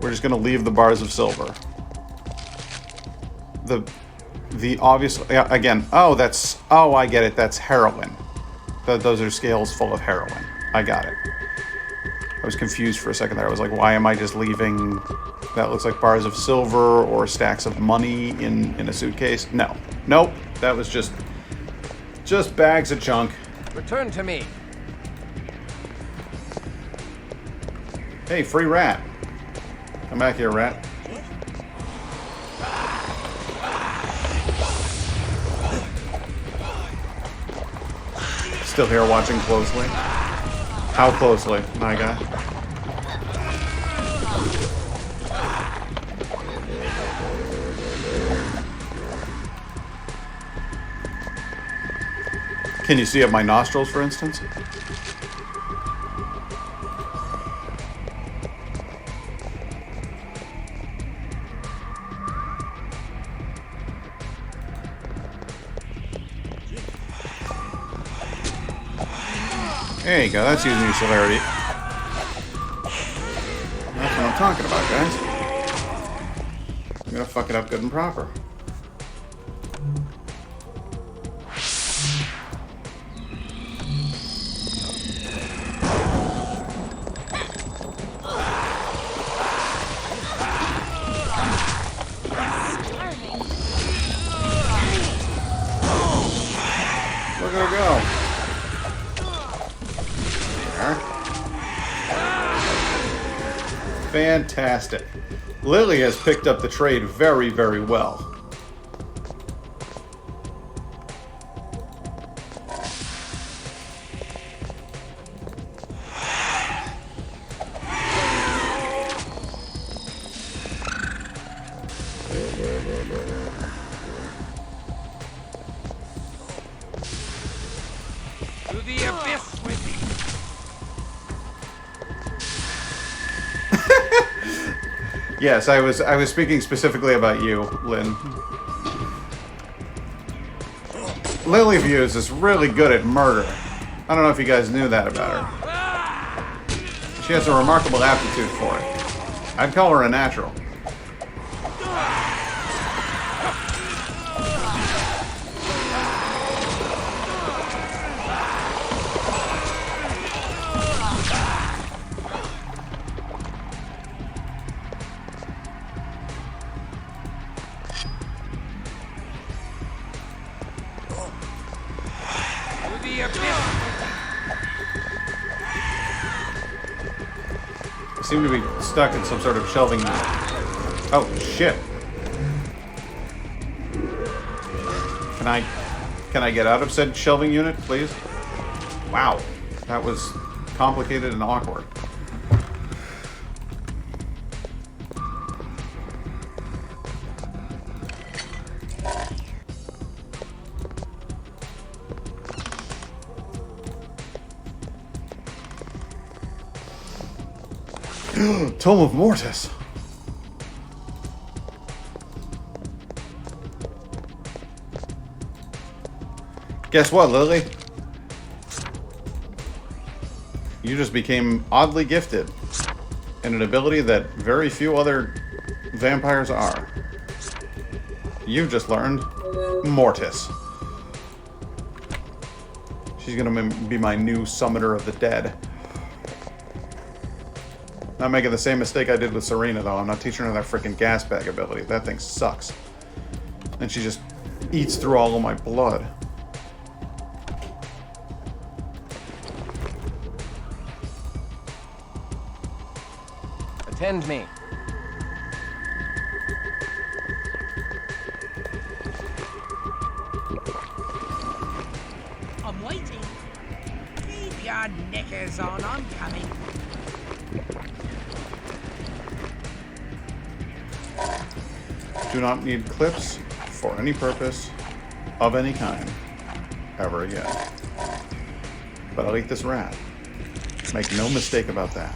We're just gonna leave the bars of silver. The obvious, again, oh, I get it, that's heroin. Those are scales full of heroin. I got it. I was confused for a second there. I was like, why am I just leaving, that looks like bars of silver or stacks of money in a suitcase? No. Nope, that was just bags of junk. Return to me. Hey, free rat. Come back here, rat. Still here watching closely. How closely, my guy? Can you see up my nostrils, for instance? There you go, that's using your celerity. That's what I'm talking about, guys. I'm gonna fuck it up good and proper. Look at her go. Fantastic. Lily has picked up the trade very, very well. To the abyss with thee. Yes, I was speaking specifically about you, Lynn. Lily Views is really good at murder. I don't know if you guys knew that about her. She has a remarkable aptitude for it. I'd call her a natural. Seem to be stuck in some sort of shelving unit. Oh, shit. Can I get out of said shelving unit, please? Wow. That was complicated and awkward. Tome of Mortis. Guess what, Lily? You just became oddly gifted in an ability that very few other vampires are. You've just learned Mortis. She's gonna be my new summoner of the dead. Not making the same mistake I did with Serena, though. I'm not teaching her that freaking gas bag ability. That thing sucks. And she just eats through all of my blood. Attend me. I'm waiting. Keep your knickers on, I'm coming. Do not need clips for any purpose of any kind ever again. But I'll eat this rat. Make no mistake about that.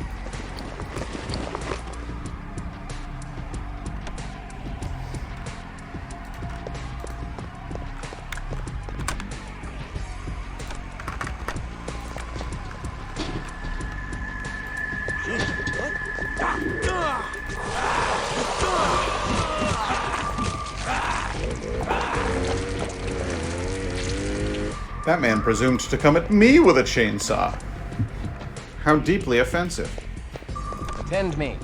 That man presumed to come at me with a chainsaw. How deeply offensive. Attend me.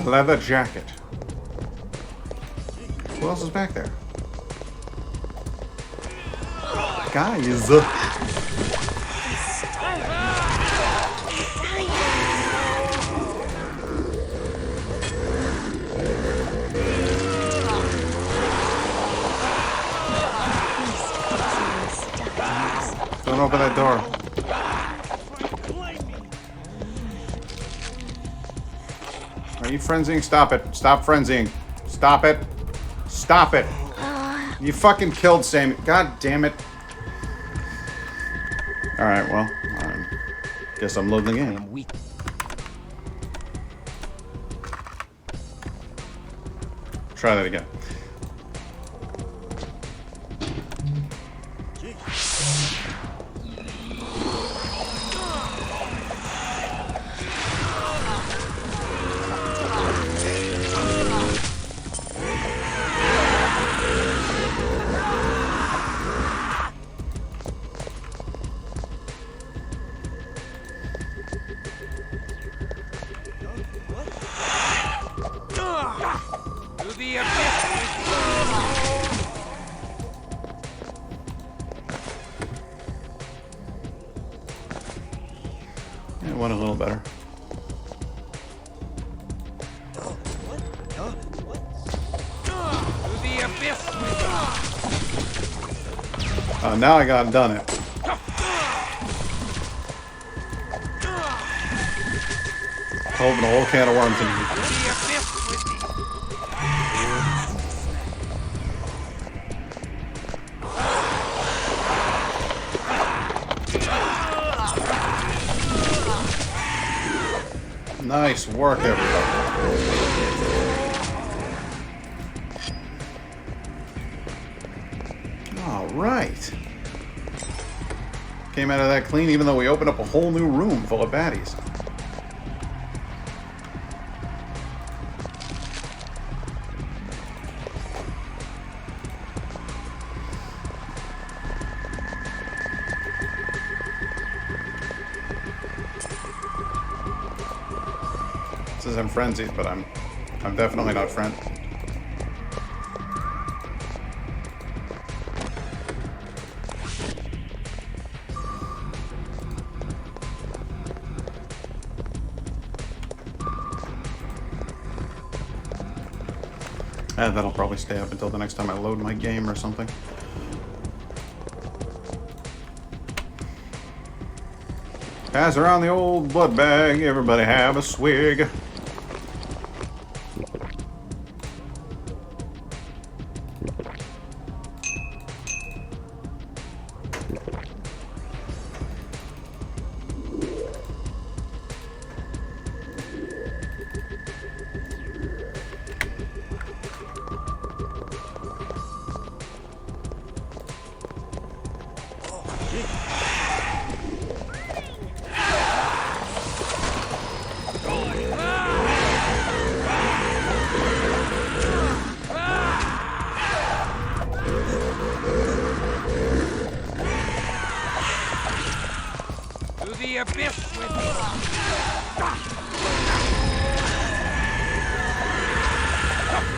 Leather jacket. Who else is back there? Guys. Don't open that door. Are you frenzying? Stop it. Stop frenzying. Stop it. Stop it. You fucking killed Sammy. God damn it. Alright, well, guess I'm loading the game. Try that again. Yeah, one a little better. Now I got done it. Open a whole can of worms in here. Nice work, everybody. All right. Came out of that clean, even though we opened up a whole new room full of baddies. Says I'm frenzied, but I'm definitely not frenzied. That'll probably stay up until the next time I load my game or something. Pass around the old blood bag, everybody have a swig.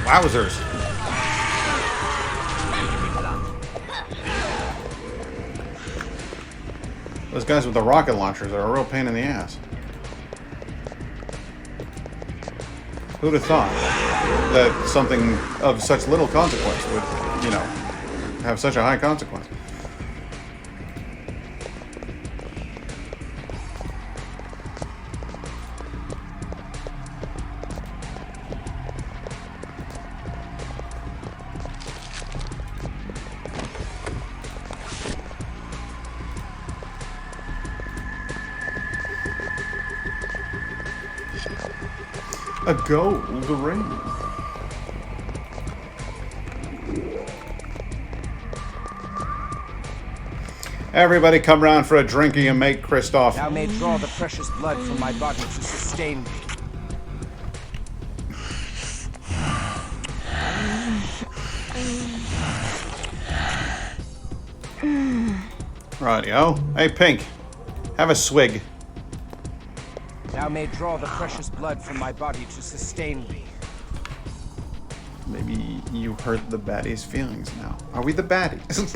Wowzers. Those guys with the rocket launchers are a real pain in the ass. Who'd have thought that something of such little consequence would, you know, have such a high consequence? A gold ring. Everybody come round for a drinking and make Christoph. Thou may draw the precious blood from my body to sustain thee. Rightio. Hey, Pink. Have a swig. Thou may draw the precious blood from my body to sustain thee. Maybe you hurt the baddie's feelings now. Are we the baddies?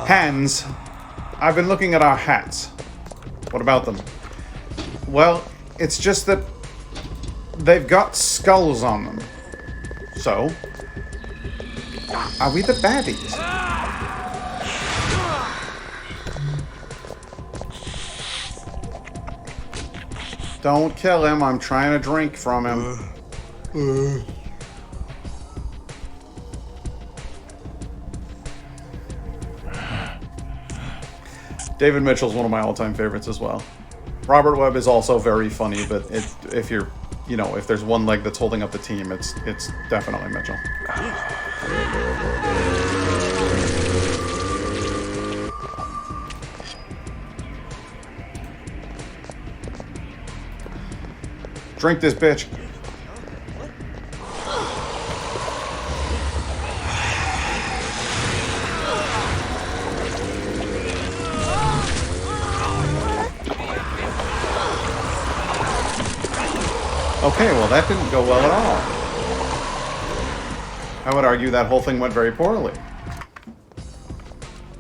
Hands. I've been looking at our hats. What about them? Well, it's just that they've got skulls on them. So, are we the baddies? Don't kill him. I'm trying to drink from him. David Mitchell's one of my all-time favorites as well. Robert Webb is also very funny, but if you're, you know, if there's one leg that's holding up the team, it's definitely Mitchell. Drink this bitch. Okay, well that didn't go well at all. I would argue that whole thing went very poorly.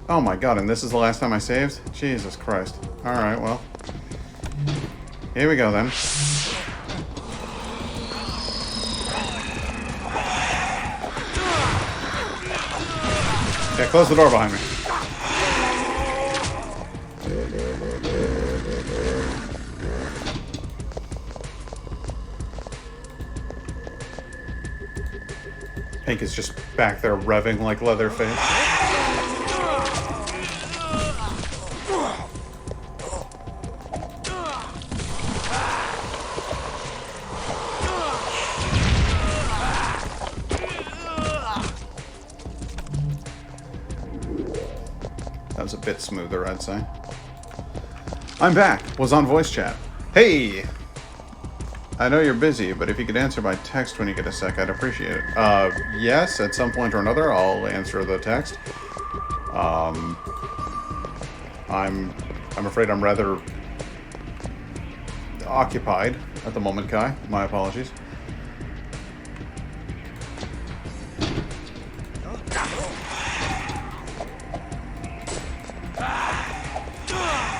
Oh my god, and this is the last time I saved? Jesus Christ. Alright, well. Here we go then. Okay, close the door behind me. Hank is just back there revving like Leatherface. That was a bit smoother, I'd say. I'm back. Was on voice chat. Hey! I know you're busy, but if you could answer by text when you get a sec, I'd appreciate it. Yes, at some point or another, I'll answer the text. I'm afraid I'm rather occupied at the moment, Kai. My apologies.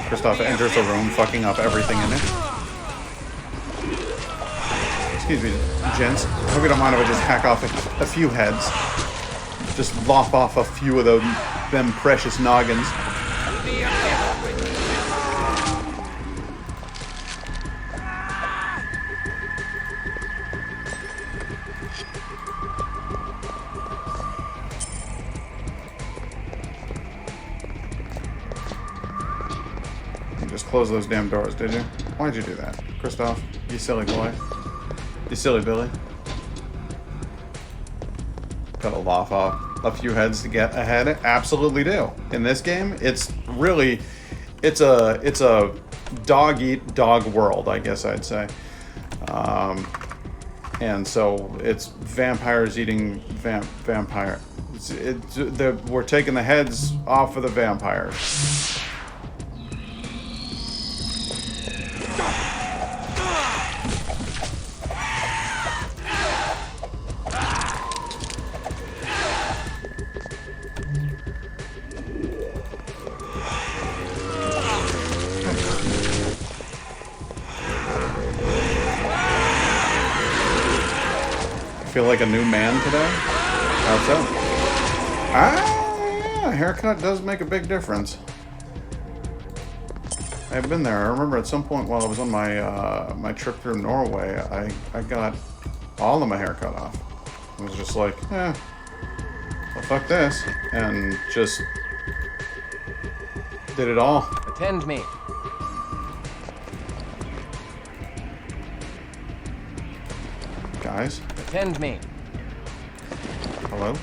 Christoph enters the room, fucking up everything in it. Excuse me, gents. I hope you don't mind if I just hack off a few heads. Just lop off a few of them precious noggins. You just close those damn doors, did you? Why'd you do that? Christoph, you silly boy. You silly Billy. Gotta lop off a few heads to get ahead. Absolutely do. In this game, it's really, it's a dog eat dog world, I guess I'd say. And so it's vampires eating vampire. We're taking the heads off of the vampires. feel like a new man today. How's that? Ah, yeah, haircut does make a big difference. I've been there. I remember at some point while I was on my my trip through Norway, I got all of my hair cut off. I was just like, well, fuck this, and just did it all. Attend me. Guys? Attend me. Hello?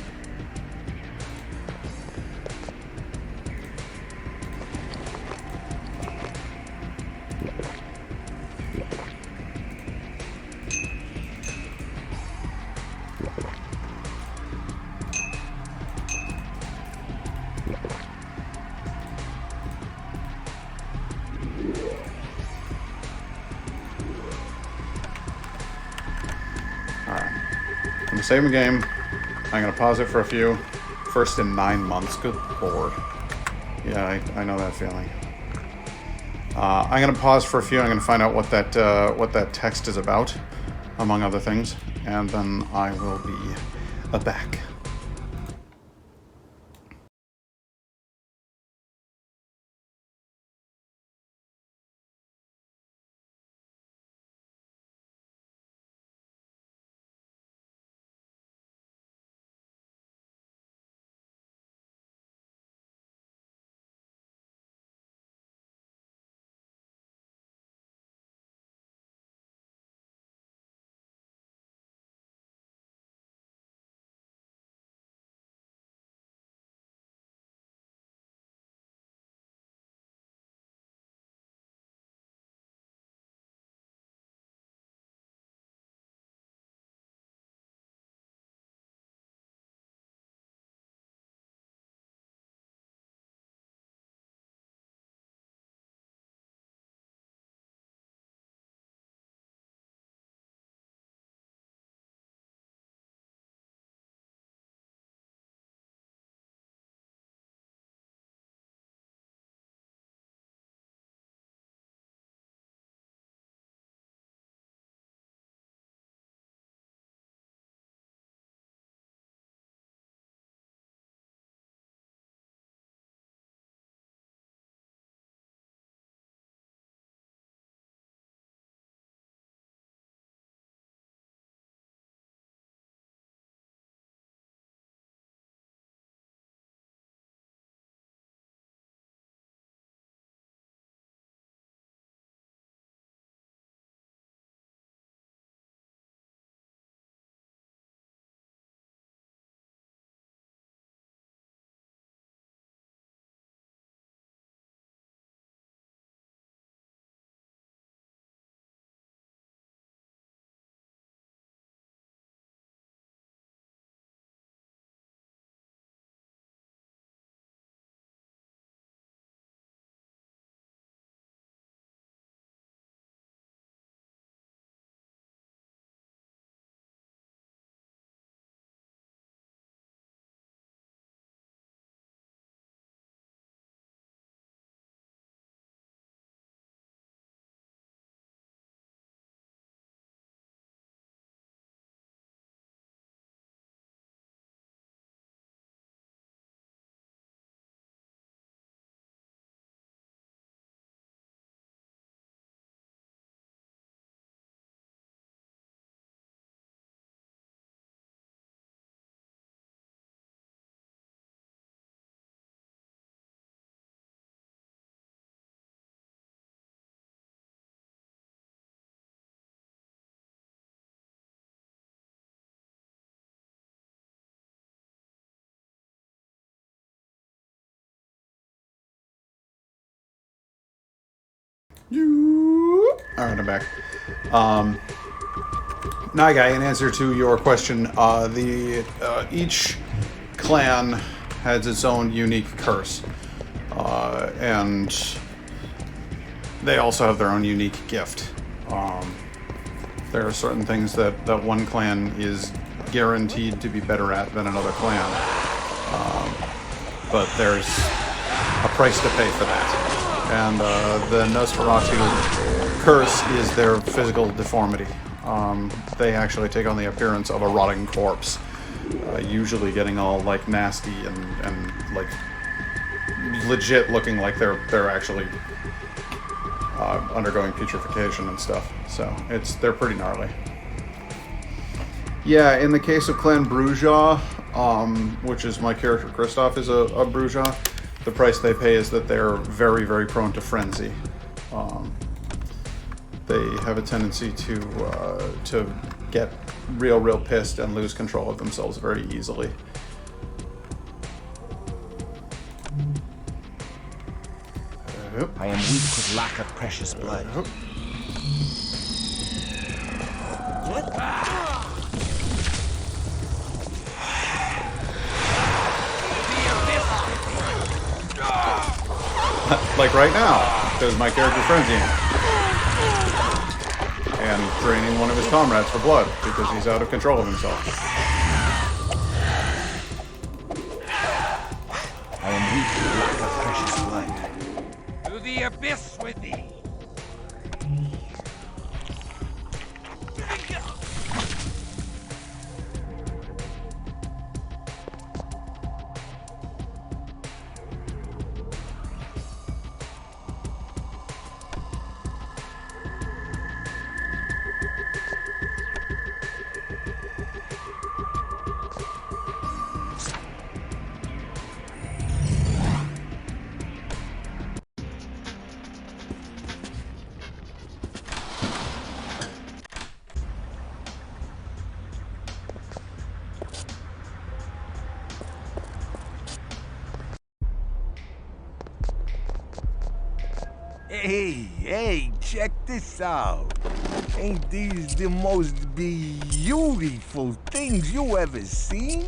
Save the game. I'm gonna pause it for a few. First in 9 months. Good lord. Yeah, I know that feeling. I'm gonna pause for a few. I'm gonna find out what that text is about, among other things, and then I will be back. Alright, I'm back. Nagai, in answer to your question, each clan has its own unique curse. And they also have their own unique gift. There are certain things that one clan is guaranteed to be better at than another clan. But there's a price to pay for that. And the Nosferatu Curse is their physical deformity. they actually take on the appearance of a rotting corpse, usually getting all like nasty and like legit looking like they're actually undergoing putrefaction and stuff. So they're pretty gnarly. Yeah, in the case of Clan Bruja, which is my character Kristoff is a Bruja, the price they pay is that they're very, very prone to frenzy. They have a tendency to get real pissed and lose control of themselves very easily. I am weak with lack of precious blood. Like right now, because my character's frenzying. And draining one of his comrades for blood, because he's out of control of himself. I am weak with lack of precious blood. To the abyss with thee! Hey, check this out. Ain't these the most beautiful things you ever seen?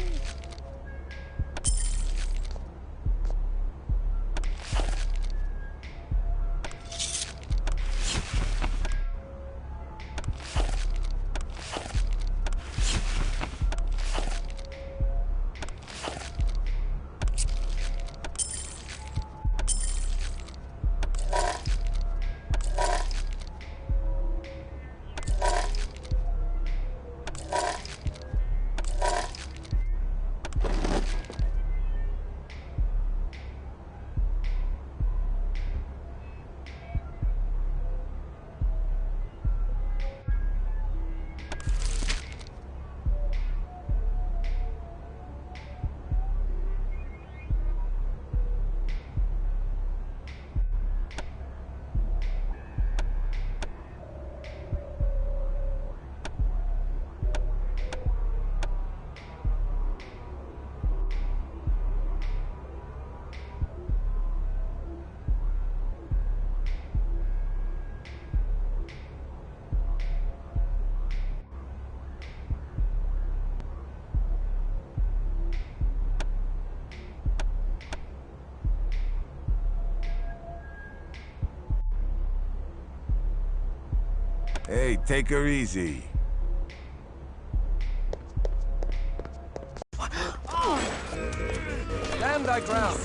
Hey, take her easy. Stand thy ground.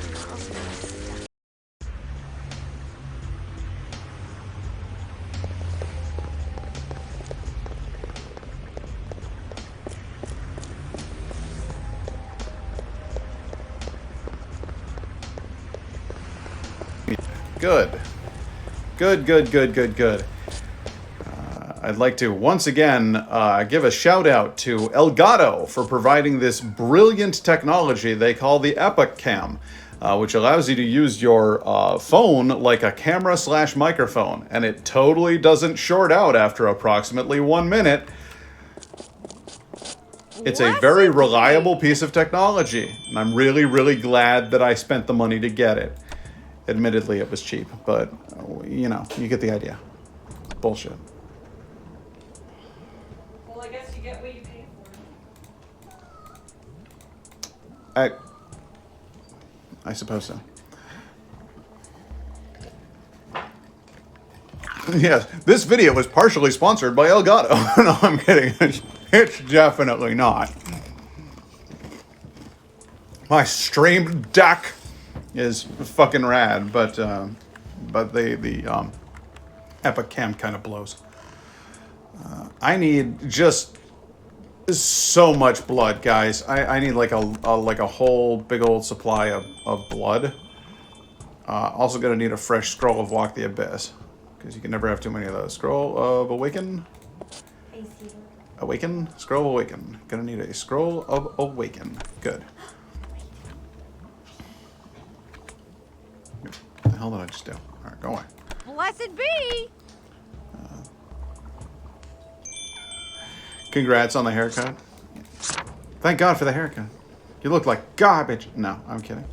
Good. Good. I'd like to once again give a shout out to Elgato for providing this brilliant technology they call the Epic Cam, which allows you to use your phone like a camera/microphone, and it totally doesn't short out after approximately 1 minute. It's a very reliable piece of technology, and I'm really glad that I spent the money to get it. Admittedly, it was cheap, but, you know, you get the idea. Bullshit. Well, I guess you get what you pay for. I suppose so. Yes, this video was partially sponsored by Elgato. No, I'm kidding. It's definitely not. My Stream Deck is fucking rad, but the Epic Cam kind of blows. I need just so much blood, guys. I need like a whole big old supply of blood. Also gonna need a fresh scroll of Walk the Abyss, because you can never have too many of those. Scroll of Awaken. Awaken? Scroll of Awaken. Gonna need a Scroll of Awaken. Good. What the hell did I just do? Alright, go away. Blessed be! Congrats on the haircut. Thank God for the haircut. You look like garbage. No, I'm kidding.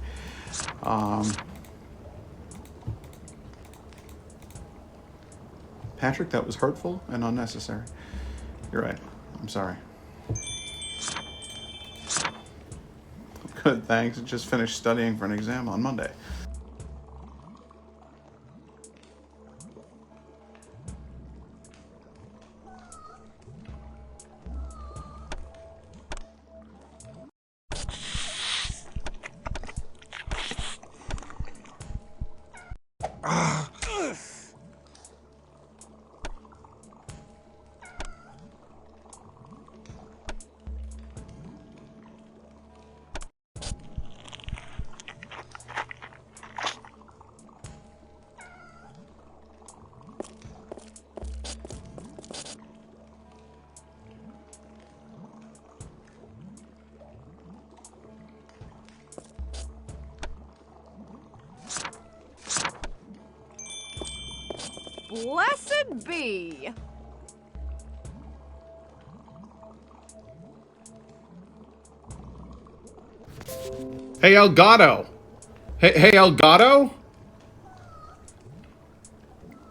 Patrick, that was hurtful and unnecessary. You're right. I'm sorry. Good, thanks. Just finished studying for an exam on Monday. Blessed be! Hey, Elgato. Hey, Elgato?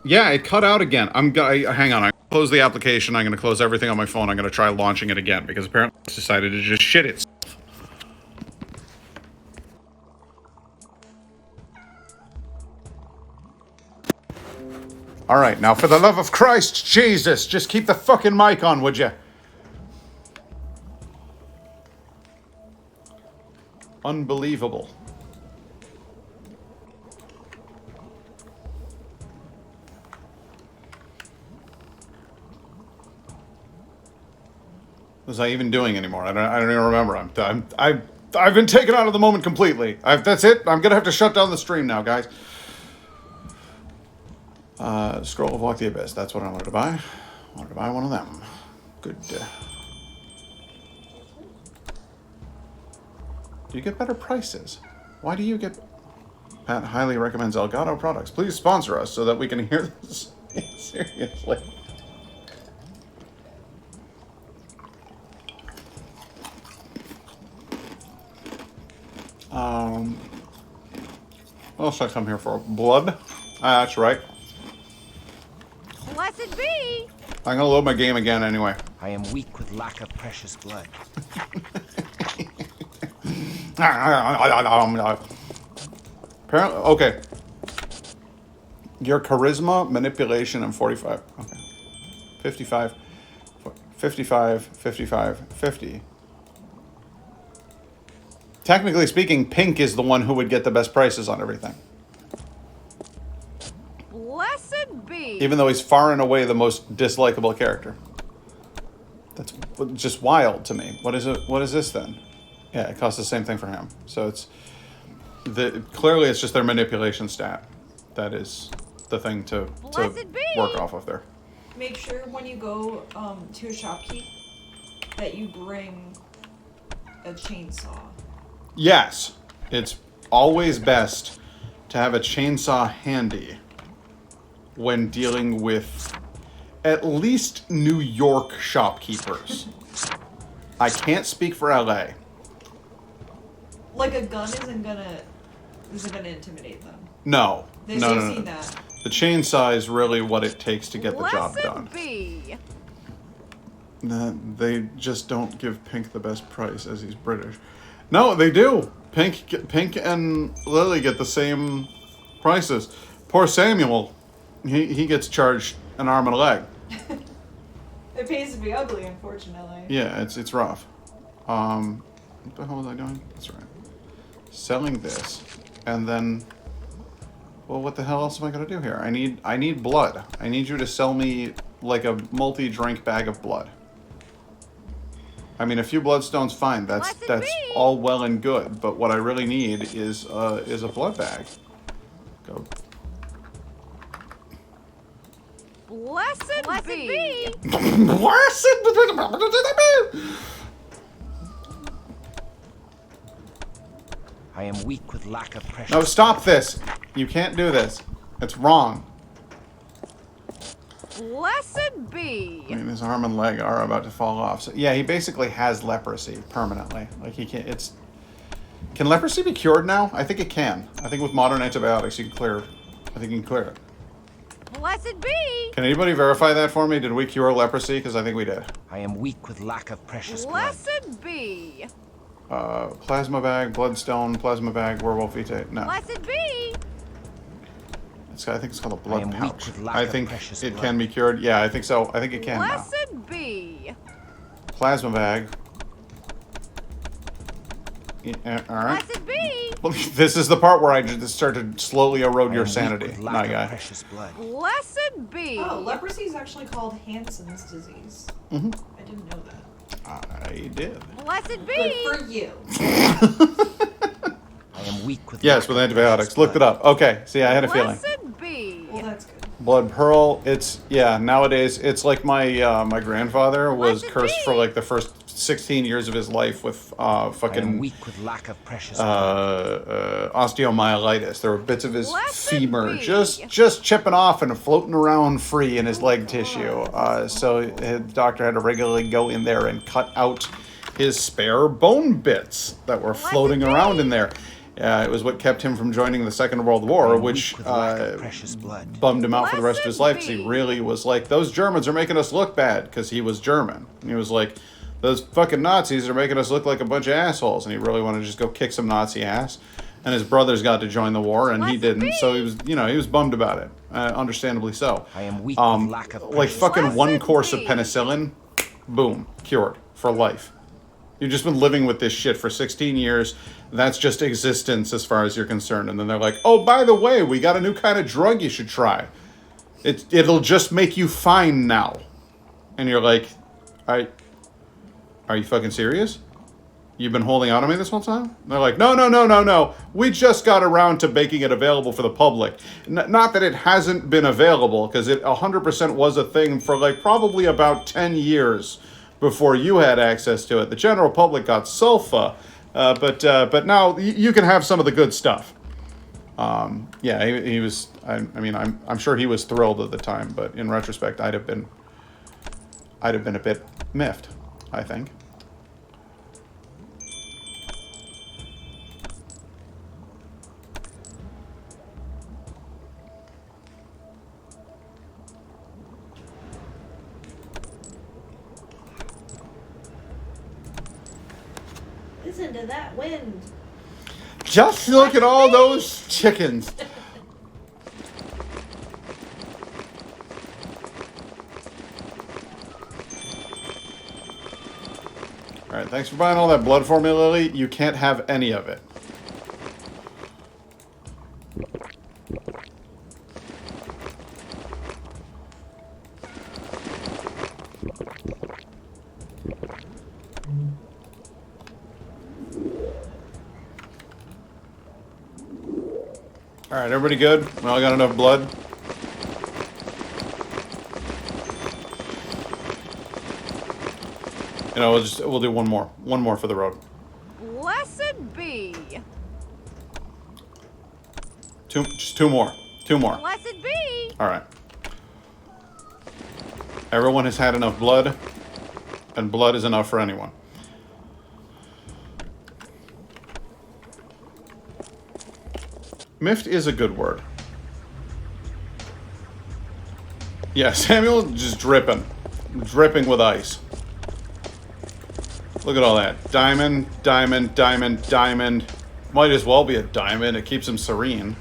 Yeah, it cut out again. Hang on. I close the application. I'm going to close everything on my phone. I'm going to try launching it again because apparently it's decided to just shit itself. All right, now for the love of Christ, Jesus, just keep the fucking mic on, would you? Unbelievable. What was I even doing anymore? I don't even remember. I've been taken out of the moment completely. That's it. I'm gonna have to shut down the stream now, guys. Scroll of Walk the Abyss. That's what I wanted to buy. I wanted to buy one of them. Good. You get better prices. Why do you get... Pat highly recommends Elgato products. Please sponsor us so that we can hear this. Seriously. What else did I come here for? Blood? Ah, that's right. Blessed be! I'm gonna load my game again anyway. I am weak with lack of precious blood. Apparently, okay. Your charisma, manipulation, and 45. Okay. 55, 55, 55, 50. Technically speaking, Pink is the one who would get the best prices on everything. Blessed be! Even though he's far and away the most dislikable character. That's just wild to me. What is it? What is this then? Yeah, it costs the same thing for him. So it's clearly it's just their manipulation stat. That is the thing to work off of there. Make sure when you go to a shopkeep that you bring a chainsaw. Yes, it's always best to have a chainsaw handy when dealing with at least New York shopkeepers. I can't speak for LA. Like a gun isn't gonna intimidate them. No. No. Seen that. The chainsaw is really what it takes to get the job done. Be. They just don't give Pink the best price as he's British. No, they do. Pink and Lily get the same prices. Poor Samuel, he gets charged an arm and a leg. It pays to be ugly, unfortunately. Yeah, it's rough. What the hell was I doing? That's right. Selling this, and then, well, what the hell else am I gonna do here? I need blood. I need you to sell me like a multi-drink bag of blood. I mean, a few bloodstones, fine. That's all well and good. But what I really need is a blood bag. Go. Blessed be. Blessed. I am weak with lack of pressure. No, stop this. You can't do this. It's wrong. Blessed be. I mean, his arm and leg are about to fall off. So, yeah, he basically has leprosy permanently. Like, he can't... It's... Can leprosy be cured now? I think it can. I think with modern antibiotics, you can clear it. I think you can clear it. Blessed be. Can anybody verify that for me? Did we cure leprosy? Because I think we did. I am weak with lack of precious blood. Blessed be. Plasma bag, bloodstone, plasma bag, werewolf vitae. No. Blessed be. I think it's called a blood pouch. I I think it can be cured. Yeah, I think so. I think it can now. Blessed be. Plasma bag. Yeah, all right. Blessed be. This is the part where I just start to slowly erode your sanity, my guy. Blessed be. Oh, leprosy is actually called Hansen's disease. Mm-hmm. I didn't know that. I did. Blessed be. Good for you. I am weak with yes, with antibiotics. Looked it up. Okay, see, I had a feeling. Blessed be. Well, that's good. Blood pearl. It's nowadays it's like my my grandfather was cursed for like the first 16 years of his life with fucking I am weak with lack of precious osteomyelitis. There were bits of his femur just chipping off and floating around free in his leg tissue. So the doctor had to regularly go in there and cut out his spare bone bits that were floating around in there. It was what kept him from joining the Second World War, which bummed him out for the rest of his life, because he really was like, those Germans are making us look bad, because he was German. And he was like, those fucking Nazis are making us look like a bunch of assholes, and he really wanted to just go kick some Nazi ass. And his brothers got to join the war, and he didn't, so he was bummed about it, understandably so. I am weak with lack of like fucking one course of penicillin, boom, cured for life. You've just been living with this shit for 16 years. That's just existence as far as you're concerned. And then they're like, oh, by the way, we got a new kind of drug you should try. It'll just make you fine now. And you're like, are you fucking serious? You've been holding out on me this whole time? And they're like, no. We just got around to making it available for the public. Not that it hasn't been available, because it 100% was a thing for like probably about 10 years before you had access to it. The general public got sulfa, but now you can have some of the good stuff. Yeah, he was. I mean, I'm sure he was thrilled at the time, but in retrospect, I'd have been a bit miffed, I think. Listen to that wind. Just look at all those chickens. All right, thanks for buying all that blood for me, Lily. You can't have any of it. All right, everybody good? We all got enough blood? You know, we'll do one more for the road. Blessed be. Just two more. Blessed be. All right. Everyone has had enough blood, and blood is enough for anyone. Miffed is a good word. Yeah, Samuel just dripping with ice. Look at all that. Diamond. Might as well be a diamond. It keeps him serene.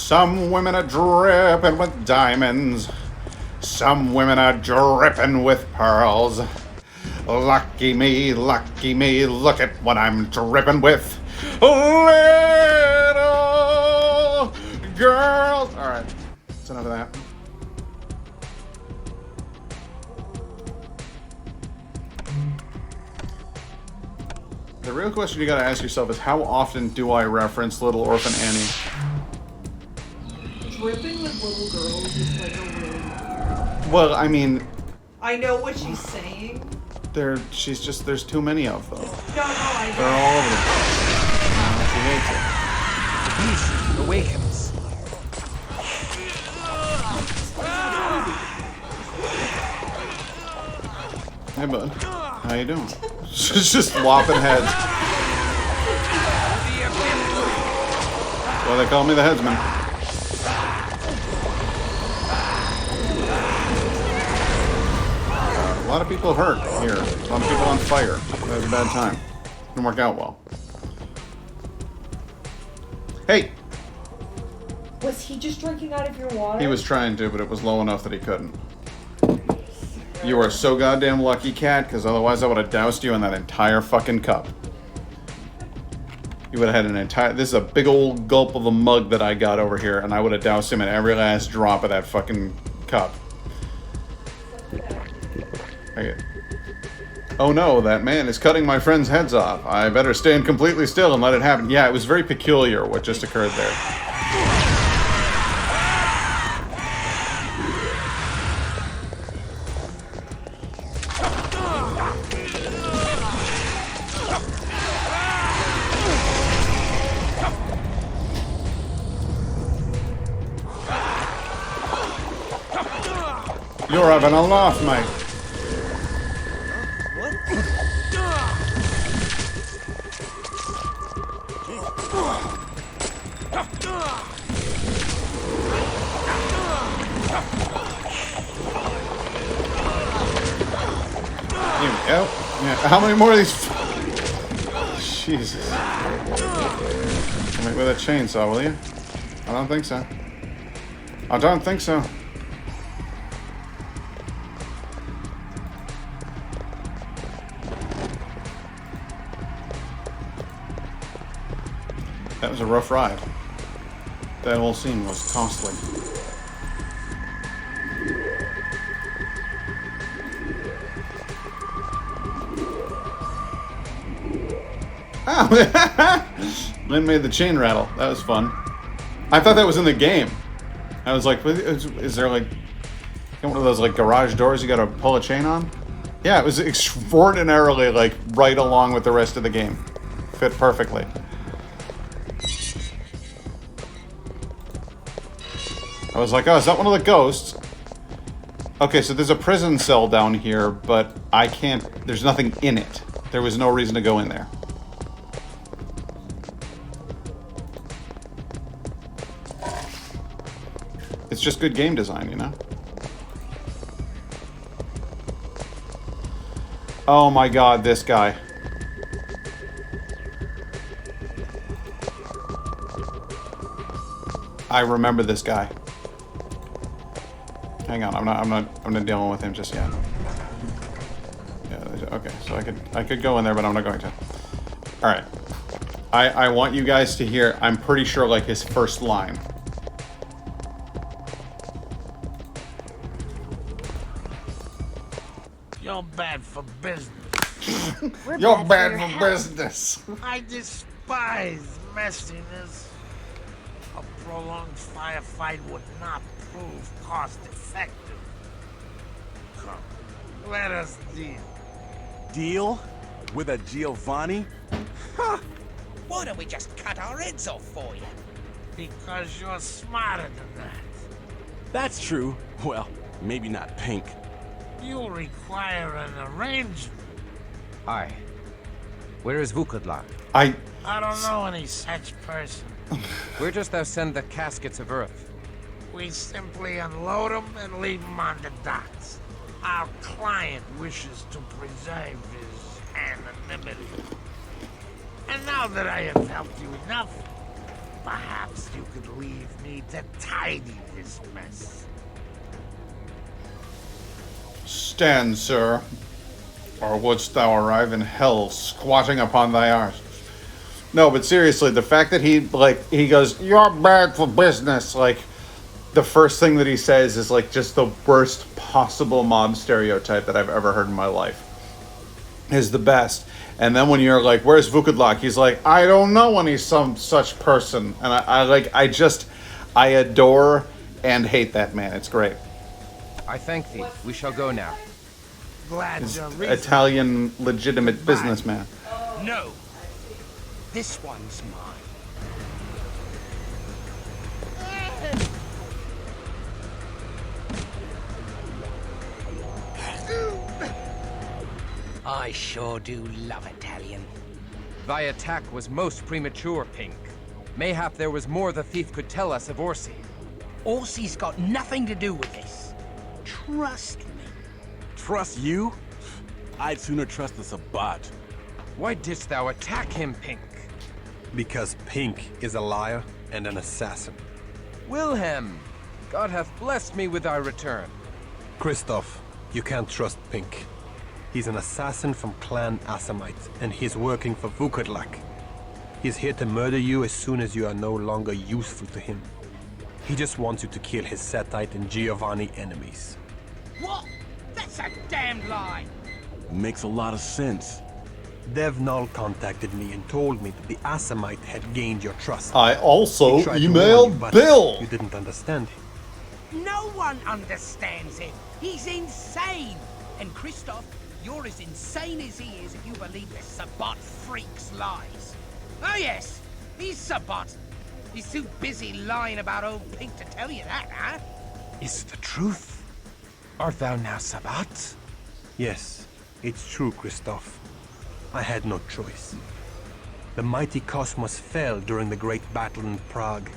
Some women are dripping with diamonds. Some women are dripping with pearls. Lucky me, look at what I'm dripping with. Little girls. Alright, that's enough of that. The real question you gotta ask yourself is, how often do I reference Little Orphan Annie? Dripping with little girls is like a really weird. Well, I mean, I know what she's saying. There's too many of them. No, I They're all over the place. The beast awakens. Hey, bud. How you doing? She's just lopping heads. Well, they call me the headsman. A lot of people hurt here. A lot of people on fire. That was a bad time. Didn't work out well. Hey! Was he just drinking out of your water? He was trying to, but it was low enough that he couldn't. You are so goddamn lucky, cat, because otherwise I would have doused you in that entire fucking cup. You would have had an entire... This is a big old gulp of a mug that I got over here, and I would have doused him in every last drop of that fucking cup. Okay. Oh no, that man is cutting my friend's heads off. I better stand completely still and let it happen. Yeah, it was very peculiar what just occurred there. You're having a laugh, mate. What? Here we go. Yeah, how many more of these? Jesus. Come in with a chainsaw, will you? I don't think so. I don't think so. That was a rough ride. That whole scene was costly. Oh! Lynn made the chain rattle. That was fun. I thought that was in the game. I was like, is there like one of those like garage doors you gotta pull a chain on? Yeah, it was extraordinarily like right along with the rest of the game. Fit perfectly. I was like, oh, is that one of the ghosts? Okay, so there's a prison cell down here, but I can't... There's nothing in it. There was no reason to go in there. It's just good game design, you know? Oh my god, this guy. I remember this guy. Hang on, I'm not dealing with him just yet. Yeah, okay, so I could go in there, but I'm not going to. Alright. I want you guys to hear, I'm pretty sure, like, his first line. You're bad for business. You're bad for business. I despise messiness. A prolonged firefight would not prove cost-effective. Come, let us deal. Deal? With a Giovanni? Why don't we just cut our heads off for you? Because you're smarter than that. That's true. Well, maybe not pink. You'll require an arrangement. Aye. Where is Vukadlan? I don't know any such person. Where dost thou send the caskets of earth? We simply unload them and leave them on the docks. Our client wishes to preserve his anonymity. And now that I have helped you enough, Perhaps you could leave me to tidy this mess. Stand, sir, or wouldst thou arrive in hell squatting upon thy arse? No, but seriously, the fact that he goes, "You're bad for business," like, the first thing that he says is, like, just the worst possible mob stereotype that I've ever heard in my life. Is the best. And then when you're like, "Where's Vukadlak?" He's like, "I don't know any some such person." And I adore and hate that man. It's great. I thank thee. We shall go now. Glad He's you're reasonable. Italian legitimate businessman. No. This one's mine. I sure do love Italian. Thy attack was most premature, Pink. Mayhap there was more the thief could tell us of Orsi. Orsi's got nothing to do with this. Trust me. Trust you? I'd sooner trust the Sabbat. Why didst thou attack him, Pink? Because Pink is a liar and an assassin. Wilhelm, God hath blessed me with thy return. Christoph, you can't trust Pink. He's an assassin from Clan Asamite, and he's working for Vukadlak. He's here to murder you as soon as you are no longer useful to him. He just wants you to kill his Setite and Giovanni enemies. What? That's a damn lie. Makes a lot of sense. Devnal contacted me and told me that the Asamite had gained your trust. I also He tried to warn emailed you, but Bill. You didn't understand him. No one understands him. He's insane. And Christoph, you're as insane as he is if you believe this Sabbat freak's lies. Oh yes, he's Sabbat. He's too busy lying about old Pink to tell you that, huh? Is the truth? Art thou now Sabbat? Yes, it's true, Christoph. I had no choice. The mighty cosmos fell during the great battle in Prague,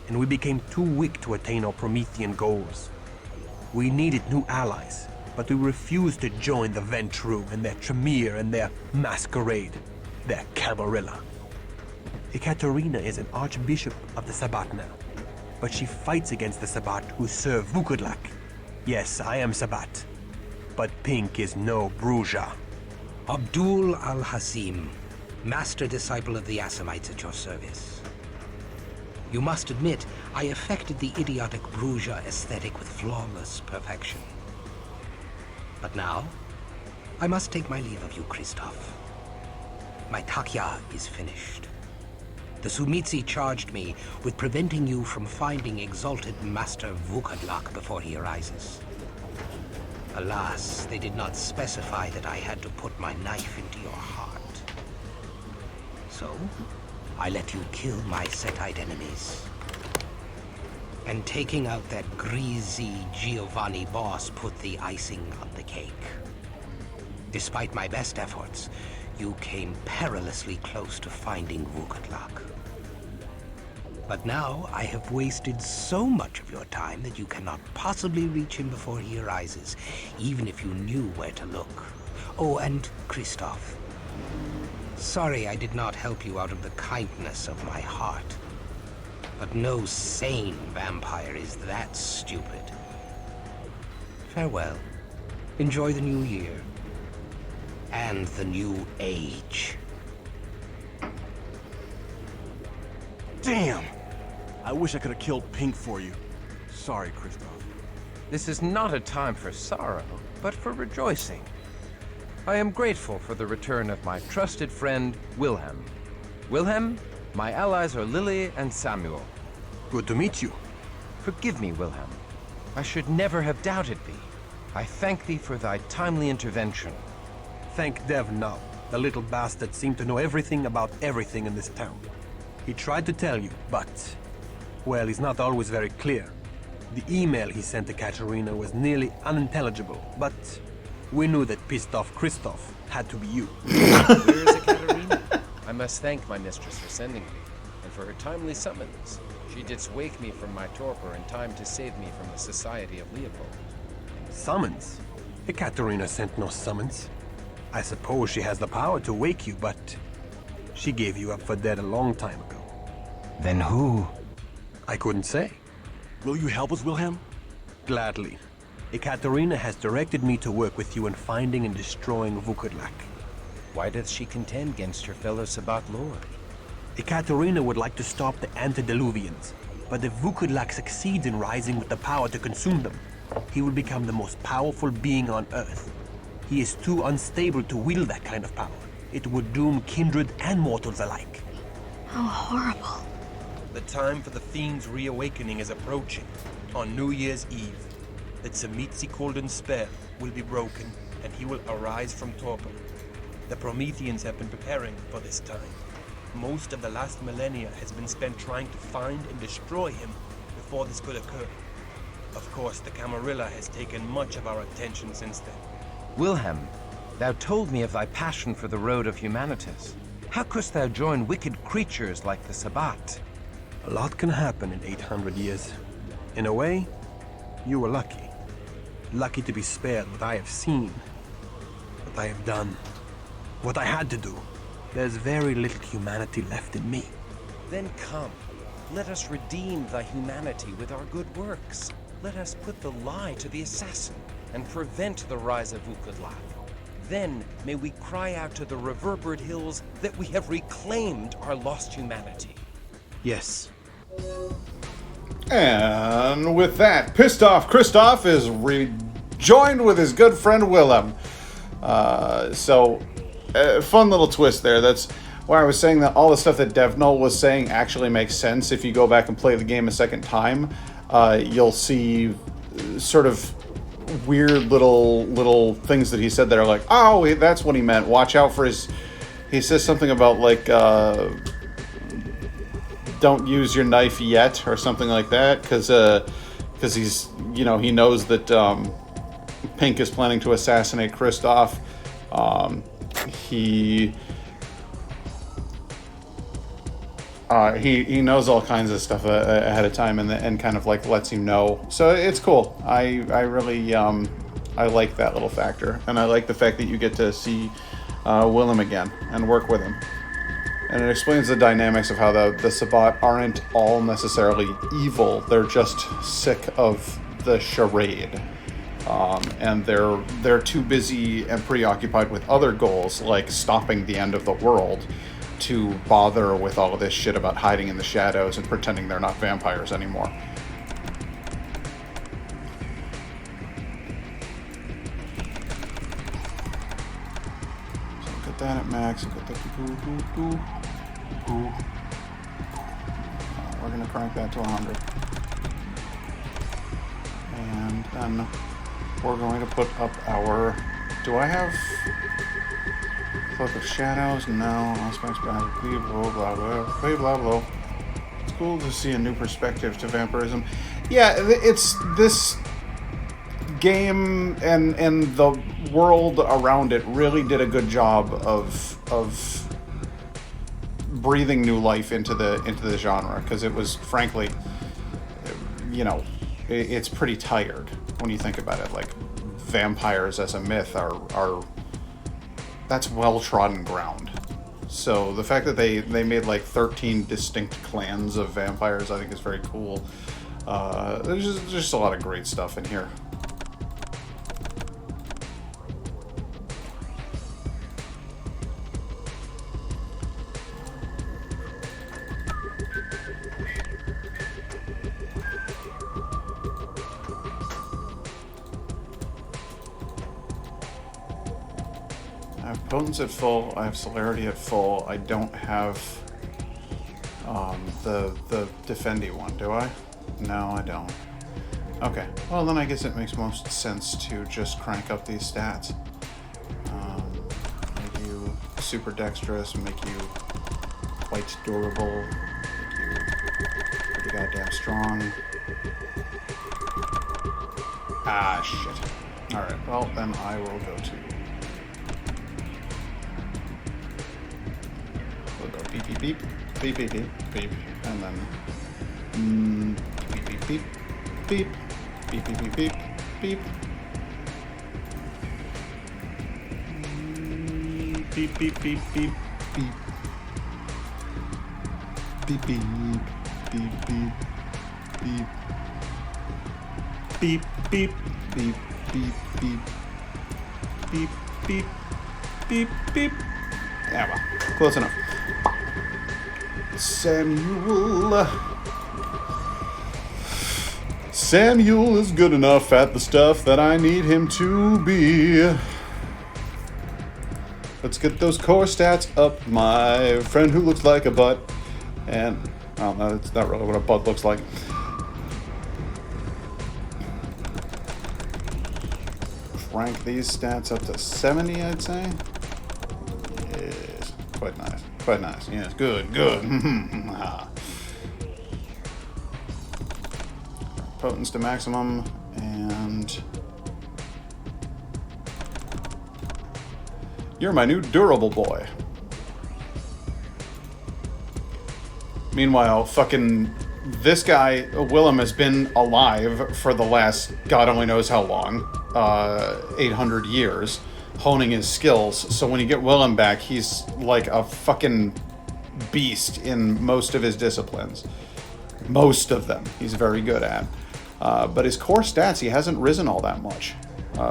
and we became too weak to attain our Promethean goals. We needed new allies, but we refused to join the Ventru and their Tremere and their Masquerade, their Camarilla. Ekaterina is an archbishop of the Sabbat now, but she fights against the Sabbat who serve Vukadlak. Yes, I am Sabbat, but Pink is no Bruja. Abdul al-Hasim, master disciple of the Assamites at your service. You must admit, I affected the idiotic Bruja aesthetic with flawless perfection. But now, I must take my leave of you, Christoph. My takya is finished. The Sumitsi charged me with preventing you from finding exalted Master Vukadlak before he arises. Alas, they did not specify that I had to put my knife into your heart. So, I let you kill my Setite enemies. And taking out that greasy Giovanni boss put the icing on the cake. Despite my best efforts, you came perilously close to finding Vukadlak. But now I have wasted so much of your time that you cannot possibly reach him before he arises, even if you knew where to look. Oh, and Christoph. Sorry I did not help you out of the kindness of my heart. But no sane vampire is that stupid. Farewell. Enjoy the new year. And the new age. Damn! I wish I could have killed Pink for you. Sorry, Christoph. This is not a time for sorrow, but for rejoicing. I am grateful for the return of my trusted friend, Wilhelm. Wilhelm, my allies are Lily and Samuel. Good to meet you. Forgive me, Wilhelm. I should never have doubted thee. I thank thee for thy timely intervention. Thank Dev now. The little bastard seemed to know everything about everything in this town. He tried to tell you, but... well, he's not always very clear. The email he sent to Katerina was nearly unintelligible, but we knew that pissed off Christoph had to be you. Where is Ekaterina? I must thank my mistress for sending me, and for her timely summons. She didst wake me from my torpor in time to save me from the society of Leopold. Summons? Ekaterina sent no summons. I suppose she has the power to wake you, but she gave you up for dead a long time ago. Then who? I couldn't say. Will you help us, Wilhelm? Gladly. Ekaterina has directed me to work with you in finding and destroying Vukodlak. Why does she contend against her fellow Sabbat lord? Ekaterina would like to stop the antediluvians, but if Vukodlak succeeds in rising with the power to consume them, he will become the most powerful being on Earth. He is too unstable to wield that kind of power. It would doom kindred and mortals alike. How horrible. The time for the fiend's reawakening is approaching. On New Year's Eve, the Tzimisce Golden spell will be broken, and he will arise from torpor. The Prometheans have been preparing for this time. Most of the last millennia has been spent trying to find and destroy him before this could occur. Of course, the Camarilla has taken much of our attention since then. Wilhelm, thou told me of thy passion for the road of humanitas. How couldst thou join wicked creatures like the Sabbat? A lot can happen in 800 years. In a way, you were lucky. Lucky to be spared what I have seen, what I have done, what I had to do. There's very little humanity left in me. Then come, let us redeem thy humanity with our good works. Let us put the lie to the assassin and prevent the rise of Vukodlak. Then may we cry out to the reverberate hills that we have reclaimed our lost humanity. Yes. And with that, pissed off Christoph is rejoined with his good friend Willem. Fun little twist there. That's why I was saying that all the stuff that Devnal was saying actually makes sense. If you go back and play the game a second time, you'll see sort of weird little things that he said that are like, oh, that's what he meant. Watch out for his... He says something about, like, don't use your knife yet, or something like that, because he's, he knows that Pink is planning to assassinate Christoph. He knows all kinds of stuff ahead of time, and kind of like lets him know. So it's cool. I really I like that little factor, and I like the fact that you get to see Willem again and work with him. And it explains the dynamics of how the Sabbat aren't all necessarily evil. They're just sick of the charade. And they're too busy and preoccupied with other goals, like stopping the end of the world, to bother with all of this shit about hiding in the shadows and pretending they're not vampires anymore. So get that at max. Get that. We're gonna crank that to 100, and then we're going to put up our... Do I have Cloak of Shadows? No. Aspects blah blah blah blah blah. It's cool to see a new perspective to vampirism. Yeah, it's this game and the world around it really did a good job of breathing new life into the genre, because it was, frankly, it's pretty tired when you think about it. Like, vampires as a myth are that's well-trodden ground. So the fact that they made like 13 distinct clans of vampires, I think, is very cool. There's just a lot of great stuff in here. I have Potence at full, I have Celerity at full, I don't have the Defendy one, do I? No, I don't. Okay, well then I guess it makes most sense to just crank up these stats. Make you super dexterous, make you quite durable, make you pretty goddamn strong. Ah, shit. Alright, well then I will go to... We'll go beep beep beep, beep beep beep, beep, and then beep beep beep, beep, beep beep beep beep, beep. Beep beep beep beep beep. Beep, beep, beep, beep, beep. Beep, beep, beep, beep, beep. Beep, beep, beep, beep. Yeah, well, close enough. Samuel is good enough at the stuff that I need him to be. Let's get those core stats up, my friend who looks like a butt. And, oh no, that's not really what a butt looks like. Rank these stats up to 70, I'd say. Yes, quite nice. Quite nice. Yes, good, good. Potence to maximum, and you're my new durable boy. Meanwhile, fucking this guy, Willem, has been alive for the last God only knows how long, 800 years, honing his skills. So when you get Willem back, he's like a fucking beast in most of his disciplines. Most of them he's very good at. But his core stats, he hasn't risen all that much,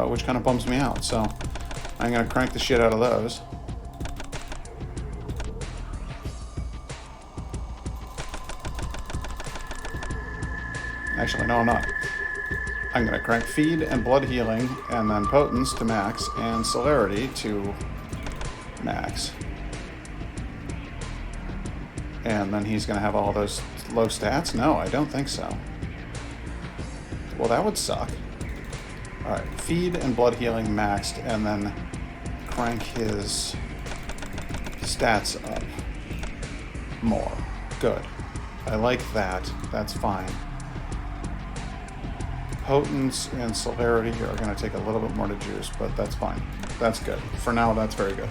which kind of bums me out. So I'm going to crank the shit out of those. Actually, no, I'm not. I'm going to crank Feed and Blood Healing, and then Potence to max, and Celerity to max. And then he's going to have all those low stats? No, I don't think so. Well, that would suck. Alright, Feed and Blood Healing maxed, and then crank his stats up more. Good. I like that. That's fine. Potence and Celerity are going to take a little bit more to juice, but that's fine. That's good. For now, that's very good.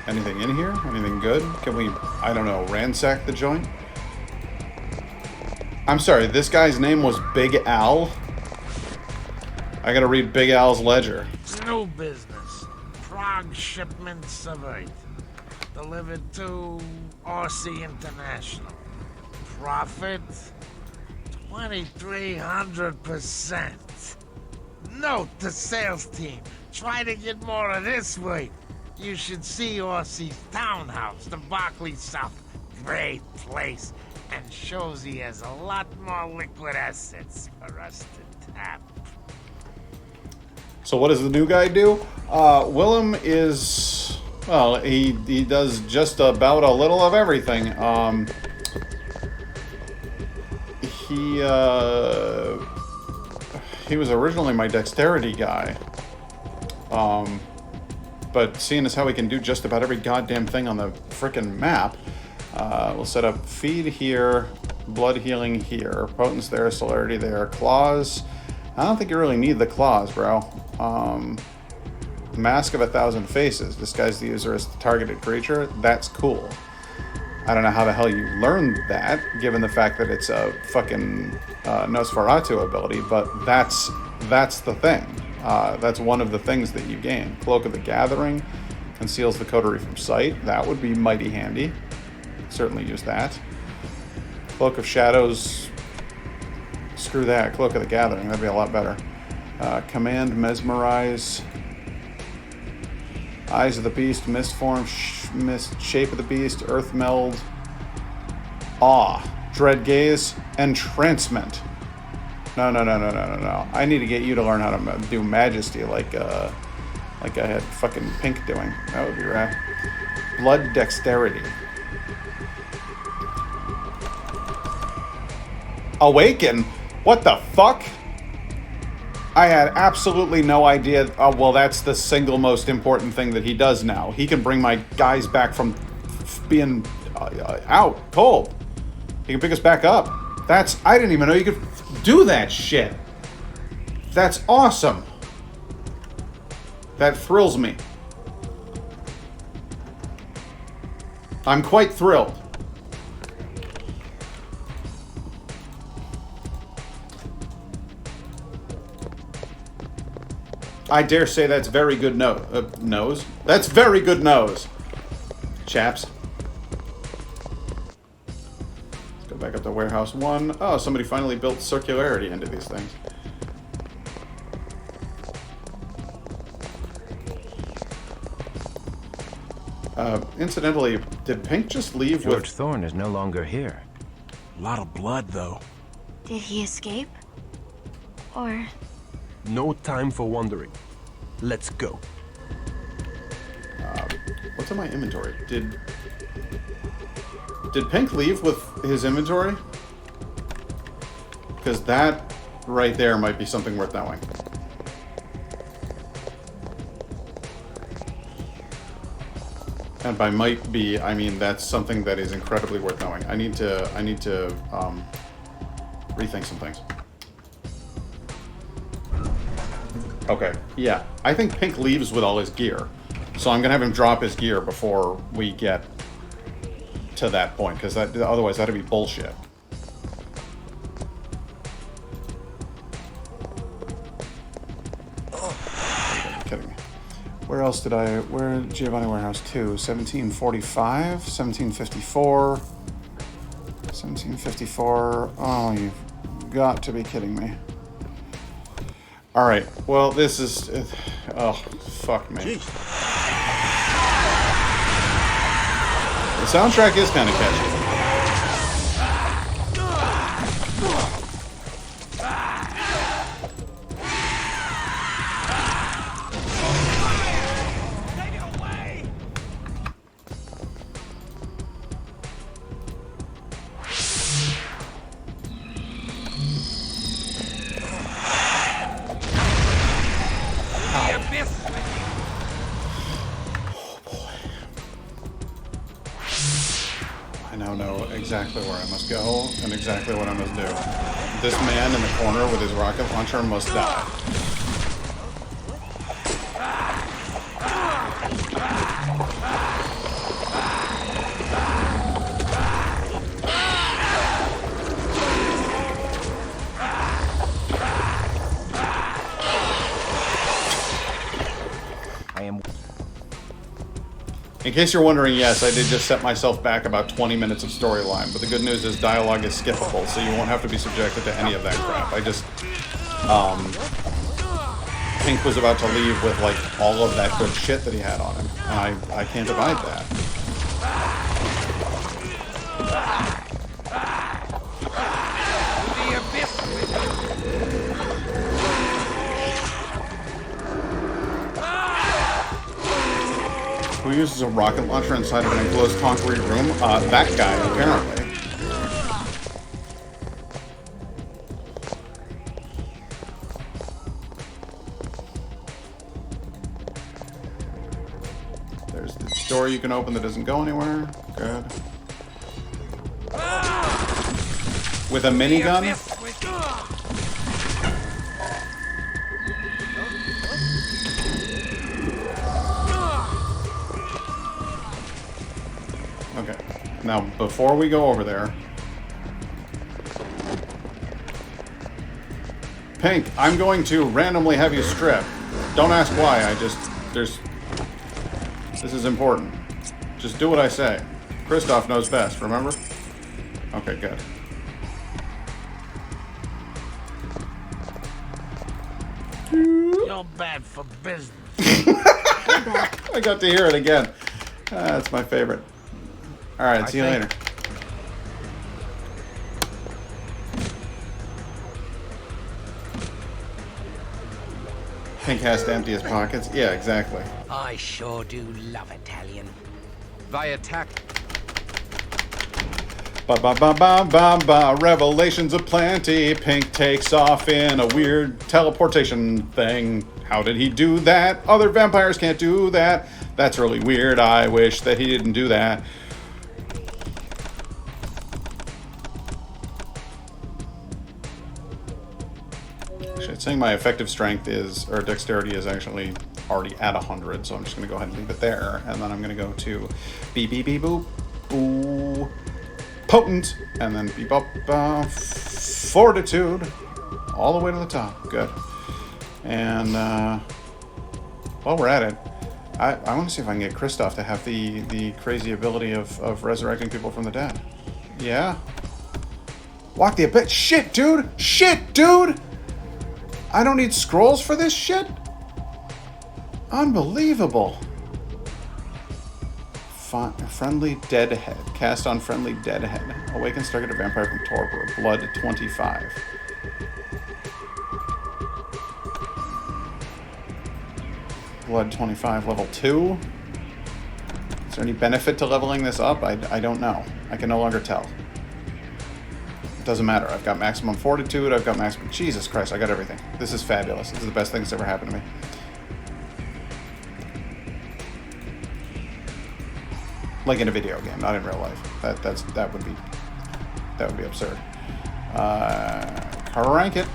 Anything in here? Anything good? Can we, I don't know, ransack the joint? I'm sorry, this guy's name was Big Al? I gotta read Big Al's ledger. New business. Prague shipment surveyed. Delivered to RC International. Profit 2,300%. Note the sales team. Try to get more of this weight. You should see RC's townhouse, the Barclay South. Great place. And shows he has a lot more liquid assets for us to tap. So what does the new guy do? Willem is... Well, he does just about a little of everything. He was originally my dexterity guy. But seeing as how he can do just about every goddamn thing on the frickin' map, we'll set up Feed here, Blood Healing here, Potence there, Celerity there, Claws. I don't think you really need the Claws, bro. Mask of 1,000 Faces. Disguise the user as the targeted creature. That's cool. I don't know how the hell you learned that, given the fact that it's a fucking Nosferatu ability, but that's the thing. That's one of the things that you gain. Cloak of the Gathering conceals the coterie from sight. That would be mighty handy. Certainly use that. Cloak of Shadows. Screw that. Cloak of the Gathering. That'd be a lot better. Command Mesmerize. Eyes of the Beast, Mist Form, Mist, Shape of the Beast, Earth Meld, Awe, Dread Gaze, Entrancement. No. I need to get you to learn how to do Majesty like I had fucking Pink doing. That would be rad. Blood Dexterity. Awaken? What the fuck? I had absolutely no idea. Well, that's the single most important thing that he does now. He can bring my guys back from being out cold. He can pick us back up. I didn't even know you could do that shit. That's awesome. That thrills me. I'm quite thrilled. I dare say that's very good nose. That's very good nose, chaps. Let's go back up to Warehouse 1. Oh, somebody finally built circularity into these things. Incidentally, did Pink just leave with... George Thorne is no longer here. A lot of blood, though. Did he escape? Or... No time for wandering. Let's go. What's in my inventory? Did Pink leave with his inventory? Because that right there might be something worth knowing. And by might be, I mean that's something that is incredibly worth knowing. I need to rethink some things. Okay, yeah. I think Pink leaves with all his gear. So I'm gonna have him drop his gear before we get to that point, because otherwise that'd be bullshit. Kidding me. Where else did I... Where... Giovanni Warehouse 2. 1745? 1754? 1754... Oh, you've got to be kidding me. Alright, well, this is... Oh, fuck me. Jeez. The soundtrack is kind of catchy. Exactly where I must go and exactly what I must do. This man in the corner with his rocket launcher must die. In case you're wondering, yes, I did just set myself back about 20 minutes of storyline, but the good news is dialogue is skippable, so you won't have to be subjected to any of that crap. I just, Pink was about to leave with, like, all of that good shit that he had on him, and I can't abide that. Who uses a rocket launcher inside of an enclosed concrete room? That guy, apparently. There's the door you can open that doesn't go anywhere. Good. With a minigun? Now, before we go over there, Pink, I'm going to randomly have you strip. Don't ask why, this is important. Just do what I say. Kristoff knows best, remember? Okay, good. You're bad for business. I got to hear it again. That's my favorite. Alright, see you later. Pink has to empty his pockets. Yeah, exactly. I sure do love Italian. Via tack. Ba-ba-ba-ba-ba-ba, revelations aplenty. Pink takes off in a weird teleportation thing. How did he do that? Other vampires can't do that. That's really weird. I wish that he didn't do that. It's saying my effective strength is, or dexterity is actually already at 100, so I'm just going to go ahead and leave it there, and then I'm going to go to beep beep beep boop, ooh, potent, and then beep up, fortitude, all the way to the top, good, and while we're at it, I want to see if I can get Kristoff to have the crazy ability of resurrecting people from the dead. Yeah. Walk the abyss. Shit, dude! Shit, dude! I don't need scrolls for this shit? Unbelievable. Friendly Deadhead. Cast on Friendly Deadhead. Awakens target a vampire from torpor. Blood 25. Blood 25, level 2. Is there any benefit to leveling this up? I don't know. I can no longer tell. It doesn't matter. I've got maximum fortitude. I've got maximum... Jesus Christ, I got everything. This is fabulous. This is the best thing that's ever happened to me. Like in a video game, not in real life. That would be absurd. Crank it.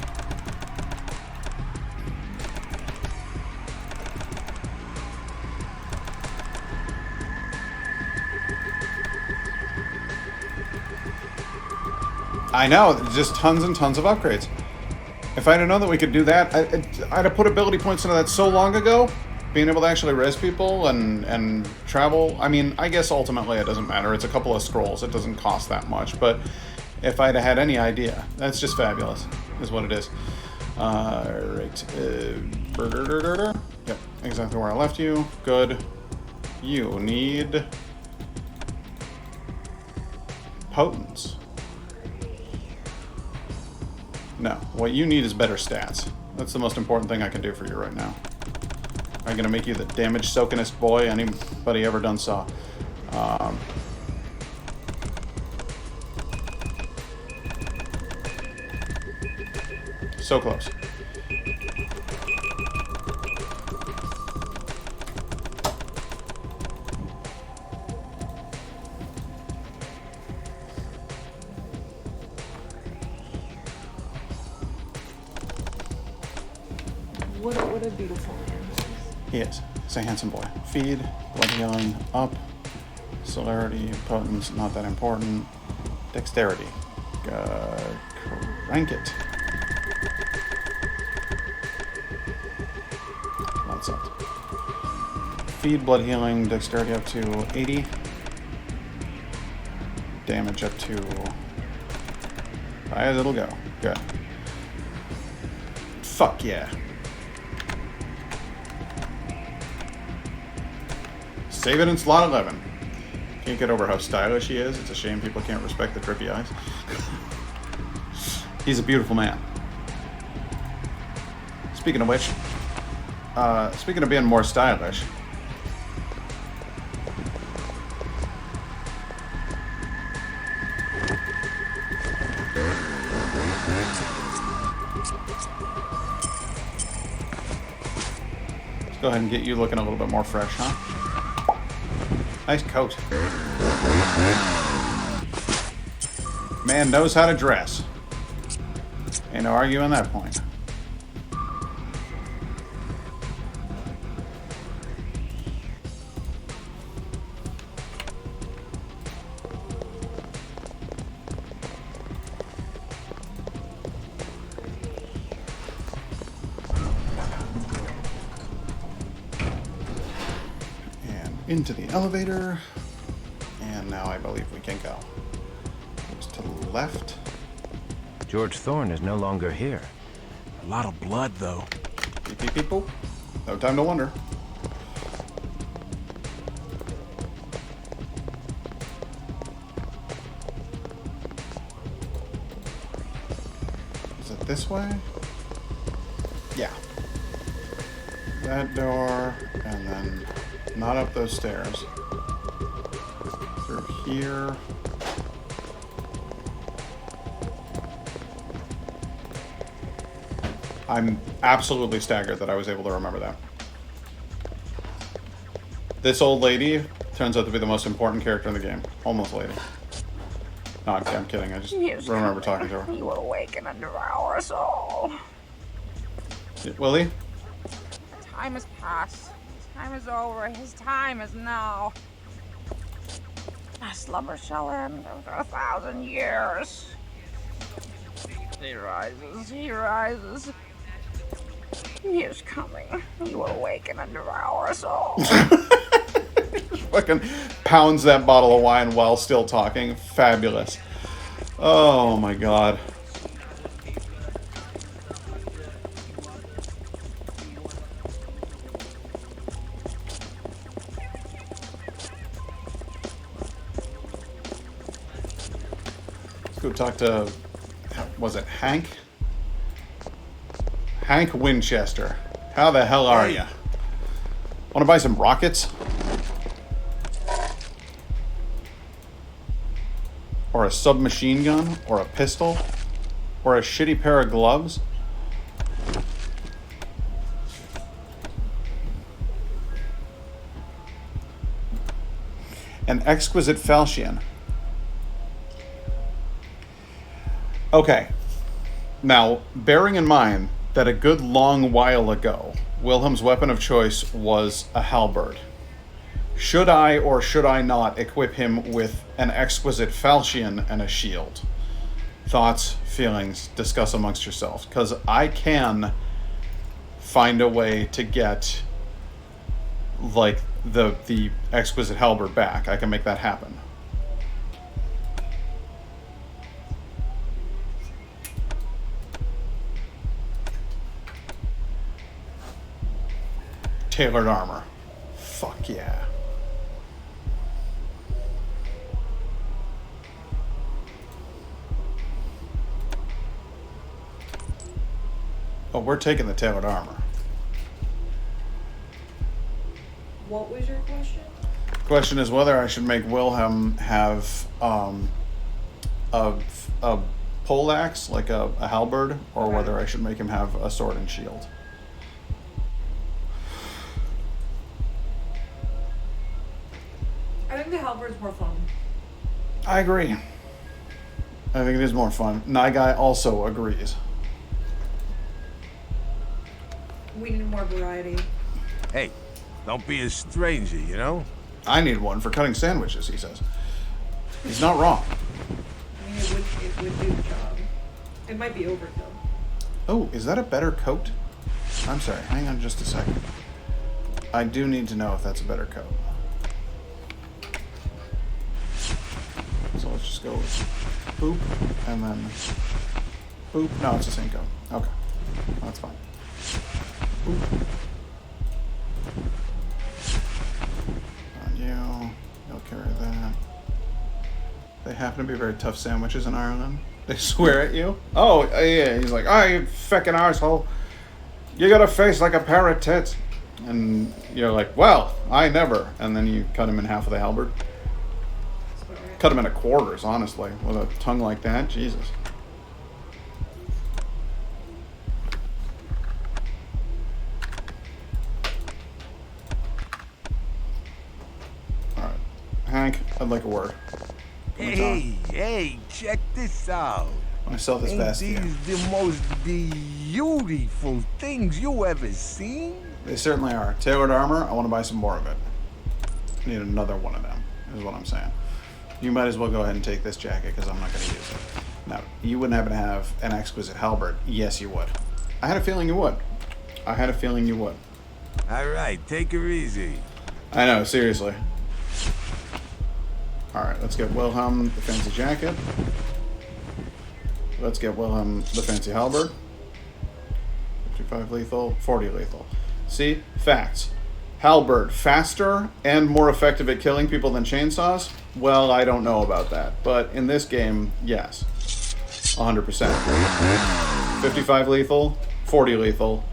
I know, just tons and tons of upgrades. If I'd have known that we could do that, I'd have put ability points into that so long ago. Being able to actually res people and travel. I mean, I guess ultimately it doesn't matter. It's a couple of scrolls. It doesn't cost that much. But if I'd have had any idea, that's just fabulous, is what it is. Right. Yep, exactly where I left you. Good. You need potence. No, what you need is better stats. That's the most important thing I can do for you right now. I'm gonna make you the damage soakingest boy anybody ever done saw. So close. What a beautiful man. He is. He's a handsome boy. Feed, blood healing, up, celerity, potence, not that important. Dexterity. Crank it. That's it. Feed, blood healing, dexterity up to 80. Damage up to... As it'll go. Good. Fuck yeah. Save it in slot 11. Can't get over how stylish he is. It's a shame people can't respect the trippy eyes. He's a beautiful man. Speaking of which, speaking of being more stylish, let's go ahead and get you looking a little bit more fresh, huh? Nice coat. Man knows how to dress. Ain't no arguing that point. Into the elevator, and now I believe we can go. It's to the left. George Thorne is no longer here. A lot of blood, though. Beep, beep, beep, boop. No time to wonder. Is it this way? Yeah. That door, and then not up those stairs. Through here. I'm absolutely staggered that I was able to remember that. This old lady turns out to be the most important character in the game. Almost lady. No, I'm kidding. I just remember talking to her. You will awaken and devour us all. Willie? Time has passed. Time is over. His time is now. My slumber shall end after 1,000 years. He rises. He rises. He is coming. He will awaken and devour us all. Fucking pounds that bottle of wine while still talking. Fabulous. Oh my god. Let's go talk to, was it Hank? Hank Winchester. How the hell are you? Want to buy some rockets? Or a submachine gun? Or a pistol? Or a shitty pair of gloves? An exquisite falchion. Okay. Now, bearing in mind that a good long while ago, Wilhelm's weapon of choice was a halberd. Should I or should I not equip him with an exquisite falchion and a shield? Thoughts, feelings, discuss amongst yourselves. Because I can find a way to get, like, the exquisite halberd back. I can make that happen. Tailored armor. Fuck yeah. Oh, we're taking the tailored armor. What was your question? Question is whether I should make Wilhelm have a poleaxe, like a halberd, or whether I should make him have a sword and shield. I think the halberd's more fun. I agree. I think it is more fun. Guy also agrees. We need more variety. Hey, don't be a stranger, you know? I need one for cutting sandwiches, he says. He's not wrong. I mean, it would do the job. It might be overkill. Oh, is that a better coat? I'm sorry, hang on just a second. I do need to know if that's a better coat. So let's just go with boop, and then boop. No, it's the same coat. Okay, that's fine. Boop. On you, you'll carry that. They happen to be very tough sandwiches in Ireland. They swear at you. Oh, yeah, he's like, oh, you fucking arsehole. You got a face like a pair of tits. And you're like, well, I never. And then you cut him in half with a halberd. Cut him into quarters, honestly, with a tongue like that. Jesus. All right, Hank, I'd like a word. Hey, check this out. I sell this vest. Ain't these the most beautiful things you ever seen? They certainly are. Tailored armor, I want to buy some more of it. I need another one of them, is what I'm saying. You might as well go ahead and take this jacket, because I'm not going to use it. Now, you wouldn't happen to have an exquisite halberd. Yes, you would. I had a feeling you would. I had a feeling you would. All right, take her easy. I know, seriously. All right, let's get Wilhelm the fancy jacket. Let's get Wilhelm the fancy halberd. 55 lethal, 40 lethal. See? Facts. Halberd, faster and more effective at killing people than chainsaws? Well, I don't know about that. But in this game, yes. 100%. 55 lethal, 40 lethal,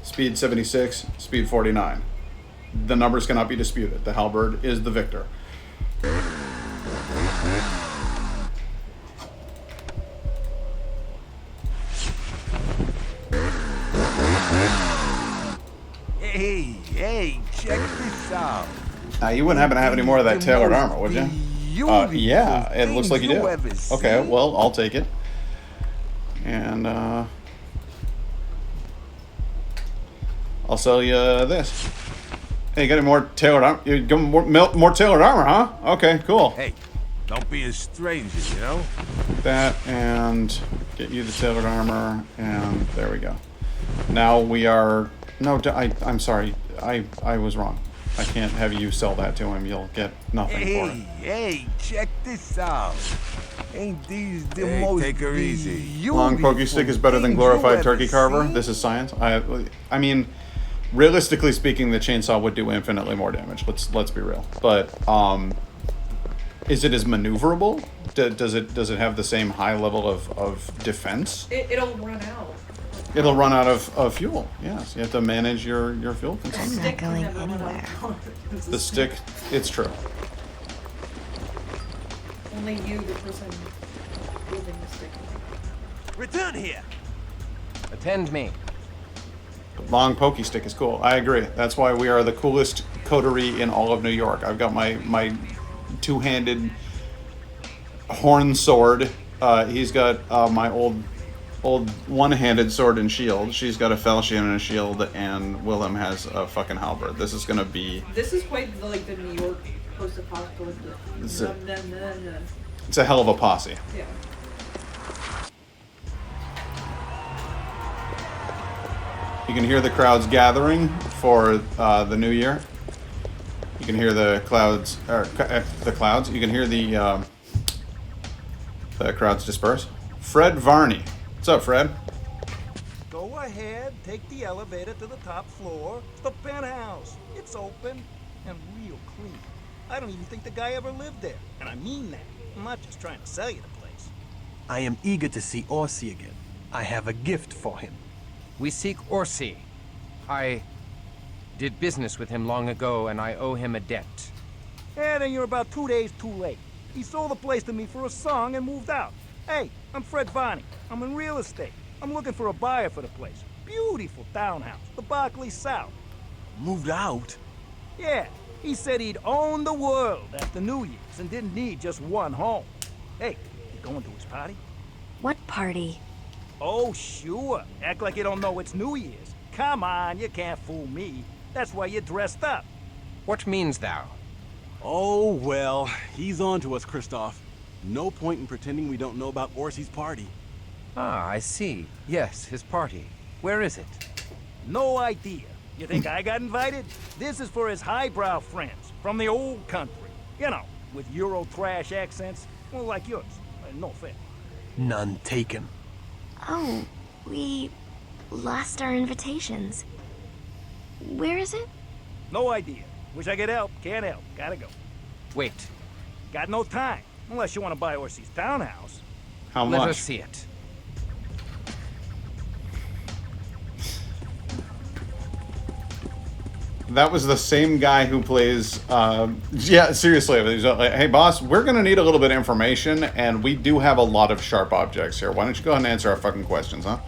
speed 76, speed 49. The numbers cannot be disputed. The halberd is the victor. Hey, check this out. Now, you wouldn't happen to have any more of that tailored armor, would you? Yeah, it looks like you do. Okay, well, I'll take it. And, I'll sell you this. Hey, you got any more tailored armor? You got more tailored armor, huh? Okay, cool. Hey, don't be a stranger, you know? That, and get you the tailored armor, and there we go. Now we are No, I'm sorry. I was wrong. I can't have you sell that to him. You'll get nothing for it. Hey, check this out. Ain't these the Hey, most take her easy. Long pokey stick is better than glorified turkey carver. This is science. I mean, realistically speaking, the chainsaw would do infinitely more damage. Let's be real. But is it as maneuverable? Does it have the same high level of defense? It'll run out. It'll run out of fuel. Yes, you have to manage your fuel consumption. I'm not going anywhere. The stick, it's true. Only you, the person holding the stick. Return here. Attend me. Long pokey stick is cool. I agree. That's why we are the coolest coterie in all of New York. I've got my two-handed horn sword. He's got my old one-handed sword and shield. She's got a falchion and a shield, and Willem has a fucking halberd. This is gonna be. This is quite like the New York post-apocalyptic. It's a hell of a posse. Yeah. You can hear the crowds gathering for the new year. You can hear the clouds. You can hear the crowds disperse. Fred Varney. What's up, Fred? Go ahead, take the elevator to the top floor. It's the penthouse. It's open and real clean. I don't even think the guy ever lived there. And I mean that. I'm not just trying to sell you the place. I am eager to see Orsi again. I have a gift for him. We seek Orsi. I did business with him long ago, and I owe him a debt. Yeah, then you're about 2 days too late. He sold the place to me for a song and moved out. Hey, I'm Fred Varney. I'm in real estate. I'm looking for a buyer for the place. Beautiful townhouse, the Barclays South. Moved out? Yeah, he said he'd own the world after New Year's and didn't need just one home. Hey, you going to his party? What party? Oh, sure. Act like you don't know it's New Year's. Come on, you can't fool me. That's why you're dressed up. What means thou? Oh, well, he's on to us, Christoph. No point in pretending we don't know about Orsi's party. Ah, I see. Yes, his party. Where is it? No idea. You think I got invited? This is for his highbrow friends from the old country. You know, with Euro trash accents. Well, like yours. No offense. None taken. Oh, we lost our invitations. Where is it? No idea. Wish I could help. Can't help. Gotta go. Wait. Got no time. Unless you want to buy Orsi's townhouse. How much? Let us see it. That was the same guy who plays. Yeah, seriously. He's like, hey, boss, we're gonna need a little bit of information, and we do have a lot of sharp objects here. Why don't you go ahead and answer our fucking questions, huh?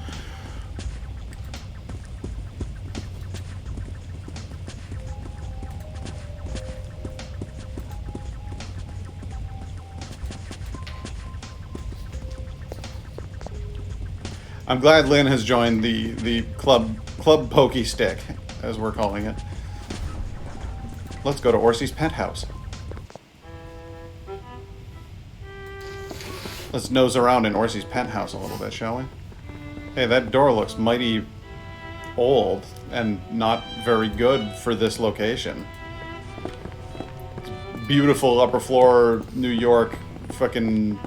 I'm glad Lynn has joined the club pokey stick, as we're calling it. Let's go to Orsi's penthouse. Let's nose around in Orsi's penthouse a little bit, shall we? Hey, that door looks mighty old and not very good for this location. It's beautiful upper floor, New York, fucking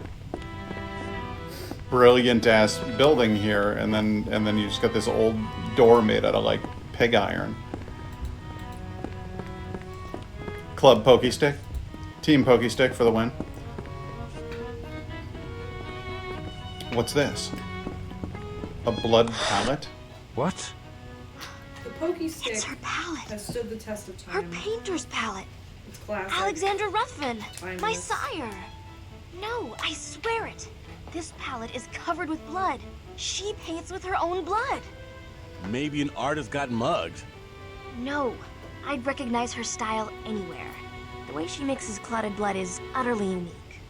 brilliant ass building here, and then you just got this old door made out of like pig iron. Club pokey stick, team pokey stick for the win. What's this? A blood palette? What? The pokey stick It's her palette. has stood the test of Her time. painter's palette. It's classic. Alexandra Ruthven, my Timeless. sire. No, I swear it. This palette is covered with blood. She paints with her own blood. Maybe an artist got mugged. No, I'd recognize her style anywhere. The way she mixes clotted blood is utterly unique.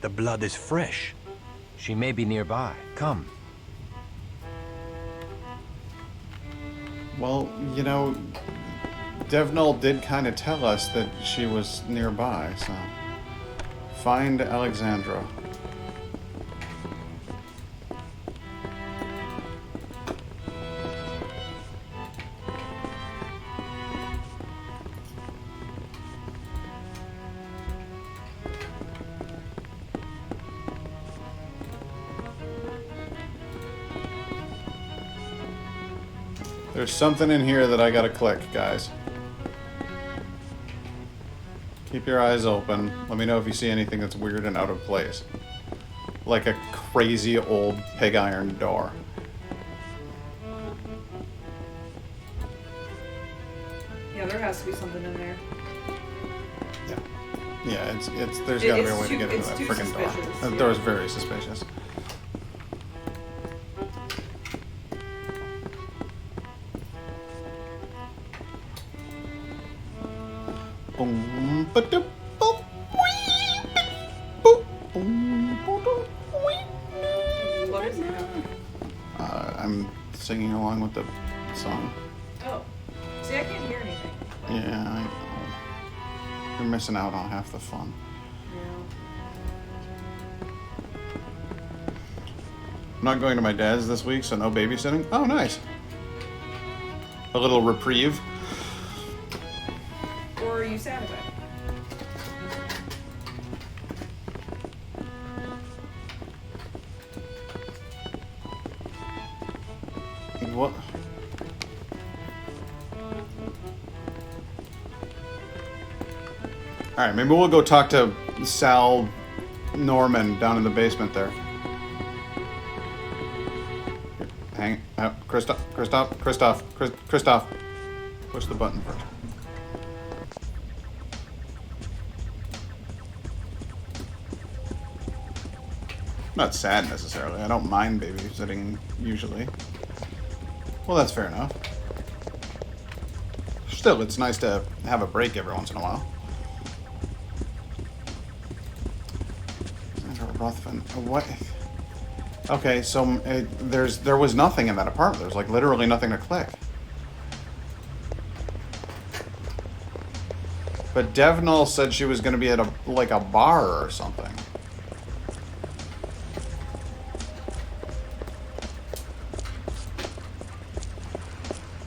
The blood is fresh. She may be nearby. Come. Well, you know, Devnull did kind of tell us that she was nearby, so... Find Alexandra. There's something in here that I gotta click, guys. Keep your eyes open. Let me know if you see anything that's weird and out of place. Like a crazy old pig iron door. Yeah, there has to be something in there. Yeah, it's there's gotta be a way to get into that freaking door. That door's very suspicious. Boom, ba-doop, boop, wee, boop, boom, ba-doop, wee. What is it? I'm singing along with the song. Oh. See, I can't hear anything. Yeah, I know. You're missing out on half the fun. I'm not going to my dad's this week, so no babysitting. Oh, nice. A little reprieve. Or are you sad about it? What? Alright, maybe we'll go talk to Sal Norman down in the basement there. Hang up. Christoph. Push the button first. Not sad necessarily. I don't mind babysitting usually. Well, that's fair enough. Still, it's nice to have a break every once in a while. What? Okay, so there was nothing in that apartment. There's like literally nothing to click. But Devnall said she was going to be at a bar or something.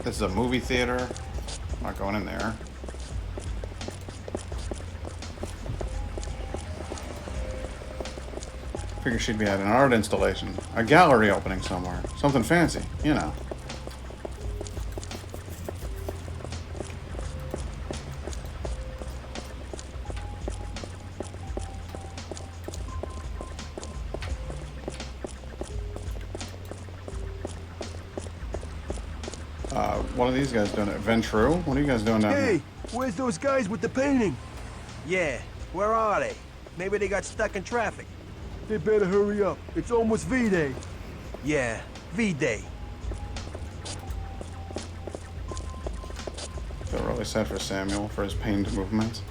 This is a movie theater. I'm not going in there. Figure she'd be at an art installation, a gallery opening somewhere, something fancy, you know. What are these guys doing? Ventru? What are you guys doing down here? Hey, where's those guys with the painting? Yeah, where are they? Maybe they got stuck in traffic. They better hurry up. It's almost V-Day. Yeah, V-Day. Feel really sad for Samuel for his pained movements.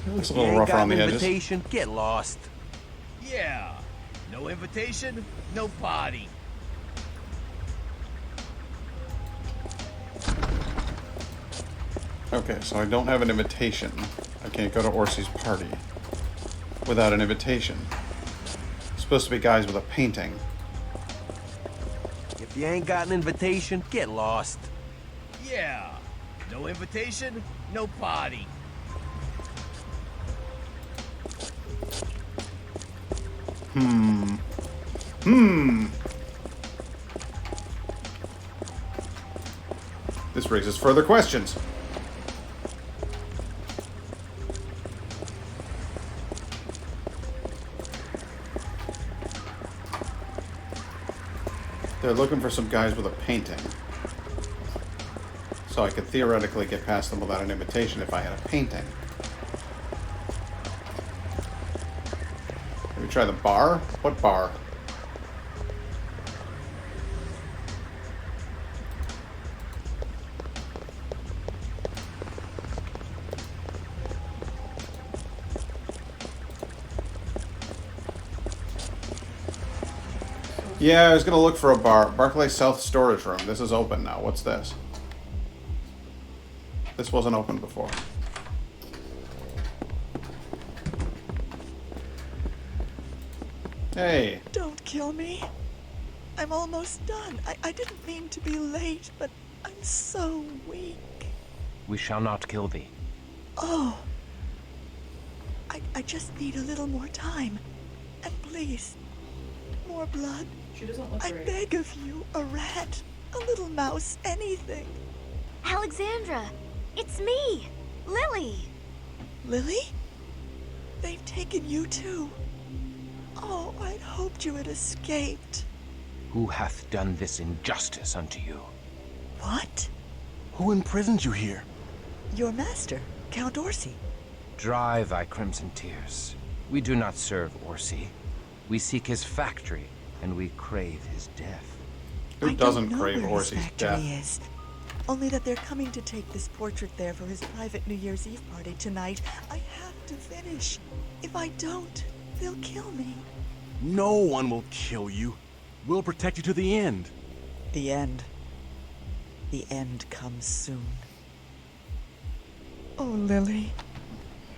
He looks a If you little ain't rough got around an the edges. invitation, get lost. Yeah. No invitation, no party. Okay, so I don't have an invitation. I can't go to Orsi's party without an invitation. It's supposed to be guys with a painting. If you ain't got an invitation, get lost. Yeah. No invitation, no party. This raises further questions. They're looking for some guys with a painting. So I could theoretically get past them without an invitation if I had a painting. Maybe try the bar? What bar? Yeah, I was gonna look for a bar. Barclay South Storage Room. This is open now. What's this? This wasn't open before. Hey. Don't kill me. I'm almost done. I didn't mean to be late, but I'm so weak. We shall not kill thee. Oh. I just need a little more time. And please, more blood. She doesn't look I great. beg of you, a rat. A little mouse, anything. Alexandra, it's me, Lily. Lily? They've taken you too. Oh, I'd hoped you had escaped. Who hath done this injustice unto you? What? Who imprisoned you here? Your master, Count Orsi. Dry thy crimson tears. We do not serve Orsi. We seek his factory, and we crave his death. Who doesn't I don't know crave where Orsi's his factory death? is. Only that they're coming to take this portrait there for his private New Year's Eve party tonight. I have to finish. If I don't, they'll kill me. No one will kill you. We'll protect you to the end. The end. The end comes soon. Oh, Lily.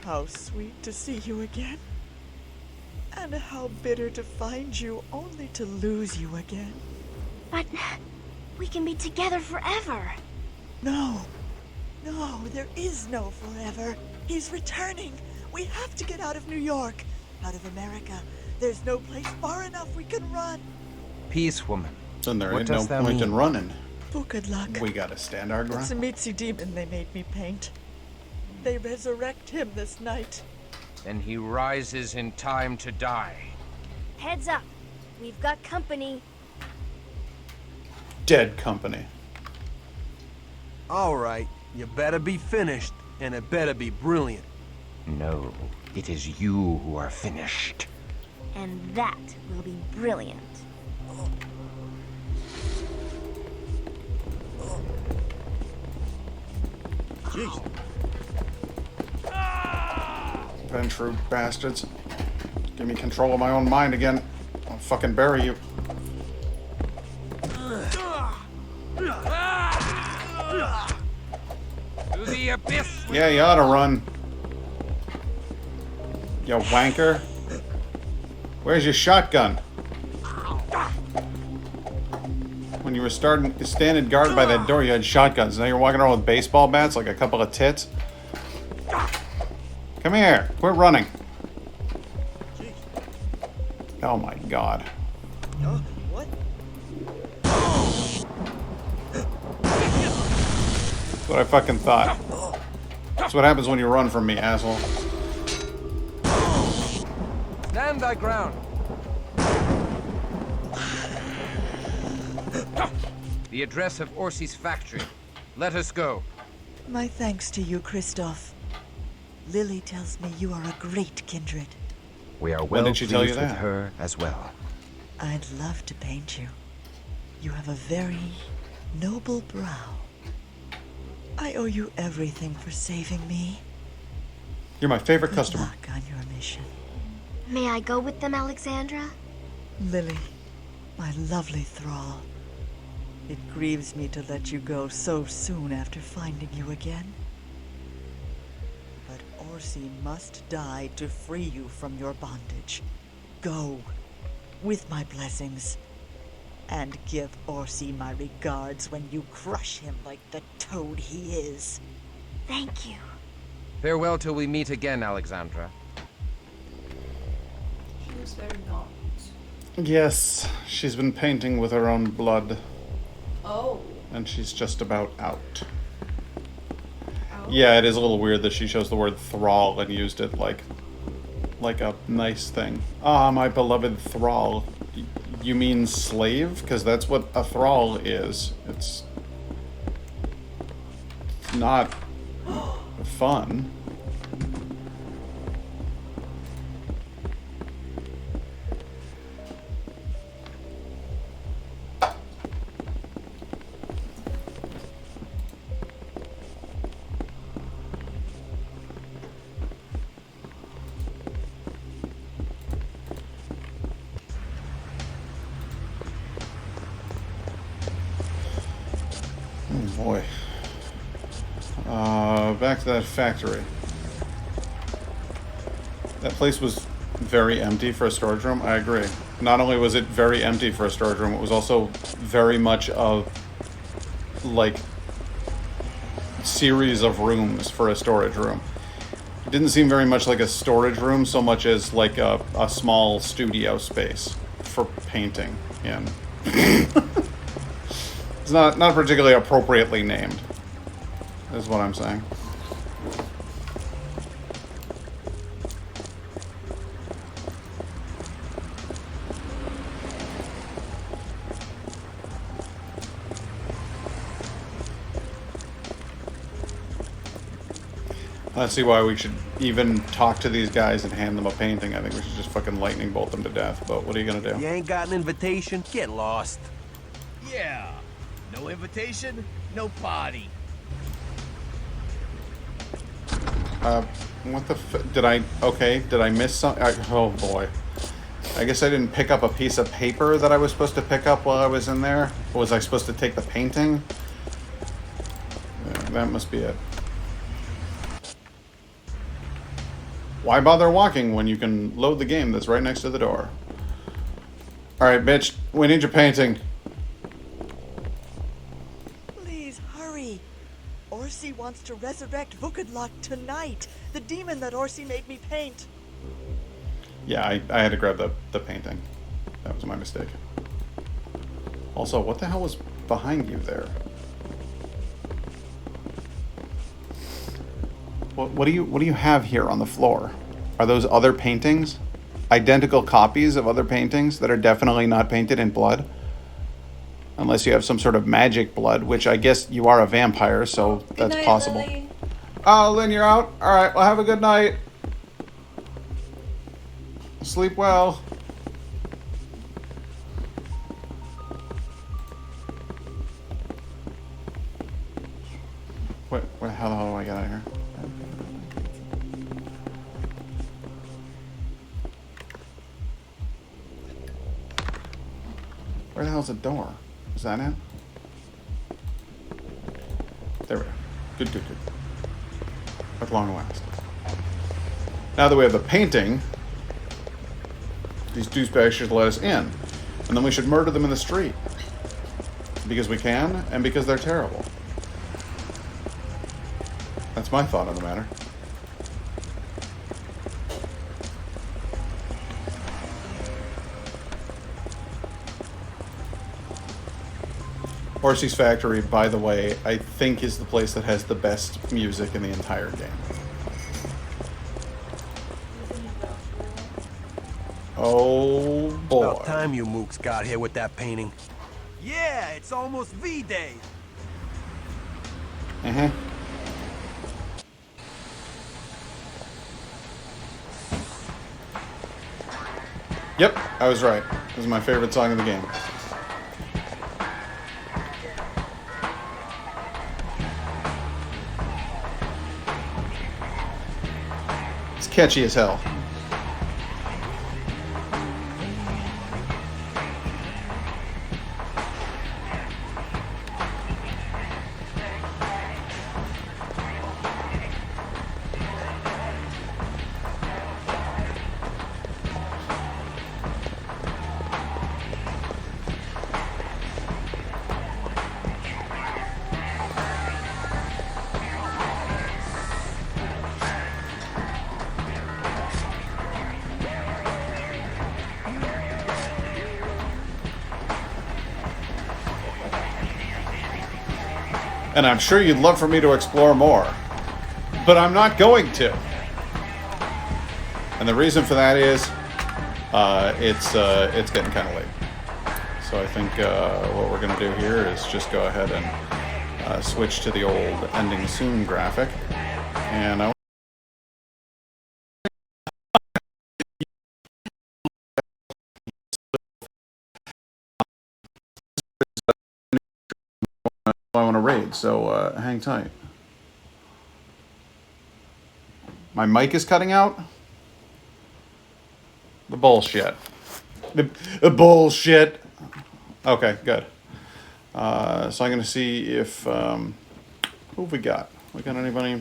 How sweet to see you again. And how bitter to find you, only to lose you again. But we can be together forever. No. No, there is no forever. He's returning. We have to get out of New York. Out of America. There's no place far enough we can run. Peace, woman. Then there What ain't no dost thou point in mean? running. Oh, good luck. We gotta stand our It's a ground. Mitsu demon they made me paint. They resurrect him this night. Then he rises in time to die. Heads up. We've got company. Dead company. All right, you better be finished, and it better be brilliant. No, it is you who are finished. And that will be brilliant. Jeez. Ventru bastards. Give me control of my own mind again. I'll fucking bury you. To the abyss! Yeah, you oughta run. You wanker. Where's your shotgun? When you were standing guard by that door, you had shotguns. Now you're walking around with baseball bats like a couple of tits. Come here. Quit running. Oh my god. What? That's what I fucking thought. That's what happens when you run from me, asshole. Stand thy ground. The address of Orsi's factory. Let us go. My thanks to you, Christoph. Lily tells me you are a great kindred. We are When well did she tell you pleased with that? her as well. I'd love to paint you. You have a very noble brow. I owe you everything for saving me. You're my favorite Good customer. luck on your mission. May I go with them, Alexandra? Lily, my lovely thrall. It grieves me to let you go so soon after finding you again. But Orsi must die to free you from your bondage. Go, with my blessings. And give Orsi my regards when you crush him like the toad he is. Thank you. Farewell till we meet again, Alexandra. She was very not. Yes, she's been painting with her own blood. Oh. And she's just about out. Yeah, it is a little weird that she chose the word thrall and used it like a nice thing. Ah, my beloved thrall. You mean slave? Because that's what a thrall is. It's not fun. Oh boy. Back to that factory. That place was very empty for a storage room. I agree. Not only was it very empty for a storage room, it was also very much a like series of rooms for a storage room. It didn't seem very much like a storage room so much as like a small studio space for painting in. It's not particularly appropriately named, is what I'm saying. I don't see why we should even talk to these guys and hand them a painting. I think we should just fucking lightning bolt them to death, but what are you gonna do? You ain't got an invitation? Get lost. Yeah. No invitation, no party. What the did I miss something? Oh boy. I guess I didn't pick up a piece of paper that I was supposed to pick up while I was in there. Or was I supposed to take the painting? Yeah, that must be it. Why bother walking when you can load the game that's right next to the door? Alright, bitch, we need your painting. Please hurry. Orsi wants to resurrect Vukadlok tonight. The demon that Orsi made me paint. Yeah, I had to grab the painting. That was my mistake. Also, what the hell was behind you there? What do you have here on the floor? Are those other paintings? Identical copies of other paintings that are definitely not painted in blood? Unless you have some sort of magic blood, which I guess you are a vampire, so that's night, possible. Lily. Oh, Lynn, you're out? Alright, well, have a good night. Sleep well. How the hell do I get out of here? Where the hell's the door? Is that it? There we go. Good. At long last. Now that we have the painting, these douchebags should let us in. And then we should murder them in the street. Because we can, and because they're terrible. That's my thought on the matter. Orsi's Factory, by the way, I think is the place that has the best music in the entire game. Oh boy. About time you mooks got here with that painting. Yeah, it's almost V-Day. Uh-huh. Yep, I was right. This is my favorite song in the game. It's catchy as hell. And I'm sure you'd love for me to explore more. But I'm not going to. And the reason for that is, it's getting kind of late. So I think what we're going to do here is just go ahead and switch to the old ending soon graphic. And I want to raid, so hang tight. My mic is cutting out? The bullshit. The bullshit. Okay, good. So I'm going to see if... who have we got? We got anybody?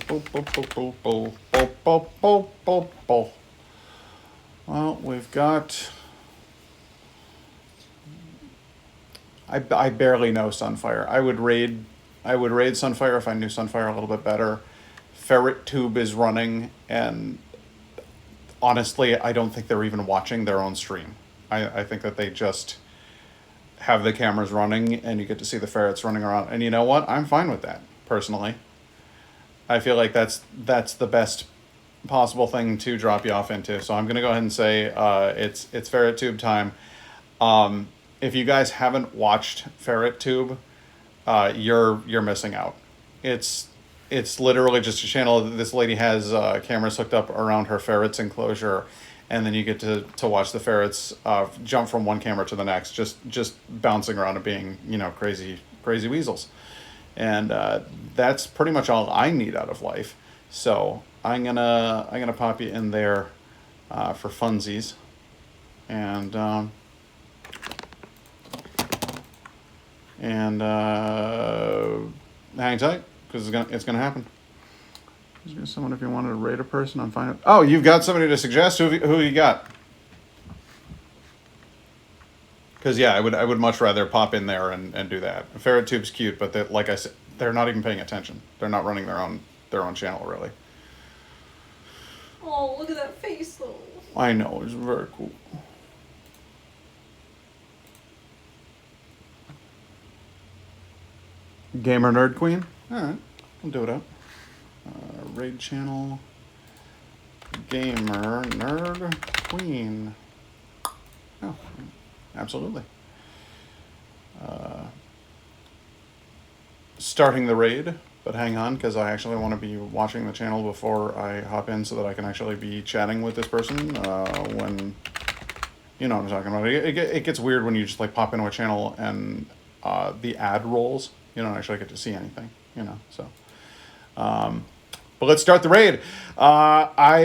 Well, we've got... I barely know Sunfire. I would raid Sunfire if I knew Sunfire a little bit better. Ferret Tube is running, and honestly, I don't think they're even watching their own stream. I think that they just have the cameras running and you get to see the ferrets running around. And you know what? I'm fine with that, personally. I feel like that's the best possible thing to drop you off into. So I'm going to go ahead and say it's Ferret Tube time. If you guys haven't watched Ferret Tube, you're missing out. It's literally just a channel. This lady has cameras hooked up around her ferret's enclosure, and then you get to watch the ferrets jump from one camera to the next, just bouncing around and being, you know, crazy weasels. And that's pretty much all I need out of life. So I'm gonna pop you in there for funsies, and hang tight, because it's gonna happen. Just someone, if you wanted to rate a person, I'm fine. Oh, you've got somebody to suggest. Who you got? Because yeah, I would much rather pop in there and do that. Ferret Tube's cute, but like I said, they're not even paying attention. They're not running their own channel, really. Oh, look at that face though. I know, it's very cool. Gamer Nerd Queen? Alright, we'll do it up. Raid channel. Gamer Nerd Queen. Oh, absolutely. Starting the raid, but hang on, because I actually want to be watching the channel before I hop in so that I can actually be chatting with this person when, you know what I'm talking about. It gets weird when you just like pop into a channel and the ad rolls. You don't actually get to see anything, you know, so. But let's start the raid. I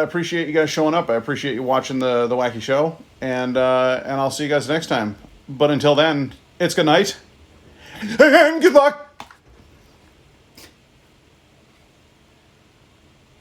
appreciate you guys showing up. I appreciate you watching the wacky show, and I'll see you guys next time. But until then, it's good night and good luck.